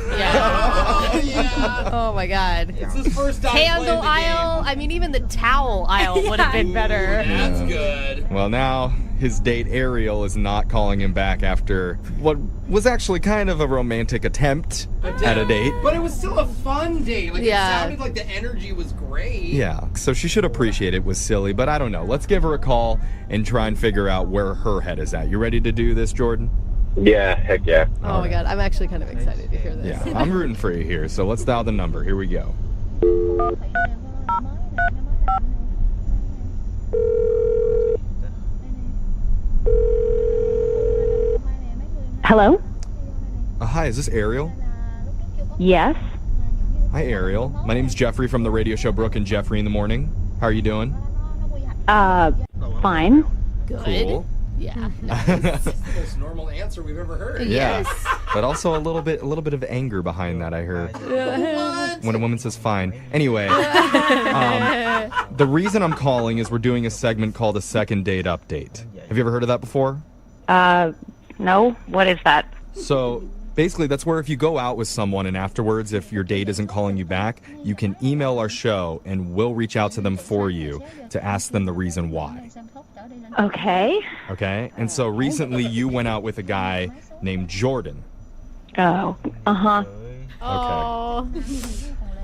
S10: Oh my God.
S18: It's his first time
S10: Candle
S18: playing the
S10: aisle. I mean, even the towel aisle would have been better.
S18: That's good.
S21: Well, now his date Ariel is not calling him back after what was actually kind of a romantic attempt at a date.
S18: But it was still a fun date. Like,
S10: Yeah.
S18: it sounded like the energy was great.
S21: Yeah, so she should appreciate it was silly, but I don't know. Let's give her a call and try and figure out where her head is at. You ready to do this, Jordan?
S22: Yeah, heck yeah.
S10: Oh my God, I'm actually kind of excited to hear this.
S21: Yeah, I'm rooting for you here, so let's dial the number. Here we go.
S6: Hello?
S21: Hi, is this Ariel?
S6: Yes.
S21: Hi, Ariel. My name's Jeffrey from the radio show Brooke and Jeffrey in the Morning. How are you doing?
S6: Fine.
S21: Cool.
S10: Yeah.
S18: Most normal answer we've ever heard.
S21: Yeah, but also a little bit of anger behind that, I heard.
S18: What?
S21: When a woman says fine. Anyway, the reason I'm calling is we're doing a segment called a second date update. Have you ever heard of that before?
S6: No. What is that?
S21: So basically, that's where if you go out with someone and afterwards, if your date isn't calling you back, you can email our show and we'll reach out to them for you to ask them the reason why.
S6: Okay.
S21: Okay? And so recently you went out with a guy named Jordan.
S6: Oh. Uh-huh.
S10: Oh.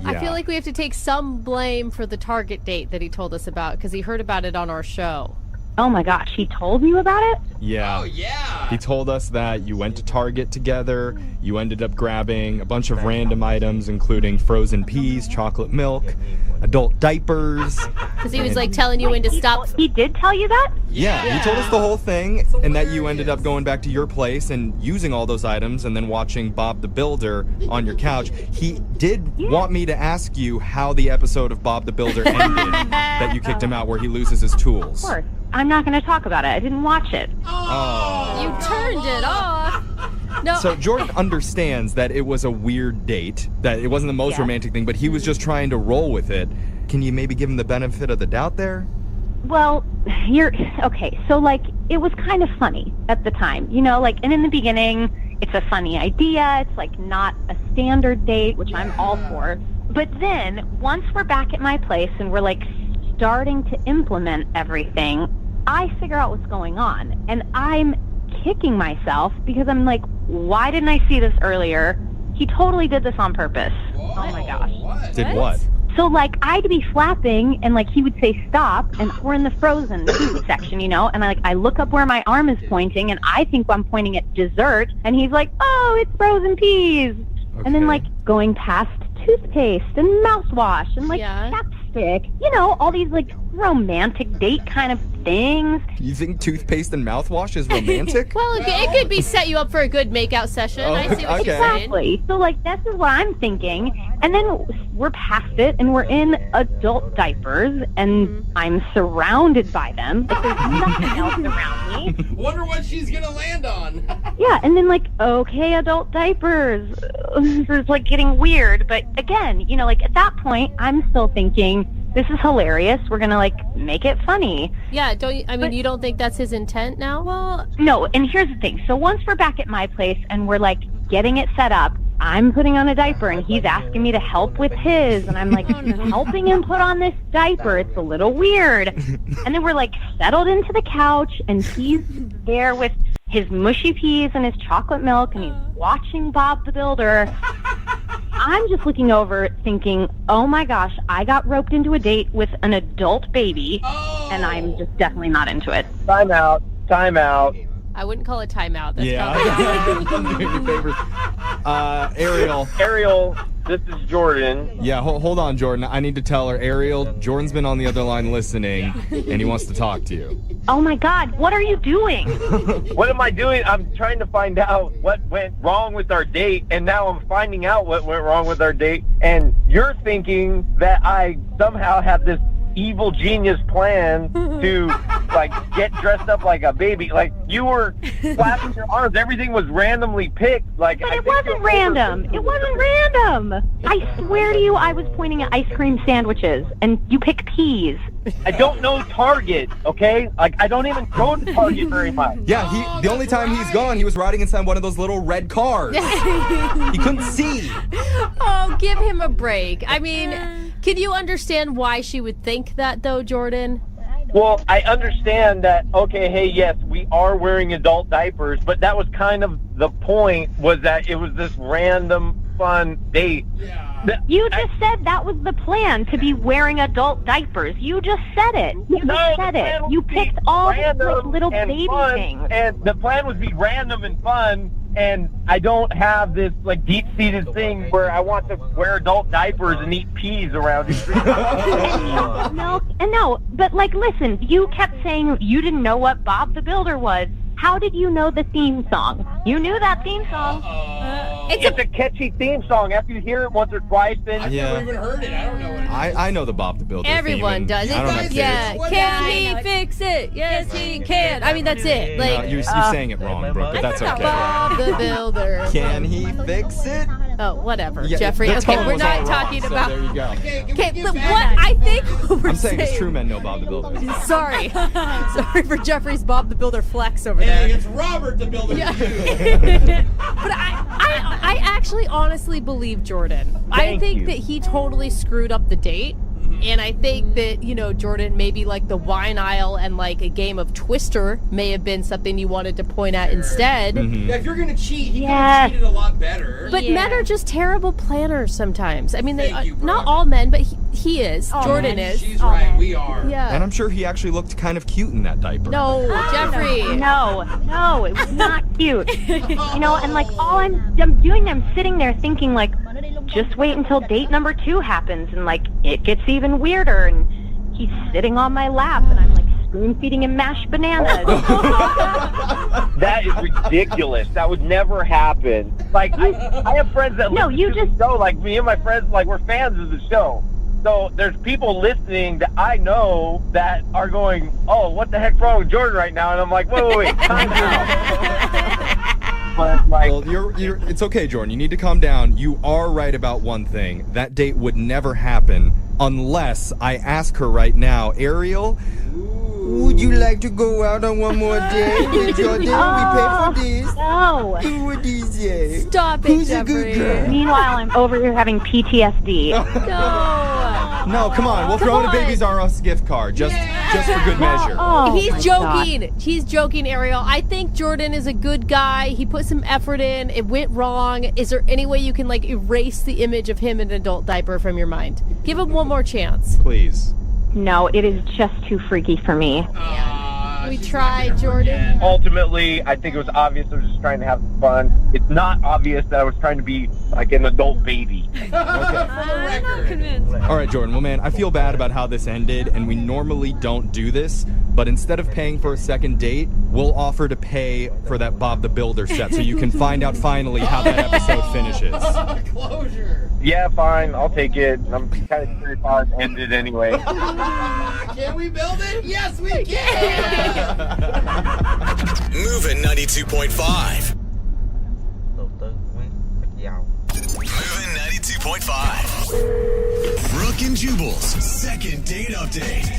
S10: I
S21: Yeah.
S10: feel like we have to take some blame for the Target date that he told us about because he heard about it on our show.
S6: Oh my gosh, he told you about it?
S21: Yeah.
S18: Oh, yeah.
S21: He told us that you went to Target together, you ended up grabbing a bunch of random items, including frozen peas, chocolate milk, adult diapers.
S10: Because he was like telling you when to stop.
S6: He did tell you that?
S21: Yeah, he told us the whole thing, and that you ended up going back to your place and using all those items and then watching Bob the Builder on your couch. He did want me to ask you how the episode of Bob the Builder ended, that you kicked him out where he loses his tools.
S6: Of course. I'm not going to talk about it. I didn't watch it.
S21: Oh.
S10: You turned it off. No.
S21: So Jordan understands that it was a weird date, that it wasn't the most romantic thing, but he was just trying to roll with it. Can you maybe give him the benefit of the doubt there?
S6: Well, okay. So, like, it was kind of funny at the time, you know, like, and in the beginning, it's a funny idea. It's like not a standard date, which I'm all for. But then once we're back at my place and we're like starting to implement everything, I figure out what's going on, and I'm kicking myself because I'm like, why didn't I see this earlier? He totally did this on purpose.
S18: Whoa,
S6: oh my gosh.
S18: What?
S21: Did what?
S6: So, like, I'd be flapping, and, like, he would say stop, and we're in the frozen food section, you know, and I look up where my arm is pointing, and I think I'm pointing at dessert, and he's like, oh, it's frozen peas. And then, like, going past toothpaste and mouthwash and, like, chapstick. You know, all these, like, romantic date kind of things.
S21: You think toothpaste and mouthwash is romantic?
S10: Well, it could be set you up for a good makeout session. I see what you're saying.
S6: Exactly. So, like, this is what I'm thinking. And then we're past it, and we're in adult diapers, and I'm surrounded by them. Like, there's nothing else around me.
S18: Wonder what she's gonna land on.
S6: Yeah, and then, like, okay, adult diapers. This is, like, getting weird. But, again, you know, like, at that point, I'm still thinking, this is hilarious. We're going to, like, make it funny.
S10: Yeah, you don't think that's his intent now?
S6: Well, no, and here's the thing. So once we're back at my place and we're, like, getting it set up, I'm putting on a diaper and he's asking me to help with his, and I'm, like, helping him put on this diaper. It's a little weird. And then we're, like, settled into the couch, and he's there with his mushy peas and his chocolate milk, and he's watching Bob the Builder. I'm just looking over thinking, oh my gosh, I got roped into a date with an adult baby, and I'm just definitely not into it.
S22: Time out.
S10: I wouldn't call it timeout. That's
S21: Don't do any favors. Ariel.
S22: Ariel, this is Jordan.
S21: Yeah, hold on, Jordan. I need to tell her, Ariel, Jordan's been on the other line listening, and he wants to talk to you.
S6: Oh my God, what are you doing?
S22: What am I doing? I'm trying to find out what went wrong with our date, and now I'm finding out what went wrong with our date, and you're thinking that I somehow have this evil genius plan to, like, get dressed up like a baby. Like, you were flapping your arms. Everything was randomly picked. Like,
S6: But it wasn't random. It wasn't random. I swear to you, I was pointing at ice cream sandwiches, and you pick peas.
S22: I don't know Target, okay? Like, I don't even go to Target very much.
S21: Yeah, the only time he's gone, he was riding inside one of those little red cars. He couldn't see.
S10: Oh, give him a break. I mean, can you understand why she would think that, though, Jordan?
S22: Well, I understand that, okay, hey, yes, we are wearing adult diapers, but that was kind of the point, was that it was this random, fun date.
S6: You just said that was the plan, to be wearing adult diapers. You just said it. You picked all these, like, little baby things.
S22: And the plan was to be random and fun, and I don't have this, like, deep-seated thing where I want to wear adult diapers and eat peas around you.
S6: No, but, like, listen, you kept saying you didn't know what Bob the Builder was. How did you know the theme song? You knew that theme song.
S22: It's a catchy theme song. After you hear it once or twice, then
S18: I've never even heard it. I don't know what it is.
S21: I know the Bob the Builder
S10: Everyone
S21: theme,
S10: does.
S21: I don't have
S10: Yeah.
S21: kids.
S10: Can he fix it? Yes, he can. I mean, that's it. Like,
S21: No, you're saying it wrong, Brooke, but that's okay.
S10: Bob the Builder.
S21: Can he fix it?
S10: Oh, whatever,
S21: Yeah,
S10: Jeffrey.
S21: the
S10: Okay,
S21: tone
S10: we're
S21: was all
S10: not
S21: wrong,
S10: talking
S21: so
S10: about.
S21: there you go.
S10: Okay, but what I think we're
S21: I'm saying it's
S10: saying.
S21: true men know Bob the Builder.
S10: Sorry for Jeffrey's Bob the Builder flex over there.
S18: Hey, it's Robert the Builder.
S10: Yeah. But I actually honestly believe Jordan. I think that he totally screwed up the date. And I think that, you know, Jordan, maybe like the wine aisle and like a game of Twister may have been something you wanted to point at instead.
S18: Yeah, if you're gonna cheat, he could have cheated a lot better.
S10: But men are just terrible planners sometimes. I mean, not all men, but he is. Jordan is.
S18: She's right. We are.
S10: Yeah.
S21: And I'm sure he actually looked kind of cute in that diaper.
S10: No, Jeffrey.
S6: No, it was not cute. You know, and like all I'm doing, I'm sitting there thinking like, just wait until date number 2 happens, and like it gets even weirder, and he's sitting on my lap, and I'm like spoon feeding him mashed bananas.
S22: that is ridiculous. That would never happen. Like, I have friends that listen to the show. Like, me and my friends, like, we're fans of the show. So there's people listening that I know that are going, oh, what the heck's wrong with Jordan right now? And I'm like, wait, time out. But, like,
S21: well, it's okay, Jordan. You need to calm down. You are right about one thing. That date would never happen unless I ask her right now, Ariel, would you like to go out on one more date with Jordan? We pay for this.
S6: No.
S21: Who would you say?
S10: Stop it,
S21: Who's a good girl?
S6: Meanwhile, I'm over here having PTSD.
S21: No, come on. We'll throw in a Babies R Us gift card just for good measure.
S10: He's joking. He's joking, Ariel. I think Jordan is a good guy. He put some effort in. It went wrong. Is there any way you can like erase the image of him in an adult diaper from your mind? Give him one more chance.
S21: Please.
S6: No, it is just too freaky for me.
S10: We tried, Jordan.
S22: Ultimately, I think it was obvious I was just trying to have fun. It's not obvious that I was trying to be like an adult baby.
S3: I'm not convinced.
S21: All right, Jordan. Well, man, I feel bad about how this ended, and we normally don't do this, but instead of paying for a second date, we'll offer to pay for that Bob the Builder set so you can find out finally how that episode finishes.
S18: Closure.
S22: Yeah, fine, I'll take it. I'm kind of curious how it ended anyway.
S18: Can we build it? Yes, we can.
S1: Moving 92.5. Moving 92.5. Brooke and Jubal's second date update.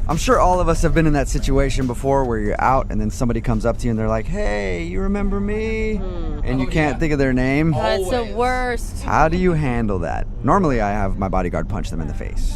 S2: I'm sure all of us have been in that situation before where you're out and then somebody comes up to you and they're like, hey, you remember me? And you can't think of their name.
S10: That's the worst.
S2: How do you handle that? Normally I have my bodyguard punch them in the face,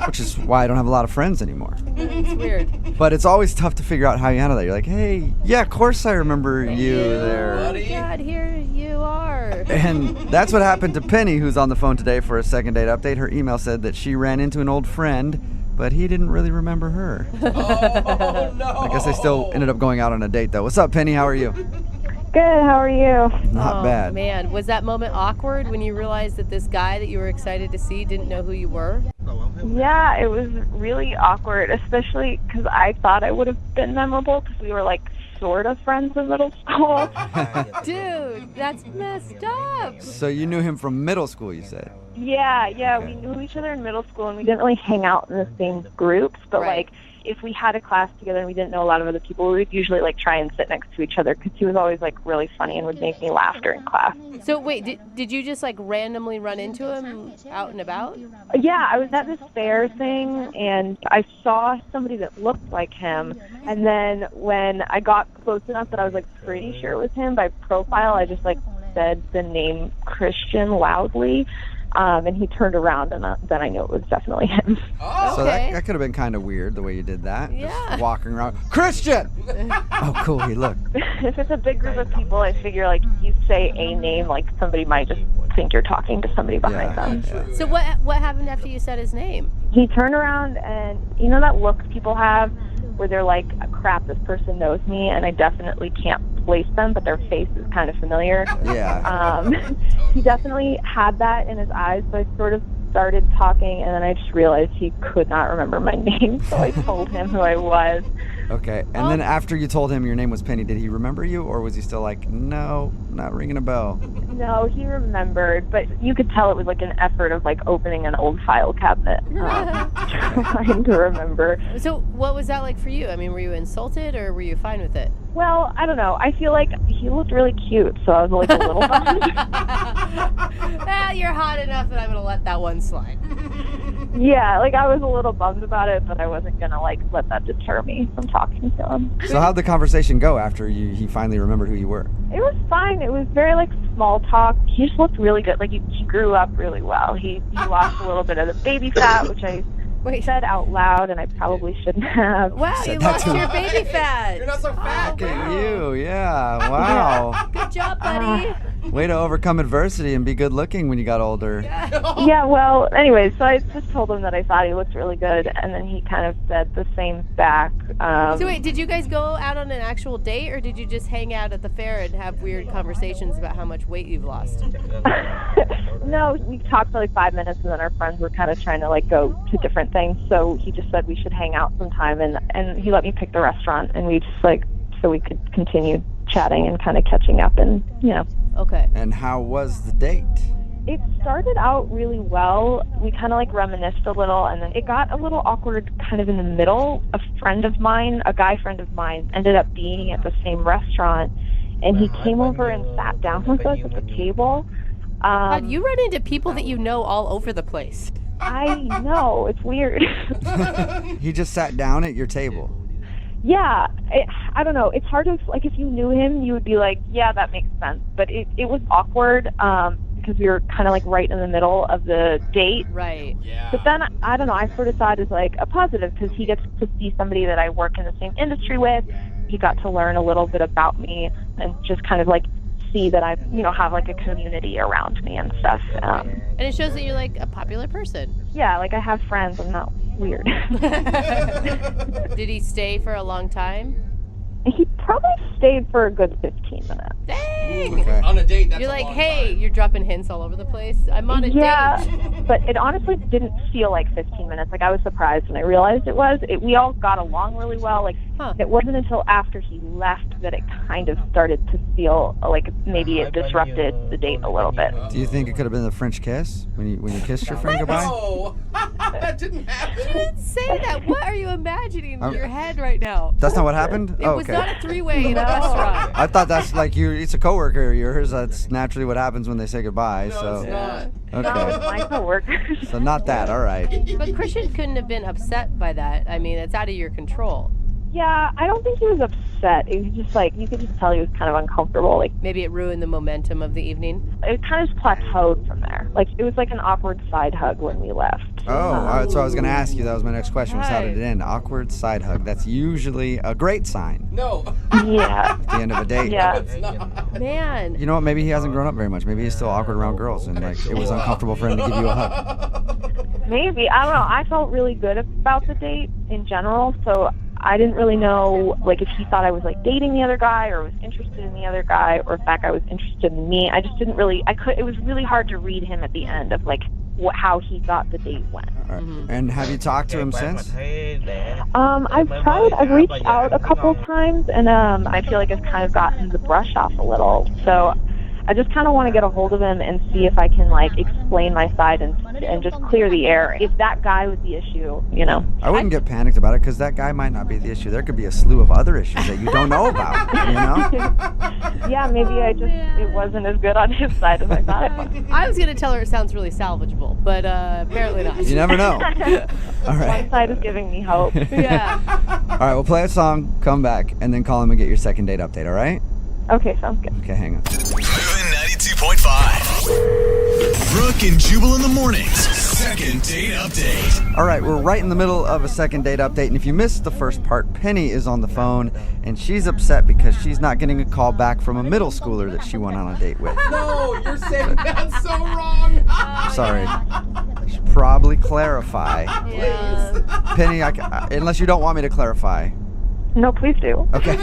S2: which is why I don't have a lot of friends anymore.
S10: It's weird.
S2: But it's always tough to figure out how you handle that. You're like, hey, yeah, of course I remember you there.
S10: Oh my God, here you are.
S2: And that's what happened to Penny, who's on the phone today for a second date update. Her email said that she ran into an old friend, but he didn't really remember her.
S18: Oh, no.
S2: I guess they still ended up going out on a date, though. What's up, Penny? How are you?
S14: Good, how are you?
S2: Not bad.
S10: Man, was that moment awkward when you realized that this guy that you were excited to see didn't know who you were?
S14: Yeah, it was really awkward, especially because I thought I would have been memorable because we were like sort of friends in middle school.
S10: Dude, that's messed up.
S2: So you knew him from middle school, you said?
S14: Yeah, we knew each other in middle school and we didn't really hang out in the same groups, but like if we had a class together and we didn't know a lot of other people, we would usually like try and sit next to each other because he was always like really funny and would make me laugh during class.
S10: So wait, did you just like randomly run into him out and about?
S14: Yeah, I was at this fair thing and I saw somebody that looked like him, and then when I got close enough that I was like pretty sure it was him by profile, I just like said the name Christian loudly. And he turned around, and then I knew it was definitely him.
S2: So that could have been kind of weird, the way you did that.
S14: Yeah.
S2: Just walking around. Christian! Oh, cool, he looked.
S14: If it's a big group of people, I figure, like, you say a name, like, somebody might just think you're talking to somebody behind them.
S10: So what happened after you said his name?
S14: He turned around, and you know that look people have where they're like, crap, this person knows me, and I definitely can't place them, but their face is kind of familiar.
S2: Yeah.
S14: He definitely had that in his eyes, so I sort of started talking, and then I just realized he could not remember my name, so I told him who I was.
S2: Okay, and then after you told him your name was Penny, did he remember you, or was he still like, no, not ringing a bell?
S14: No, he remembered, but you could tell it was like an effort of like opening an old file cabinet, trying to remember.
S10: So what was that like for you? I mean, were you insulted or were you fine with it?
S14: Well, I don't know. I feel like he looked really cute, so I was like a little bummed.
S10: Well, you're hot enough that I'm going to let that one slide.
S14: Yeah, like I was a little bummed about it, but I wasn't going to like let that deter me from talking to him.
S2: So how'd the conversation go after he finally remembered who you were?
S14: It was fine. It was very like small talk. He just looked really good. Like he grew up really well. He lost a little bit of the baby fat, which I said out loud, and I probably shouldn't have.
S10: Wow, you lost your baby fat.
S18: You're not so fat.
S2: Look at you, yeah, wow.
S10: Good job, buddy.
S2: Way to overcome adversity and be good looking when you got older.
S14: Yeah, well, anyway, so I just told him that I thought he looked really good, and then he kind of said the same back.
S10: So wait, did you guys go out on an actual date, or did you just hang out at the fair and have weird conversations about how much weight you've lost?
S14: No, we talked for like 5 minutes, and then our friends were kind of trying to like go to different things, so he just said we should hang out sometime, and he let me pick the restaurant, and we just like, so we could continue chatting and kind of catching up, and you know.
S10: Okay.
S2: And how was the date?
S14: It started out really well. We kind of like reminisced a little, and then it got a little awkward kind of in the middle. A friend of mine, a guy friend of mine, ended up being at the same restaurant, and he came over and sat down with us at the table.
S10: God, you run into people that you know all over the place.
S14: I know, it's weird.
S2: He just sat down at your table.
S14: Yeah, I don't know. It's hard to, like, if you knew him, you would be like, yeah, that makes sense. But it was awkward because we were kind of like right in the middle of the date.
S10: Right.
S18: Yeah.
S14: But then, I don't know, I sort of saw it as like a positive because he gets to see somebody that I work in the same industry with. He got to learn a little bit about me and just kind of like see that I, you know, have like a community around me and stuff.
S10: And it shows that you're like a popular person.
S14: Yeah, like I have friends. I'm not weird.
S10: Did he stay for a long time?
S14: He probably stayed for a good 15 minutes.
S10: Dang! Dang.
S2: Okay.
S18: On a date, that's
S10: You're
S18: a
S10: like,
S18: long
S10: hey, you're dropping hints all over the place. I'm on a
S14: Yeah,
S10: date.
S14: but it honestly didn't feel like 15 minutes. Like, I was surprised when I realized it was. We all got along really well. Like, it wasn't until after he left that it kind of started to feel like maybe it disrupted the date a little bit.
S2: Do you think it could have been the French kiss when you kissed your friend goodbye?
S18: No, that didn't happen.
S10: You didn't say that. What are you imagining in
S2: I'm-
S10: your head right now?
S2: That's not what happened?
S10: It
S2: Oh,
S10: was
S2: okay.
S10: not a three-way in a restaurant.
S2: I thought that's like it's a coworker of yours. That's naturally what happens when they say goodbye. So
S18: it's not.
S14: No,
S2: okay.
S14: it's my coworker.
S2: So not that. All right.
S10: But Christian couldn't have been upset by that. I mean, it's out of your control.
S14: Yeah, I don't think he was upset. It was just like, you could just tell he was kind of uncomfortable. Like,
S10: Maybe it ruined the momentum of the evening.
S14: it kind of just plateaued from there. Like, it was like an awkward side hug when we left.
S2: Oh, all right, so I was going to ask you. That was my next question. Was how did it end? Awkward side hug. That's usually a great sign
S18: No.
S14: Yeah.
S2: at the end of a date.
S14: Yeah.
S18: It's not.
S10: Man.
S2: You know what? Maybe he hasn't grown up very much. Maybe he's still awkward around girls, and like it was uncomfortable for him to give you a hug.
S14: Maybe. I don't know. I felt really good about the date in general, so I didn't really know, like, if he thought I was, like, dating the other guy or was interested in the other guy or if that guy was interested in me. I just didn't really, it was really hard to read him at the end of, like, how he thought the date went.
S2: All right. And have you talked to him since?
S14: I've reached out a couple times, and I feel like I've kind of gotten the brush off a little. So I just kind of want to get a hold of him and see if I can, like, explain my side and just clear the air. If that guy was the issue, you know.
S2: I wouldn't get panicked about it because that guy might not be the issue. There could be a slew of other issues that you don't know about, you know?
S14: Yeah, maybe it wasn't as good on his side as I thought it was.
S10: I was going to tell her it sounds really salvageable, but apparently not.
S2: You never know. All right.
S14: One side is giving me hope.
S10: Yeah.
S2: All right, we'll play a song, come back, and then call him and get your second date update, all right?
S14: Okay, sounds good.
S2: Okay, hang on.
S1: Moving 92.5. Brooke and Jubal in the mornings. Second date update.
S2: All right, we're right in the middle of a second date update, and if you missed the first part, Penny is on the phone, and she's upset because she's not getting a call back from a middle schooler that she went on a date with.
S18: No, you're saying that's so wrong.
S2: Sorry. I should probably clarify.
S10: Yeah.
S2: Penny, unless you don't want me to clarify.
S14: No, please do.
S2: Okay.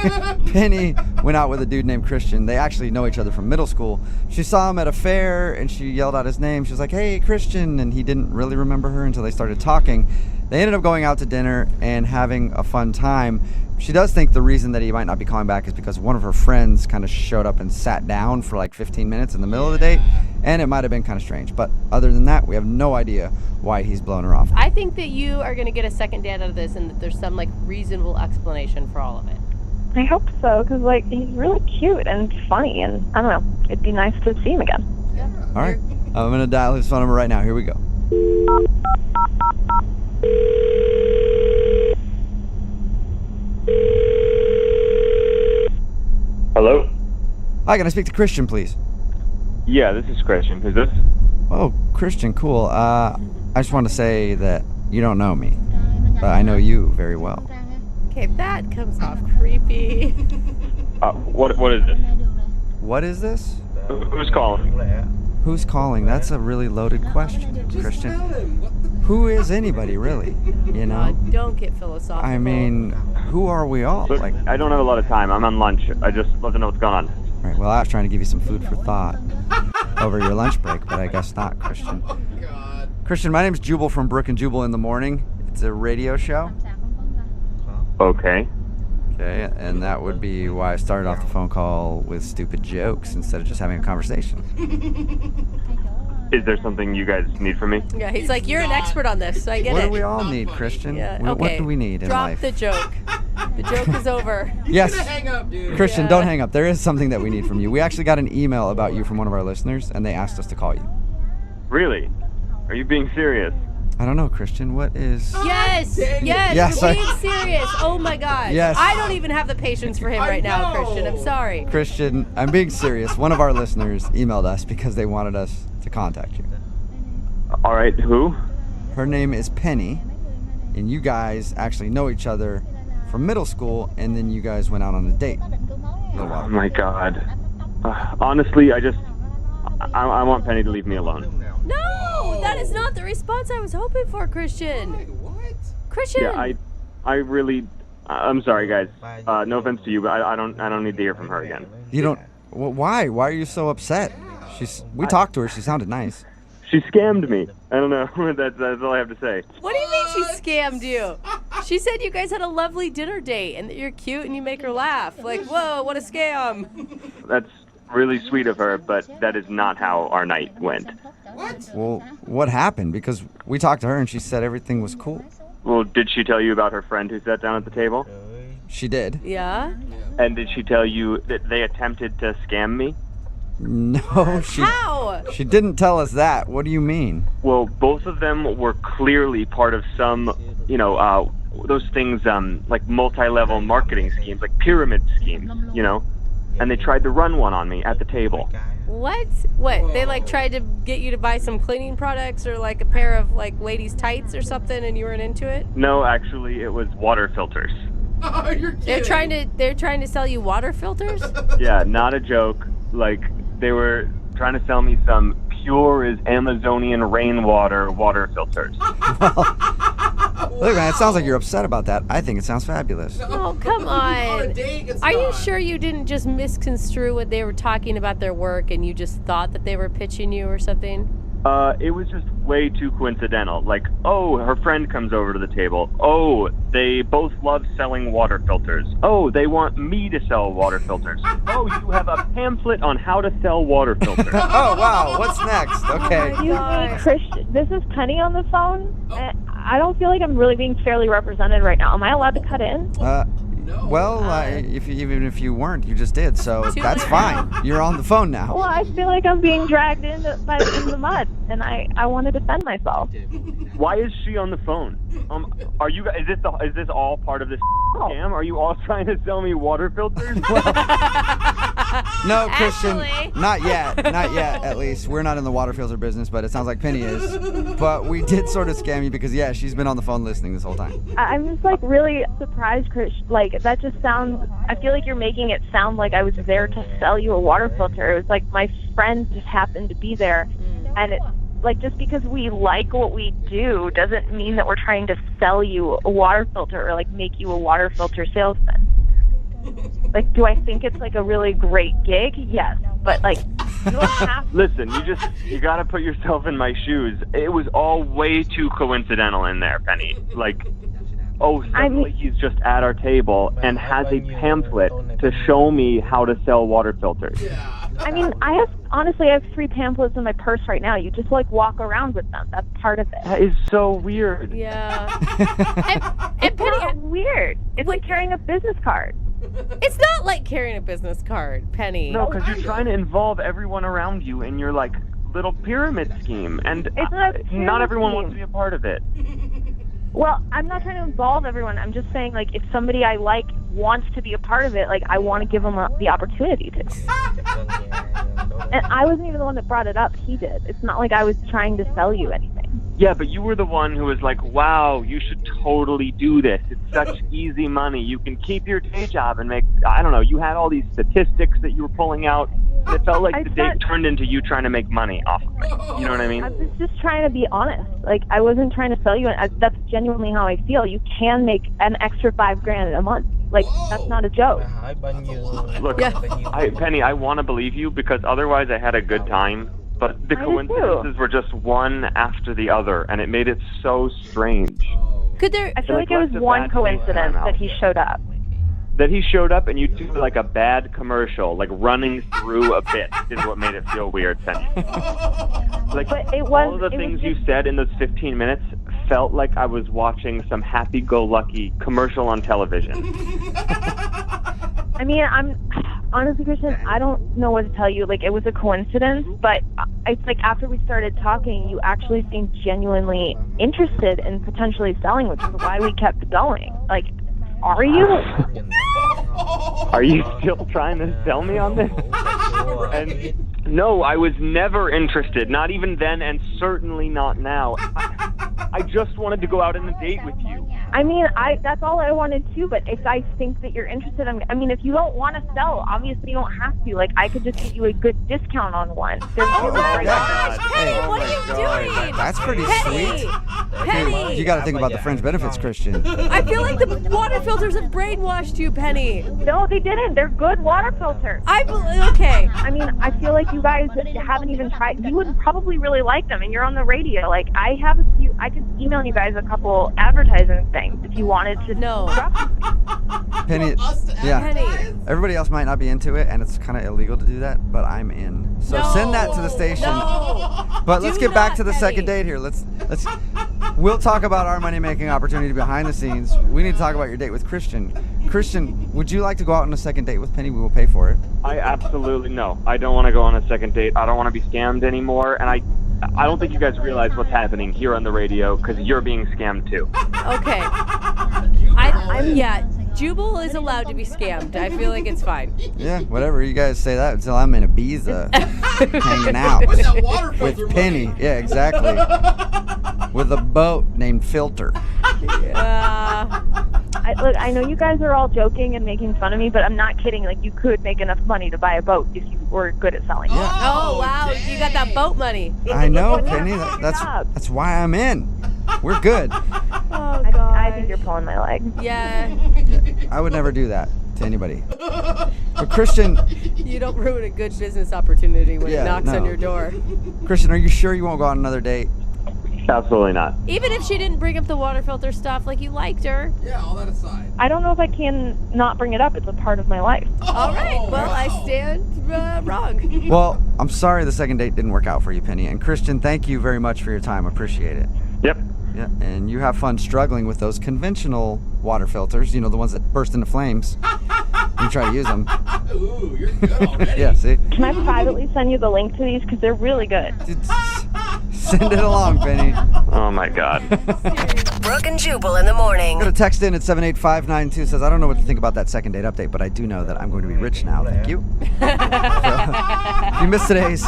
S2: Penny went out with a dude named Christian. They actually know each other from middle school. She saw him at a fair and she yelled out his name. She was like, "Hey, Christian." And he didn't really remember her until they started talking. They ended up going out to dinner and having a fun time. She does think the reason that he might not be calling back is because one of her friends kind of showed up and sat down for like 15 minutes in the middle of the date. And it might have been kind of strange. But other than that, we have no idea why he's blown her off.
S10: I think that you are going to get a second date out of this and that there's some, like, reasonable explanation for all of it.
S14: I hope so, because, like, he's really cute and funny, and I don't know, it'd be nice to see him again.
S10: Yeah.
S2: All right. I'm going to dial his phone number right now. Here we go.
S11: Hello?
S2: Hi, can I speak to Christian, please?
S11: Yeah, this is Christian. Who's this?
S2: Oh, Christian, cool. I just want to say that you don't know me, but I know you very well.
S10: Okay, that comes off creepy.
S11: What is this?
S2: What is this?
S11: Who's calling?
S2: Who's calling? That's a really loaded question, Christian. Who is anybody, really? You know?
S10: Don't get philosophical.
S2: I mean, who are we all?
S11: Look,
S2: Like,
S11: I don't have a lot of time. I'm on lunch. I just love to know what's going on.
S2: all right, well, I was trying to give you some food for thought over your lunch break, but I guess not, Christian.
S18: Oh, God.
S2: Christian, my name's Jubal from Brooke and Jubal in the Morning. It's a radio show.
S11: Okay.
S2: Okay, and that would be why I started off the phone call with stupid jokes instead of just having a conversation.
S11: Is there something you guys need from me?
S10: Yeah, he's like, you're an expert on this, so I get
S2: What
S10: it.
S2: do we all need, Christian?
S10: Yeah,
S2: What
S10: okay.
S2: do we need in
S10: Drop
S2: life?
S10: the joke. The joke is over.
S2: Yes.
S18: Hang up, dude.
S2: Christian,
S10: Yeah.
S2: don't hang up. There is something that we need from you. We actually got an email about you from one of our listeners, and they asked us to call you.
S11: Really? Are you being serious?
S2: I don't know, Christian. What is...
S10: Yes, yes,
S2: Yes,
S10: you're
S2: I-
S10: being serious. Oh my gosh.
S2: Yes.
S10: I don't even have the patience for him right now, Christian. I'm sorry.
S2: Christian, I'm being serious. One of our listeners emailed us because they wanted us to contact you.
S11: All right, who?
S2: Her name is Penny, and you guys actually know each other from middle school, and then you guys went out on a date a little while
S11: Oh
S2: ago.
S11: my God. Honestly, I want Penny to leave me alone.
S10: No, that is not the response I was hoping for, Christian.
S18: What?
S10: Christian.
S11: Yeah, I really, I'm sorry, guys. No offense to you, but I don't need to hear from her again.
S2: You don't... Why? Why are you so upset? We talked to her. She sounded nice.
S11: She scammed me. I don't know. That's all I have to say.
S10: What do you mean she scammed you? She said you guys had a lovely dinner date and that you're cute and you make her laugh. Like, whoa, what a scam.
S11: That's really sweet of her, but that is not how our night went.
S18: What?
S2: Well, what happened? Because we talked to her and she said everything was cool.
S11: Well, did she tell you about her friend who sat down at the table?
S2: She did.
S10: Yeah?
S11: And did she tell you that they attempted to scam me?
S2: No,
S10: How?
S2: She didn't tell us that. What do you mean?
S11: Well, both of them were clearly part of some, those things like multi-level marketing schemes, like pyramid schemes, and they tried to run one on me at the table.
S10: What? What? They tried to get you to buy some cleaning products or a pair of ladies' tights or something and you weren't into it?
S11: No, actually, it was water filters.
S18: Oh, you're kidding.
S10: They're trying to sell you water filters?
S11: Yeah, not a joke. They were trying to sell me some pure as Amazonian rainwater water filters.
S2: Look, man, it sounds like you're upset about that. I think it sounds fabulous.
S10: Oh, come on. Are you sure you didn't just misconstrue what they were talking about their work and you just thought that they were pitching you or something?
S11: It was just way too coincidental. Her friend comes over to the table. Oh, they both love selling water filters. Oh, they want me to sell water filters. Oh, you have a pamphlet on how to sell water filters.
S2: Oh, wow. What's next? Okay.
S14: Excuse me, Christian. This is Penny on the phone. I don't feel like I'm really being fairly represented right now. Am I allowed to cut in?
S2: Even if you weren't, you just did, so that's fine. You're on the phone now.
S14: Well, I feel like I'm being dragged in the mud, and I want to defend myself.
S11: Why is she on the phone? Are you? Is this all part of this scam? Are you all trying to sell me water filters?
S2: No, Christian, not yet. Not yet, at least. We're not in the water filter business, but it sounds like Penny is. But we did sort of scam you because, she's been on the phone listening this whole time.
S14: I'm just, really surprised, Chris. That just sounds... I feel like you're making it sound like I was there to sell you a water filter. It was like my friend just happened to be there. And it's just because we like what we do doesn't mean that we're trying to sell you a water filter or, make you a water filter salesman. Do I think it's a really great gig? Yes, but you don't have to.
S11: Listen, you gotta put yourself in my shoes. It was all way too coincidental in there, Penny. Suddenly he's just at our table and has a pamphlet to show me how to sell water filters.
S14: I honestly have 3 pamphlets in my purse right now. You just walk around with them. That's part of it.
S11: That is so weird.
S10: Yeah.
S14: and Penny, it's weird. It's like carrying a business card.
S10: It's not like carrying a business card, Penny.
S11: No, because you're trying to involve everyone around you in your little pyramid scheme, and not everyone wants to be a part of it.
S14: Well, I'm not trying to involve everyone. I'm just saying, if somebody I like wants to be a part of it, I want to give them the opportunity to. And I wasn't even the one that brought it up. He did. It's not like I was trying to sell you anything.
S11: Yeah, but you were the one who was like, wow, you should totally do this. It's such easy money. You can keep your day job and make, I don't know, you had all these statistics that you were pulling out. It felt like the date turned into you trying to make money off of me. You know what I mean?
S14: I was just trying to be honest. I wasn't trying to sell you. That's genuinely how I feel. You can make an extra $5,000 a month. That's not a joke.
S11: Look, Penny, I want to believe you because otherwise I had a good time. But the coincidences were just one after the other, and it made it so strange.
S14: I feel like it was one coincidence that he showed up.
S11: That he showed up and you do a bad commercial, running through a bit is what made it feel weird, Penny. All of the things you said in those 15 minutes felt like I was watching some happy-go-lucky commercial on television.
S14: Honestly, Christian, I don't know what to tell you. It was a coincidence, but it's after we started talking, you actually seemed genuinely interested in potentially selling, which is why we kept going. Are you?
S11: Are you still trying to sell me on this? And no, I was never interested, not even then and certainly not now. I just wanted to go out on a date with you.
S6: I mean, that's all I wanted to, but if I think that you're interested, I mean, if you don't want to sell, obviously you don't have to. Like, I could just get you a good discount on one.
S3: Oh my gosh, Penny, what are you doing?
S2: That's pretty
S3: Penny,
S2: sweet.
S3: Penny.
S2: You got to think about the fringe benefits, Christian.
S3: I feel like the water filters have brainwashed you, Penny.
S6: No, they didn't. They're good water filters.
S3: Okay.
S6: I mean, I feel like you guys haven't even tried. You would probably really like them, and you're on the radio. Like, I could email you guys a couple advertising things if you wanted to.
S3: No.
S2: Penny, yeah.
S3: Penny.
S2: Everybody else might not be into it, and it's kind of illegal to do that, but I'm in. So send that to the station.
S3: No.
S2: But let's get back to the
S3: Penny.
S2: second date here. We'll talk about our money-making opportunity behind the scenes. We need to talk about your date with Christian. Christian, would you like to go out on a second date with Penny? We will pay for it.
S11: I absolutely no. I don't want to go on a second date. I don't want to be scammed anymore, and I don't think you guys realize what's happening here on the radio because you're being scammed too.
S10: Okay. Yeah, Jubal is allowed to be scammed. I feel like it's fine.
S2: Yeah, whatever. You guys say that until I'm in Ibiza hanging out with Penny. Money. Yeah, exactly. With a boat named Filter.
S6: Look, I know you guys are all joking and making fun of me, but I'm not kidding. Like, you could make enough money to buy a boat if you were good at selling.
S2: Yeah.
S10: Oh, wow. You got that boat money.
S2: I know, Penny. That's why I'm in. We're good.
S10: Oh, God.
S6: I think you're pulling my leg.
S10: Yeah.
S2: I would never do that to anybody. But Christian...
S10: You don't ruin a good business opportunity when it knocks on your door.
S2: Christian, are you sure you won't go on another date?
S11: Absolutely not.
S10: Even if she didn't bring up the water filter stuff, like you liked her.
S18: Yeah, all that aside.
S6: I don't know if I can not bring it up. It's a part of my life.
S10: All right. Well, I stand wrong.
S2: Well, I'm sorry the second date didn't work out for you, Penny. And Christian, thank you very much for your time. Appreciate it.
S11: Yep.
S2: Yeah, and you have fun struggling with those conventional water filters, you know, the ones that burst into flames. You try to use them.
S18: Ooh, you're good already.
S2: Yeah, see?
S6: Can I privately send you the link to these? Because they're really good.
S2: Send it along, Penny.
S11: Oh, my God.
S7: Brooke and Jubal in the morning.
S2: I'm going to text in at 78592. Says, I don't know what to think about that second date update, but I do know that I'm going to be rich now. Thank you. So, if you missed today's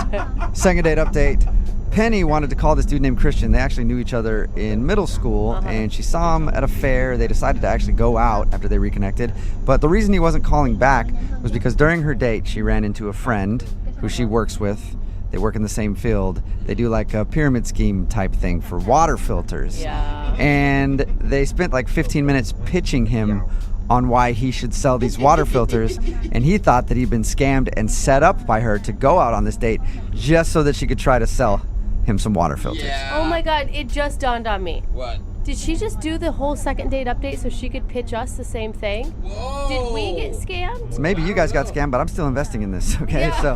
S2: second date update, Penny wanted to call this dude named Christian. They actually knew each other in middle school, and she saw him at a fair. They decided to actually go out after they reconnected. But the reason he wasn't calling back was because during her date, she ran into a friend who she works with. They work in the same field. They do like a pyramid scheme type thing for water filters.
S10: Yeah.
S2: And they spent like 15 minutes pitching him on why he should sell these water filters, and he thought that he'd been scammed and set up by her to go out on this date just so that she could try to sell him some water filters.
S10: Oh my God, it just dawned on me.
S18: What?
S10: Did she just do the whole second date update so she could pitch us the same thing?
S18: Whoa.
S10: Did we get scammed?
S2: So maybe you guys got scammed, but I'm still investing in this, okay? So,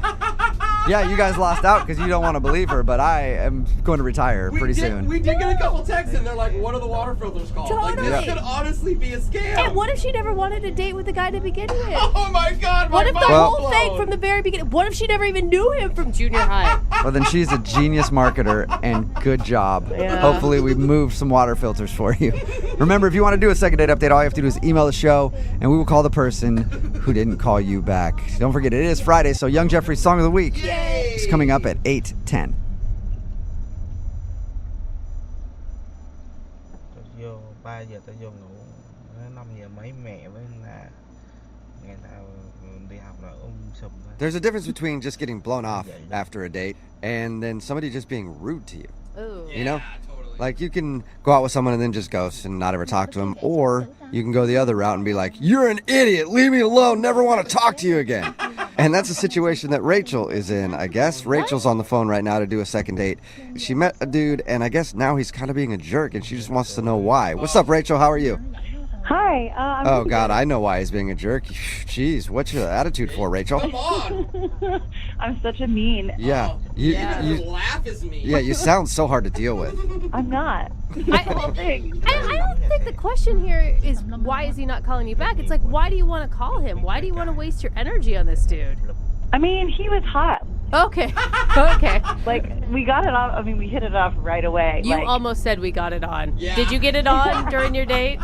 S2: yeah, you guys lost out because you don't want to believe her, but I am going to retire pretty soon.
S18: We did get a couple texts, and they're like, what are the water filters called? Like,
S10: Totally.
S18: this could honestly be a scam.
S10: And what if she never wanted to date with the guy to begin with?
S18: Oh, my God.
S10: What if the
S18: mind's
S10: whole
S18: blown.
S10: thing from the very beginning? What if she never even knew him from junior high?
S2: Well, then she's a genius marketer, and good job.
S10: Yeah.
S2: Hopefully we moved some water filters for you. Remember, if you want to do a second date update, all you have to do is email the show, and we will call the person who didn't call you back. Don't forget, it is Friday, so Young Jeffrey's Song of the Week is coming up at 8:10.
S9: Vô 3 giờ tới vô ngủ, 5 giờ mấy mẹ với ngày nào đi học là sùm.
S2: There's a difference between just getting blown off after a date and then somebody just being rude to you.
S10: Ooh.
S2: You know? Like, you can go out with someone and then just ghost and not ever talk to them, or you can go the other route and be like, you're an idiot, leave me alone, never want to talk to you again. And that's a situation that Rachel is in, I guess. Rachel's on the phone right now to do a second date. She met a dude, and I guess now he's kind of being a jerk, and she just wants to know why. What's up, Rachel? How are you?
S6: Hi.
S2: Oh, God, I know why he's being a jerk. Jeez, what's your attitude for, Rachel?
S18: Come on.
S6: I'm such a mean.
S2: Yeah.
S18: Your laugh is mean.
S2: Yeah, you sound so hard to deal with.
S6: I'm not.
S10: I don't think the question here is why is he not calling you back? It's like, why do you want to call him? Why do you want to waste your energy on this dude?
S6: I mean, he was hot.
S10: Okay. Okay.
S6: Like, we got it off. I mean, we hit it off right away.
S10: You
S6: like,
S10: almost said we got it on.
S18: Yeah.
S10: Did you get it on during your date?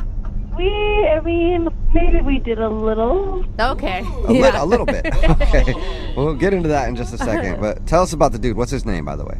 S6: Maybe we did a little.
S10: Okay.
S2: A little bit. Okay. We'll get into that in just a second. But tell us about the dude. What's his name, by the way?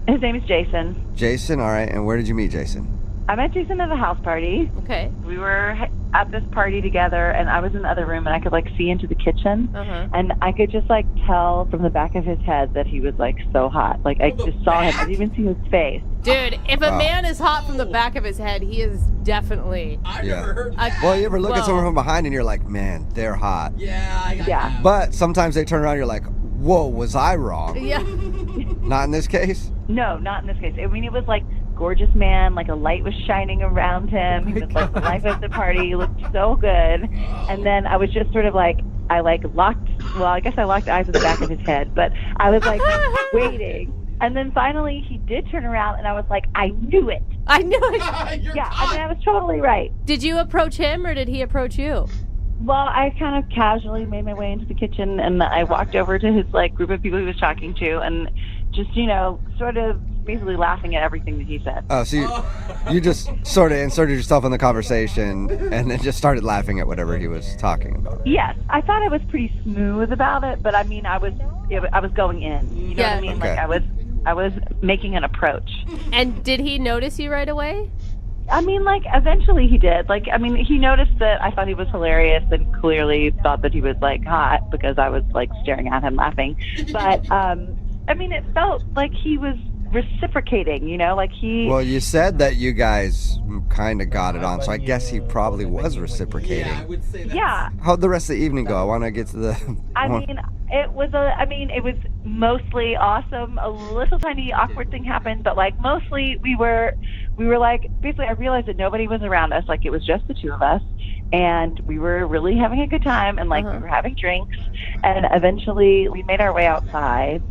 S6: His name is Jason.
S2: Jason, all right. And where did you meet Jason?
S5: I met Jason at a house party.
S10: Okay.
S5: We were at this party together, and I was in the other room, and I could, like, see into the kitchen.
S10: Uh-huh.
S5: And I could just, like, tell from the back of his head that he was, like, so hot. Like, I just saw him. I didn't even see his face.
S10: Dude, if a man is hot from the back of his head, he is definitely.
S13: Well, you ever look at someone from behind and you're like, man, they're hot.
S5: Yeah.
S13: But sometimes they turn around and you're like, whoa, was I wrong?
S10: Yeah.
S13: Not in this case?
S5: No, not in this case. I mean, it was, like, gorgeous man, like a light was shining around him. He was like the life of the party. He looked so good. And then I was just sort of like, I locked eyes with the back of his head, but I was like waiting. And then finally he did turn around and I was like, I knew it.
S10: I knew it.
S5: Yeah, I mean, I was totally right.
S10: Did you approach him or did he approach you?
S5: Well, I kind of casually made my way into the kitchen and I walked over to his like group of people he was talking to and just, sort of basically laughing at everything that he said.
S13: Oh, so you just sort of inserted yourself in the conversation and then just started laughing at whatever he was talking about.
S5: Yes, I thought I was pretty smooth about it, but I mean, I was going in. You know what I mean?
S13: Okay.
S5: Like I was making an approach.
S10: And did he notice you right away?
S5: I mean, like, eventually he did. Like, I mean, he noticed that I thought he was hilarious and clearly thought that he was, like, hot because I was, like, staring at him laughing. But, I mean, it felt like he was reciprocating, like he...
S13: Well, you said that you guys kind of got it on, so I guess he probably was reciprocating.
S18: Yeah, I would say that.
S5: Yeah.
S13: How'd the rest of the evening go? I want to get to the...
S5: I mean, it was mostly awesome. A little tiny awkward thing happened, but like mostly we were like, basically I realized that nobody was around us. Like it was just the two of us and we were really having a good time and like we were having drinks and eventually we made our way outside.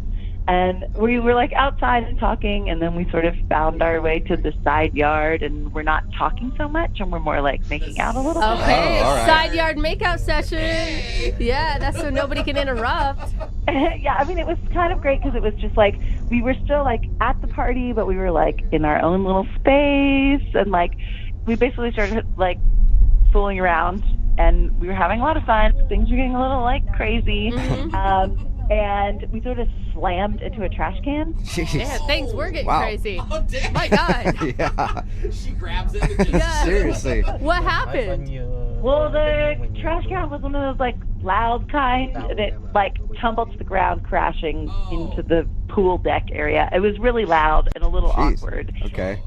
S5: And we were like outside and talking, and then we sort of found our way to the side yard, and we're not talking so much, and we're more like making out a little bit.
S10: Okay,
S13: all right.
S10: Side yard makeout session. Yeah, that's so nobody can interrupt.
S5: Yeah, I mean, it was kind of great because it was just like we were still like at the party, but we were like in our own little space, and like we basically started like fooling around, and we were having a lot of fun. Things were getting a little like crazy. And we sort of slammed into a trash can.
S13: Jeez.
S10: Yeah, things were getting
S13: Wow.
S10: crazy.
S18: Oh, damn.
S10: My God.
S13: Yeah.
S18: She grabs it and just...
S10: Yeah.
S13: Seriously.
S10: What happened?
S5: Well, the trash can was one of those like loud kind, and it like tumbled to the ground, crashing into the pool deck area. It was really loud and a little
S13: Jeez.
S5: awkward.
S13: Okay.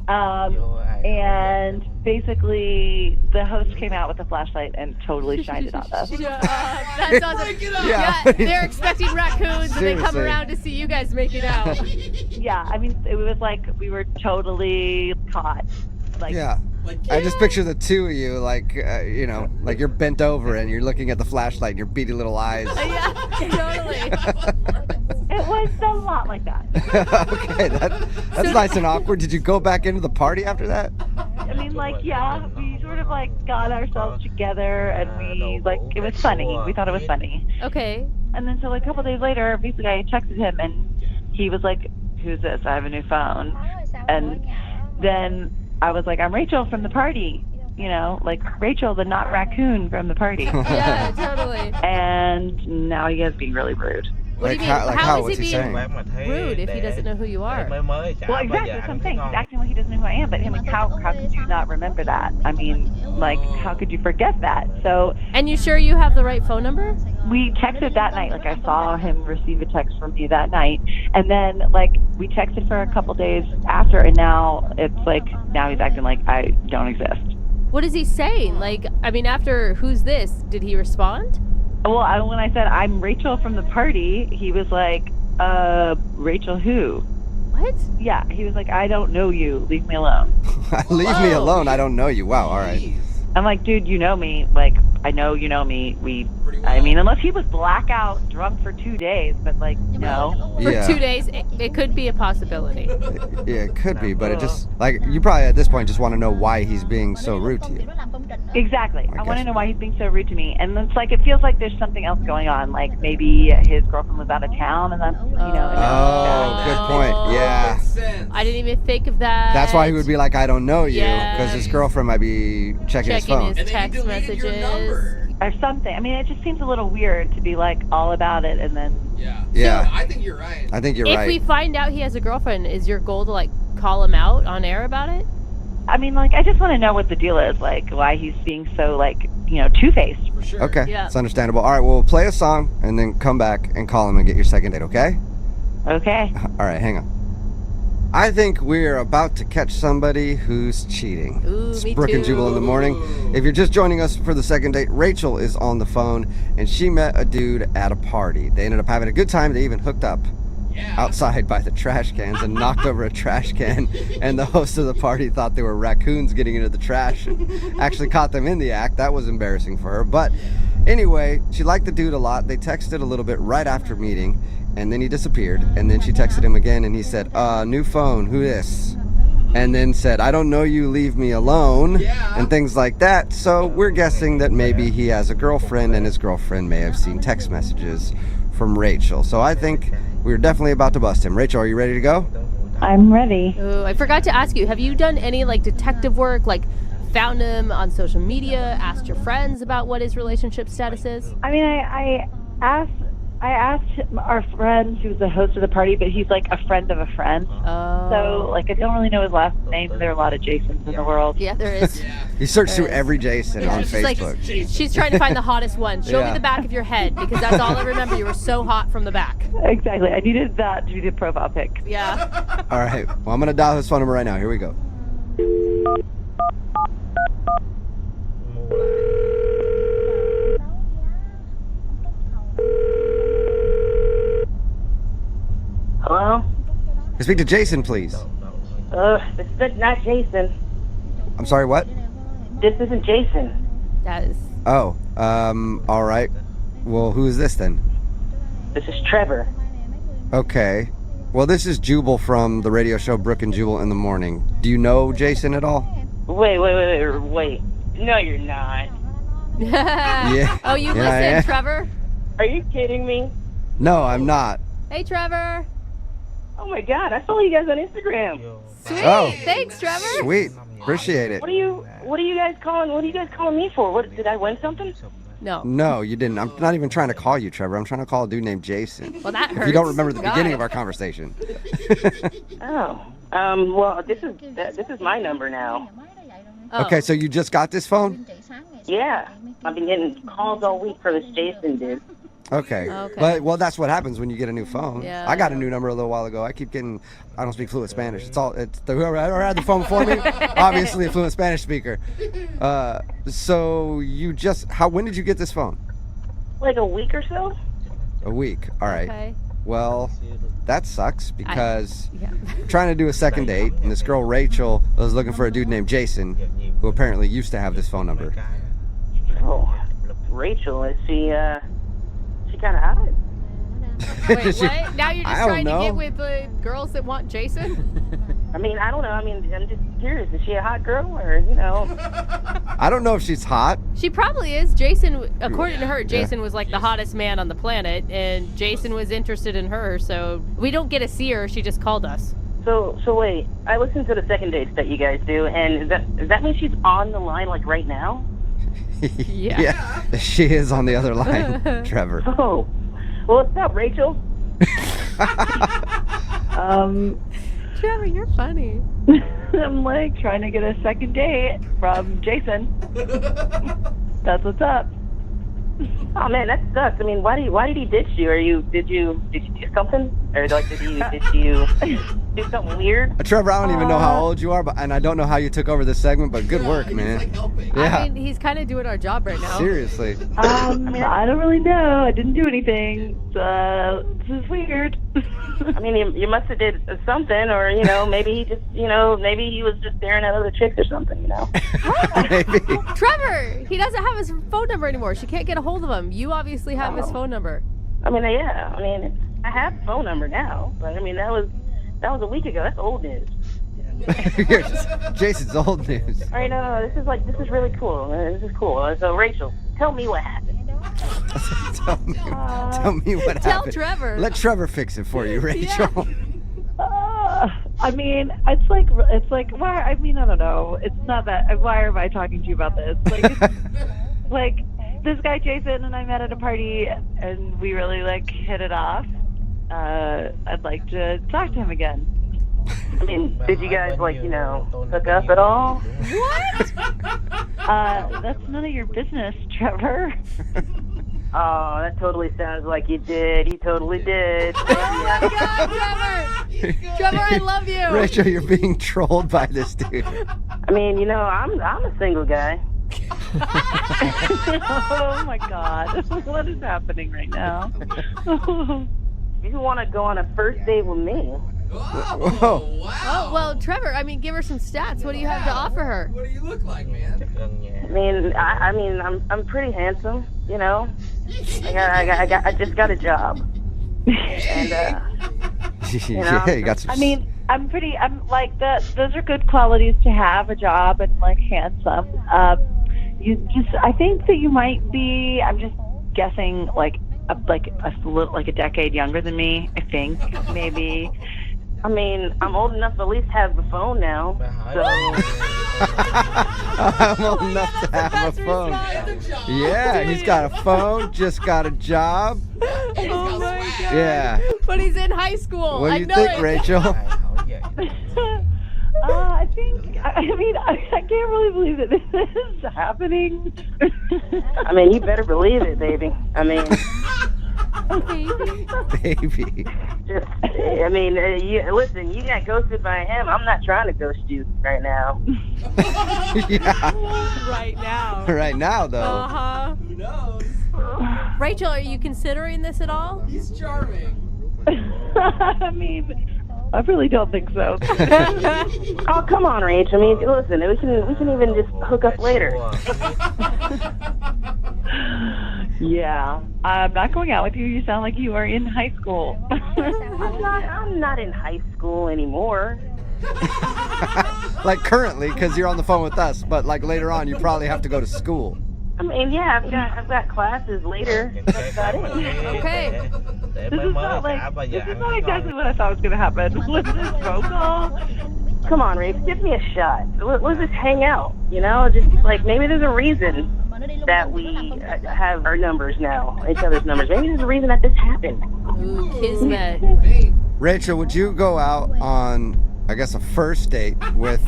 S5: And basically, the host came out with a flashlight and totally shined it on us.
S10: That's awesome.
S18: Break it up.
S10: Yeah, they're expecting raccoons and they come
S13: Seriously.
S10: around to see you guys making out.
S5: Yeah, I mean, it was like we were totally caught. Like,
S13: Yeah. I just picture the two of you, like, like you're bent over and you're looking at the flashlight and your beady little eyes.
S10: Yeah, totally.
S5: it was a lot like that.
S13: Okay, that's nice and awkward. Did you go back into the party after that?
S5: I mean, like, yeah, we sort of like got ourselves together and we like it was funny. We thought it was funny.
S10: Okay.
S5: And then so like a couple days later, basically I texted him and he was like, "Who's this? I have a new phone." And then I was like, "I'm Rachel from the party." Like Rachel, the not raccoon from the party.
S10: Yeah, totally.
S5: And now he is being really rude.
S10: What do you mean? How is he being rude if he doesn't know who you are?
S5: Well, exactly. That's what I'm saying. He's acting like he doesn't know who I am. But I mean, how could you not remember that? I mean, like, how could you forget that? So.
S10: And you sure you have the right phone number?
S5: We texted that night. Like, I saw him receive a text from me that night. And then, like, we texted for a couple days after. And now it's like, now he's acting like I don't exist.
S10: What is he saying? Like, I mean, after "who's this," did he respond?
S5: Well, when I said I'm Rachel from the party, he was like, Rachel who?
S10: What?
S5: Yeah, he was like, I don't know you. Leave me alone.
S13: Leave me alone. I don't know you. Wow, all right.
S5: I'm like, dude, you know me. Like, I know you know me. I mean, unless he was blackout drunk for 2 days, but like, no.
S10: For 2 days, it could be a possibility.
S13: Yeah, it could be, but it just, like, you probably at this point just want to know why he's being so rude to you.
S5: Exactly. I want to know why he's being so rude to me. And it's like, it feels like there's something else going on. Like, maybe his girlfriend was out of town and that's,
S13: Oh, good point. Yeah.
S10: I didn't even think of that.
S13: That's why he would be like, I don't know you,
S10: Yeah.
S13: because his girlfriend might be checking his phone.
S10: his text messages.
S5: Or something. I mean, it just seems a little weird to be like all about it and then.
S13: Yeah.
S18: I think you're right.
S13: I think you're
S10: If
S13: right.
S10: we find out he has a girlfriend, is your goal to like call him out on air about it?
S5: I mean, like, I just want to know what the deal is, like, why he's being so, like, two-faced.
S18: For sure.
S2: Okay,
S5: Yeah.
S2: it's understandable. All right, well, we'll play a song and then come back and call him and get your second date, okay?
S5: Okay.
S2: All right, hang on. I think we're about to catch somebody who's cheating.
S10: Ooh,
S2: It's
S10: me
S2: Brooke and
S10: too.
S2: Jubal in the morning. If you're just joining us for the second date, Rachel is on the phone, and she met a dude at a party. They ended up having a good time. They even hooked up outside by the trash cans and knocked over a trash can, and the host of the party thought they were raccoons getting into the trash and actually caught them in the act. That was embarrassing for her. But anyway, she liked the dude a lot. They texted a little bit right after meeting, and then he disappeared. And then she texted him again, and he said, new phone, who this? And then said, I don't know you, leave me alone, and things like that. So we're guessing that maybe he has a girlfriend, and his girlfriend may have seen text messages from Rachel. So I think we're definitely about to bust him. Rachel, are you ready to go?
S5: I'm ready.
S10: Ooh, I forgot to ask you, have you done any like detective work, like found him on social media, asked your friends about what his relationship status is?
S5: I mean, I asked our friend who's the host of the party, but he's like a friend of a friend.
S10: Oh.
S5: So, like, I don't really know his last name. There are a lot of Jasons in the world.
S10: Yeah, there is.
S2: You search through every Jason on
S10: she's like,
S2: Facebook.
S10: she's trying to find the hottest one. Show me
S2: Yeah.
S10: the back of your head, because that's all I remember. You were so hot from the back.
S5: Exactly. I needed that to be the profile pic.
S10: Yeah.
S2: All right. Well, I'm going to dial his phone number right now. Here we go.
S8: Hello?
S2: Can I speak to Jason, please?
S8: This is not Jason.
S2: I'm sorry, what?
S8: This isn't Jason.
S10: That is.
S2: Oh, all right. Well, who is this then?
S8: This is Trevor.
S2: Okay. Well, this is Jubal from the radio show Brooke and Jubal in the morning. Do you know Jason at all?
S8: Wait. No, you're not.
S2: Yeah.
S10: Oh, you
S2: Yeah, I am.
S10: listen, Trevor?
S8: Are you kidding me?
S2: No, I'm not.
S10: Hey, Trevor.
S8: Oh my God, I follow you guys on Instagram.
S10: Sweet.
S2: Oh.
S10: Thanks, Trevor.
S2: Sweet. Appreciate it.
S8: What are you guys calling me for? What, did I win something?
S10: No.
S2: No, you didn't. I'm not even trying to call you, Trevor. I'm trying to call a dude named Jason.
S10: Well, that hurts.
S2: If you don't remember the
S10: God.
S2: beginning of our conversation.
S8: Oh. Well, this is my number now.
S10: Oh.
S2: Okay, so you just got this phone?
S8: Yeah. I've been getting calls all week for this Jason dude.
S2: Okay.
S10: Okay.
S2: But, well, that's what happens when you get a new phone.
S10: Yeah.
S2: I got a new number a little while ago. I keep getting, I don't speak fluent Spanish. It's whoever had the phone before me, obviously a fluent Spanish speaker. So you just, when did you get this phone?
S8: Like a week or so?
S2: A week. All right.
S10: Okay.
S2: Well, that sucks because we're trying to do a second date, and this girl, Rachel, was looking for a dude named Jason, who apparently used to have this phone number.
S8: Oh, Rachel, is she kind of hot?
S10: Wait, what? Now you're just
S2: I don't
S10: trying to
S2: know.
S10: get with girls that want Jason?
S8: I mean, I don't know. I mean, I'm just curious. Is she a hot girl or,
S2: I don't know if she's hot.
S10: She probably is. Jason, according to her, Jason was like the hottest man on the planet, and Jason was interested in her, so we don't get to see her. She just called us.
S8: So wait, I listened to the second dates that you guys do, and does that mean she's on the line, like, right now?
S10: Yeah.
S2: She is on the other line, Trevor.
S8: Oh, well, what's up, Rachel?
S10: Trevor, you're funny.
S5: I'm like trying to get a second date from Jason. That's what's up.
S8: Oh man, that sucks. I mean, why did he ditch you? Did you do something, or like did you do something weird?
S2: Trevor, I don't even know how old you are, and I don't know how you took over this segment, but good work, man. Yeah.
S10: I mean, he's kind of doing our job right now.
S2: Seriously.
S5: I don't really know. I didn't do anything. This is weird.
S8: I mean, you must have did something, or maybe he just, maybe he was just staring at other chicks or something,
S2: Maybe.
S10: Trevor, he doesn't have his phone number anymore. She can't get a hold of him. You obviously have his phone number.
S8: I mean, yeah. I mean, I have the phone number now, but I mean, that was a week ago. That's old news.
S2: Jason's old news.
S8: All right, no, this is really cool. This is cool. So, Rachel, tell me what happened.
S2: Tell me what happened.
S10: Tell Trevor.
S2: Let Trevor fix it for you, Rachel.
S5: I mean, it's like, why? I mean, I don't know. It's not that. Why am I talking to you about this? Like, it's, like this guy Jason and I met at a party, and we really hit it off. I'd like to talk to him again.
S8: I mean, did you guys, like, you know, hook up at all?
S5: What? That's none of your business, Trevor.
S8: Oh, that totally sounds like you did. You totally did.
S10: Oh my God, Trevor! Trevor, I love you.
S2: Rachel, you're being trolled by this dude.
S8: I mean, you know, I'm a single guy.
S5: Oh my God. What is happening right now?
S8: You want to go on a first date with me?
S2: Whoa.
S10: Oh, well, Trevor, I mean, give her some stats. What do you have to offer her?
S18: What do you look like, man?
S8: I mean, I'm pretty handsome, you know. I just got a job. And you know,
S2: Yeah, you got some.
S5: I mean, I'm like those are good qualities to have, a job and like handsome. I think that you might be, I'm just guessing, like a decade younger than me, I think, maybe.
S8: I mean, I'm old enough to at least have a phone now. So
S2: I'm old enough to have a phone. Yeah, he's got a phone, just got a job.
S10: Oh my God.
S2: Yeah.
S10: But he's in high school.
S2: What do you think, Rachel?
S5: I think, I mean, I can't really believe that this is happening.
S8: I mean, you better believe it, baby. I mean,
S2: Baby.
S8: just, I mean, listen, you got ghosted by him. I'm not trying to ghost you right now.
S2: Yeah.
S10: Right now.
S2: Right now, though.
S10: Uh-huh.
S18: Who knows?
S10: Rachel, are you considering this at all?
S18: He's charming.
S5: I mean, I really don't think so.
S8: Oh, come on, Rach. I mean, listen, we can even just hook up later.
S5: Yeah, I'm not going out with you. You sound like you are in high school.
S8: I'm not in high school anymore.
S2: Like currently, because you're on the phone with us, but like later on, you probably have to go to school.
S8: I mean, yeah, I've got classes later. That's about it.
S10: Okay.
S5: This is not exactly what I thought was going to happen. Was this phone call?
S8: Come on, Rach, give me a shot. Let's just hang out, you know? Just, like, maybe there's a reason that we have our numbers now, each other's numbers. Maybe there's a reason that this happened.
S10: Ooh, kismet.
S2: Rachel, would you go out on, I guess, a first date with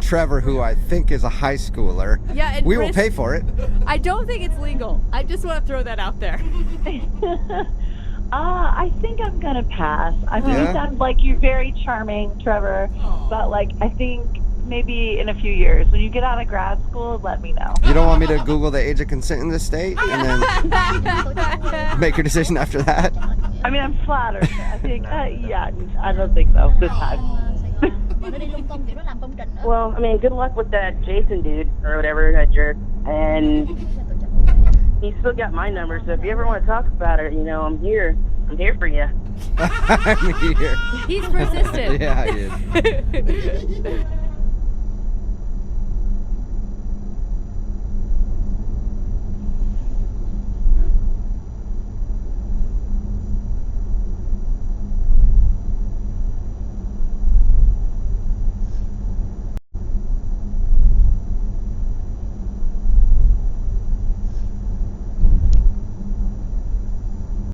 S2: Trevor, who I think is a high schooler?
S10: Yeah, and
S2: we will pay for it.
S10: I don't think it's legal. I just want to throw that out there.
S5: I think I'm gonna pass. I mean, you sound like you're very charming, Trevor, but like I think maybe in a few years when you get out of grad school, let me know.
S2: You don't want me to Google the age of consent in this state and then make your decision after that?
S5: I mean, I'm flattered. I think, yeah, I don't think so this time.
S8: Well, I mean, good luck with that Jason dude or whatever, that jerk. And he's still got my number, so if you ever want to talk about it, you know, I'm here. I'm here for you.
S2: I'm here.
S10: He's persistent.
S2: Yeah, he is.